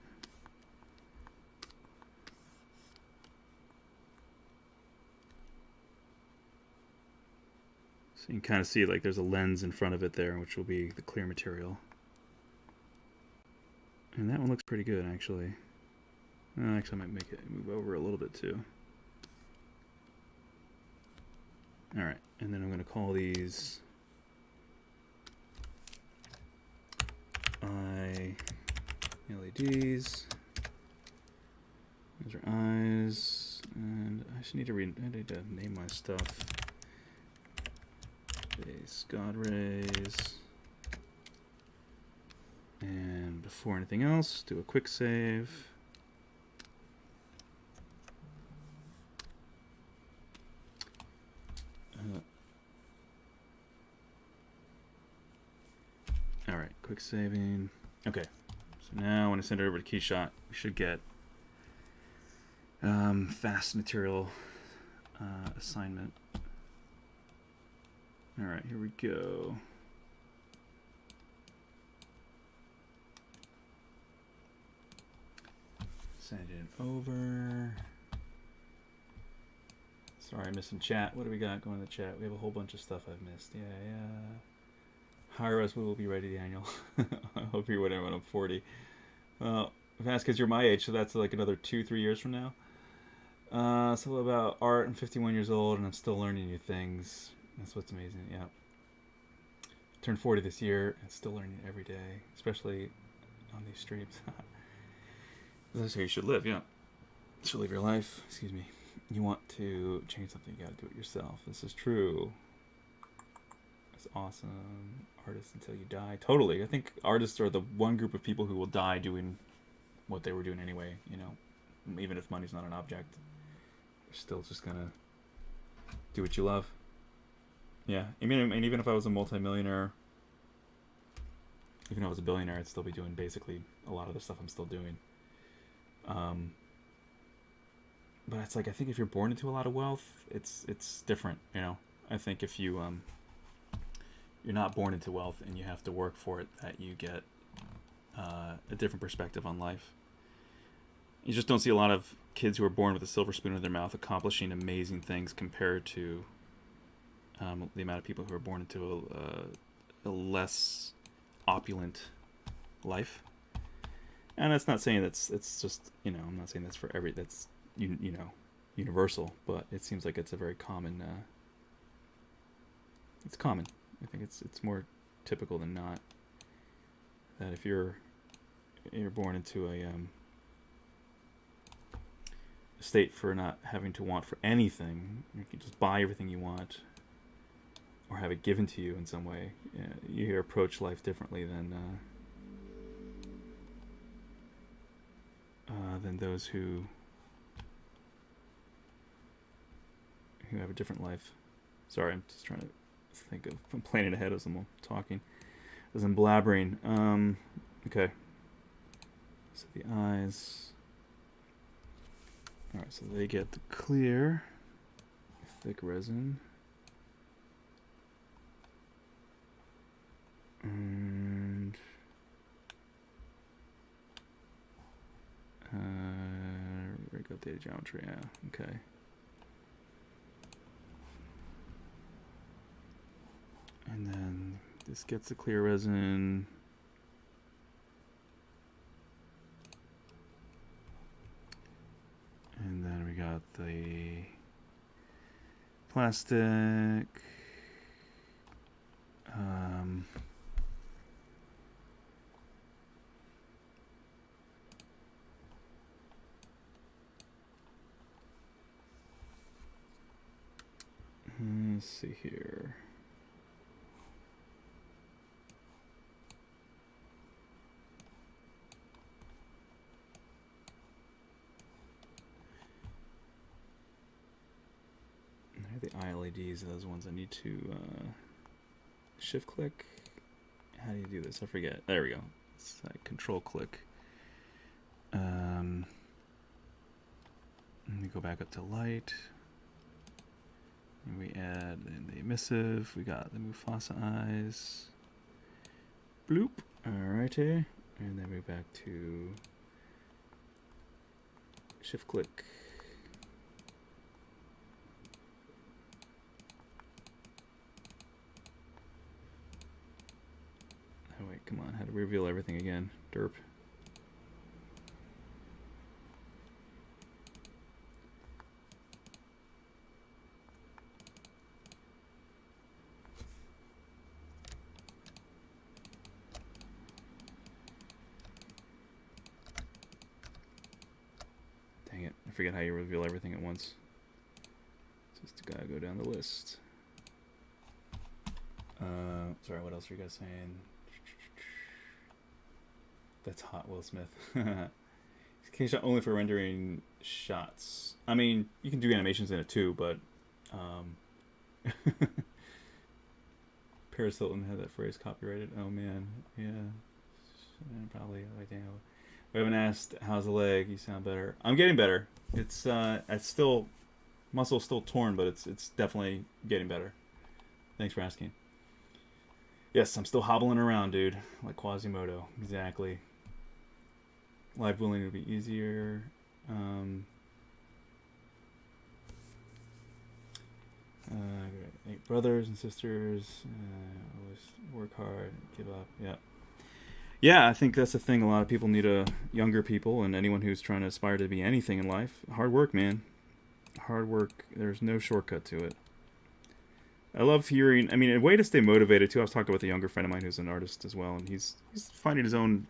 So you can kind of see like there's a lens in front of it there, which will be the clear material. And that one looks pretty good, actually. Actually, I might make it move over a little bit too. All right, and then I'm going to call these eye LEDs. Those are eyes, and I should need to name my stuff. God rays. And before anything else, do a quick save. All right, quick saving. Okay, so now when I send it over to Keyshot, we should get fast material assignment. All right, here we go. Send it over. Sorry, I'm missing chat. What do we got going in the chat? We have a whole bunch of stuff I've missed. Yeah. Hire us, we will be ready, Daniel. I hope you're whatever when I'm 40. Well, that's because you're my age, so that's like another 2-3 years from now. So about art, I'm 51 years old, and I'm still learning new things. That's what's amazing, yeah. Turned 40 this year, and still learning every day, especially on these streams. That's how you should live, yeah. You should live your life, excuse me. You want to change something, you gotta do it yourself. This is true. That's awesome. Artists until you die. Totally. I think artists are the one group of people who will die doing what they were doing anyway, you know. Even if money's not an object. You're still just gonna do what you love. Yeah. I mean, even if I was a multimillionaire, even if I was a billionaire, I'd still be doing basically a lot of the stuff I'm still doing. But it's like, I think if you're born into a lot of wealth, it's different, you know. I think if you you're not born into wealth and you have to work for it, that you get a different perspective on life. You just don't see a lot of kids who are born with a silver spoon in their mouth accomplishing amazing things compared to the amount of people who are born into a less opulent life. And that's not saying it's just, you know, I'm not saying that's for that's you know, universal, but it seems like it's a very common it's common. I think it's more typical than not that if you're born into a state for not having to want for anything, you can just buy everything you want or have it given to you in some way, you approach life differently than those who have a different life. Sorry, I'm just trying to think of, I'm planning ahead as I'm talking, as I'm blabbering. Okay. So the eyes. Alright, so they get the clear, thick resin. And rig up data geometry, yeah, okay. And then this gets the clear resin. And then we got the plastic. Let's see here. The eye LEDs are those ones I need to shift click. How do you do this? I forget. There we go. It's like control click. Let me go back up to light. And we add in the emissive. We got the Mufasa eyes. Bloop. Alrighty. And then we're back to shift click. Oh wait, come on. How to reveal everything again? Derp. Dang it. I forget how you reveal everything at once. Just gotta go down the list. Sorry, what else are you guys saying? That's hot, Will Smith. Keyshot only for rendering shots. I mean, you can do animations in it too, but Paris Hilton had that phrase copyrighted. Oh man, yeah, probably. Like, damn. We haven't asked how's the leg. You sound better. I'm getting better. It's still muscle's still torn, but it's definitely getting better. Thanks for asking. Yes, I'm still hobbling around, dude, like Quasimodo. Exactly. Live willing would be easier. 8 brothers and sisters. Always work hard, give up. Yeah. Yeah, I think that's the thing. A lot of people need younger people and anyone who's trying to aspire to be anything in life. Hard work, man. Hard work. There's no shortcut to it. I love hearing, I mean, a way to stay motivated too. I was talking with a younger friend of mine who's an artist as well, and he's finding his own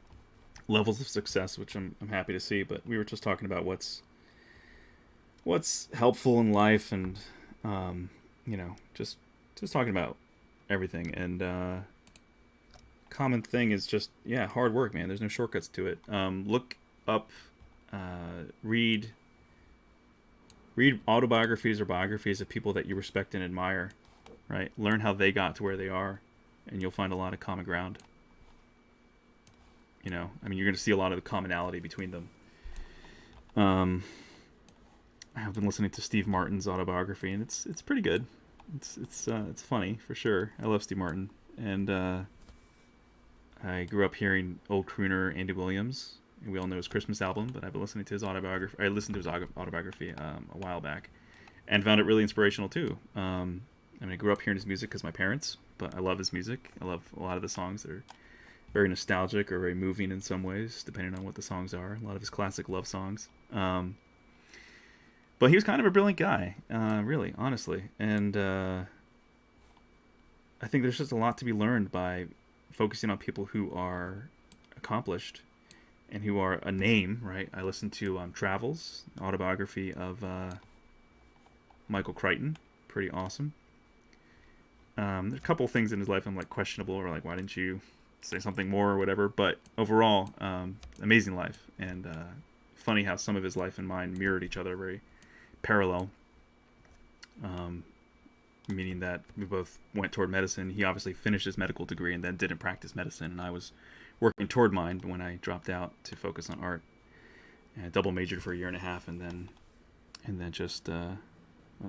levels of success, which I'm happy to see. But we were just talking about what's helpful in life, and you know, just talking about everything. And common thing is just hard work, man. There's no shortcuts to it. Look up, read autobiographies or biographies of people that you respect and admire. Right? Learn how they got to where they are, and you'll find a lot of common ground. You know, I mean, you're going to see a lot of the commonality between them. I've been listening to Steve Martin's autobiography, and it's pretty good. It's funny for sure. I love Steve Martin, and I grew up hearing old crooner Andy Williams. We all know his Christmas album, but I've been listening to his autobiography. I listened to his autobiography a while back, and found it really inspirational too. I mean, I grew up hearing his music because my parents, but I love his music. I love a lot of the songs that are very nostalgic or very moving in some ways, depending on what the songs are. A lot of his classic love songs. But he was kind of a brilliant guy, really, honestly. And I think there's just a lot to be learned by focusing on people who are accomplished and who are a name, right? I listened to Travels, autobiography of Michael Crichton. Pretty awesome. There's a couple of things in his life I'm like questionable, or like, why didn't you say something more or whatever? But overall, amazing life, and funny how some of his life and mine mirrored each other, very parallel. Meaning that we both went toward medicine. He obviously finished his medical degree and then didn't practice medicine, and I was working toward mine when I dropped out to focus on art. And I double majored for a year and a half, and then just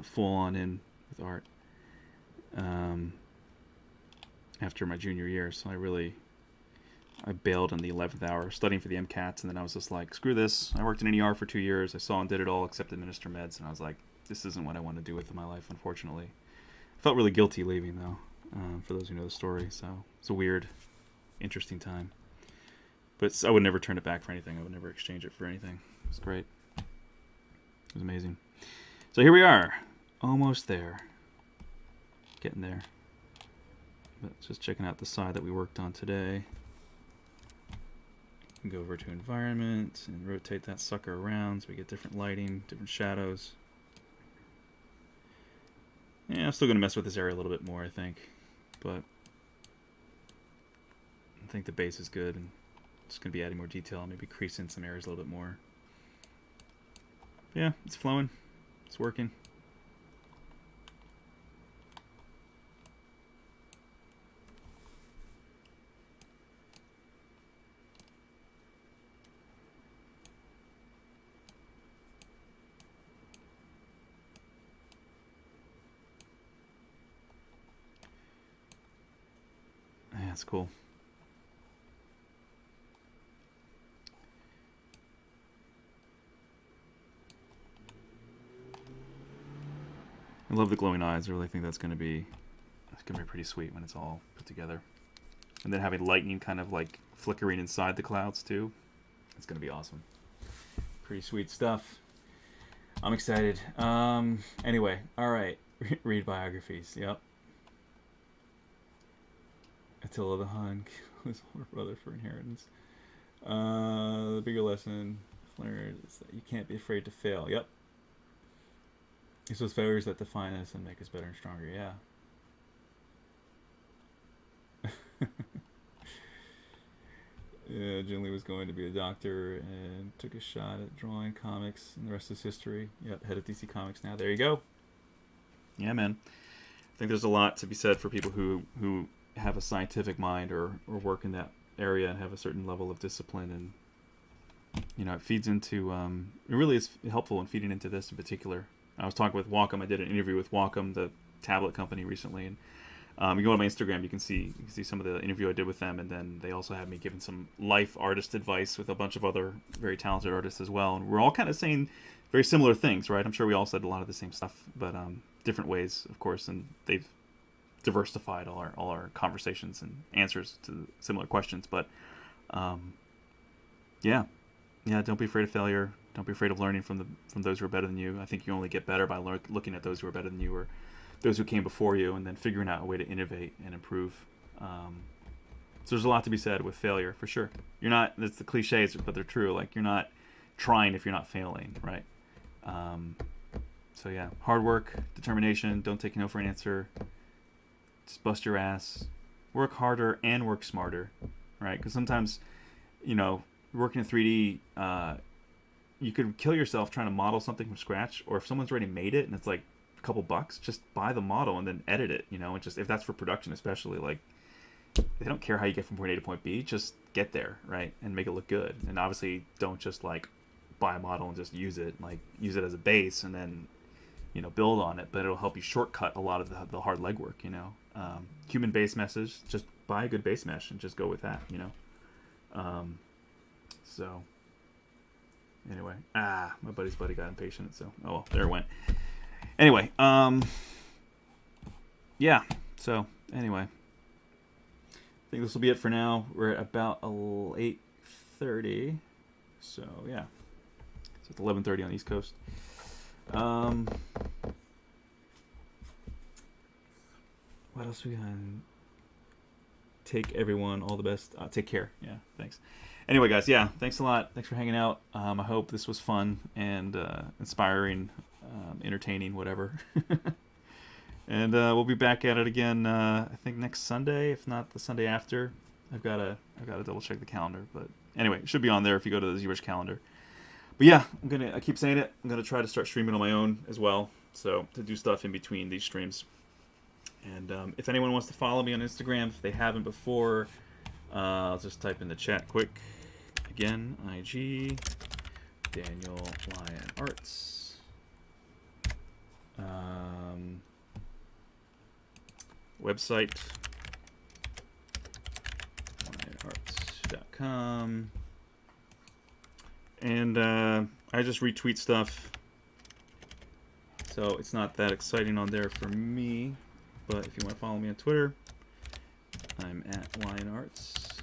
full on in with art. After my junior year, so I bailed on the 11th hour studying for the MCATs, and then I was just like, screw this. I worked in an ER for 2 years. I saw and did it all except administer meds, and I was like, this isn't what I want to do with my life, unfortunately. I felt really guilty leaving, though, for those who know the story, so it's a weird, interesting time. But I would never turn it back for anything. I would never exchange it for anything. It was great. It was amazing. So here we are, almost there. Getting there. But just checking out the side that we worked on today. Go over to environment and rotate that sucker around so we get different lighting, different shadows. Yeah, I'm still going to mess with this area a little bit more, I think. But I think the base is good, and just going to be adding more detail, maybe crease in some areas a little bit more. Yeah, it's flowing. It's working. Yeah, it's cool. I love the glowing eyes. I really think that's going to be pretty sweet when it's all put together. And then having lightning kind of like flickering inside the clouds too. It's going to be awesome. Pretty sweet stuff. I'm excited. Anyway, all right. Read biographies. Yep. Attila the Hun kills his older brother for inheritance. The bigger lesson learned is that you can't be afraid to fail. Yep. It's those failures that define us and make us better and stronger. Yeah. Yeah, Jin Lee was going to be a doctor and took a shot at drawing comics, and the rest is history. Yep, head of DC Comics now. There you go. Yeah, man. I think there's a lot to be said for people who have a scientific mind or work in that area and have a certain level of discipline, and it feeds into it really is helpful in feeding into this in particular. I was talking with Wacom. I did an interview with Wacom, the tablet company, recently, and you go on my Instagram, you can see some of the interview I did with them, and then they also have me giving some life artist advice with a bunch of other very talented artists as well, and we're all kind of saying very similar things, right? I'm sure we all said a lot of the same stuff, but different ways, of course, and they've diversified all our conversations and answers to similar questions. But yeah, don't be afraid of failure. Don't be afraid of learning from those who are better than you. I think you only get better by looking at those who are better than you, or those who came before you, and then figuring out a way to innovate and improve. So there's a lot to be said with failure, for sure. You're not, it's the cliches, but they're true. Like, you're not trying if you're not failing, right? So yeah, hard work, determination, don't take no for an answer. Just bust your ass. Work harder and work smarter, right? Because sometimes, working in 3D, you could kill yourself trying to model something from scratch, or if someone's already made it and it's like a couple bucks, just buy the model and then edit it, and just, if that's for production especially, like, they don't care how you get from point A to point B, just get there, right? And make it look good. And obviously don't just like buy a model and just use it as a base and then, build on it, but it'll help you shortcut a lot of the hard legwork, human base meshes, just buy a good base mesh and just go with that, so anyway, my buddy's buddy got impatient, so oh well, there it went. Anyway, yeah, so anyway, I think this will be it for now. We're at about 8:30, so yeah, so it's 11:30 on the East Coast. What else we got? Take everyone all the best. Take care. Yeah, thanks. Anyway, guys, yeah, thanks a lot. Thanks for hanging out. I hope this was fun and inspiring, entertaining, whatever. And we'll be back at it again. I think next Sunday, if not the Sunday after. I've got to double check the calendar, but anyway, it should be on there if you go to the ZBrush calendar. But yeah, I keep saying it. I'm gonna try to start streaming on my own as well, so to do stuff in between these streams. And if anyone wants to follow me on Instagram, if they haven't before, I'll just type in the chat quick. Again, IG Daniel LionArts. Website LionArts.com. And I just retweet stuff, so it's not that exciting on there for me. But if you want to follow me on Twitter, I'm at LionArts.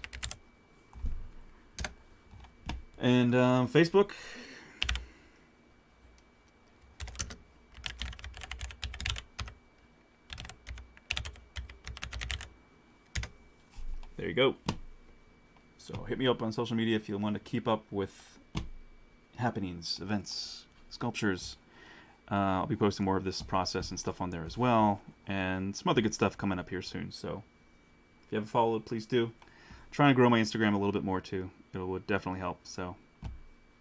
And Facebook, there you go. So hit me up on social media if you want to keep up with happenings, events, sculptures, I'll be posting more of this process and stuff on there as well, and some other good stuff coming up here soon. So if you haven't followed, please do. I'm trying to grow my Instagram a little bit more too. It would definitely help. So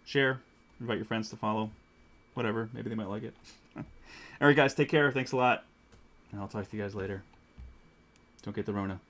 share, invite your friends to follow, whatever. Maybe they might like it. All right, guys, take care. Thanks a lot, and I'll talk to you guys later. Don't get the Rona.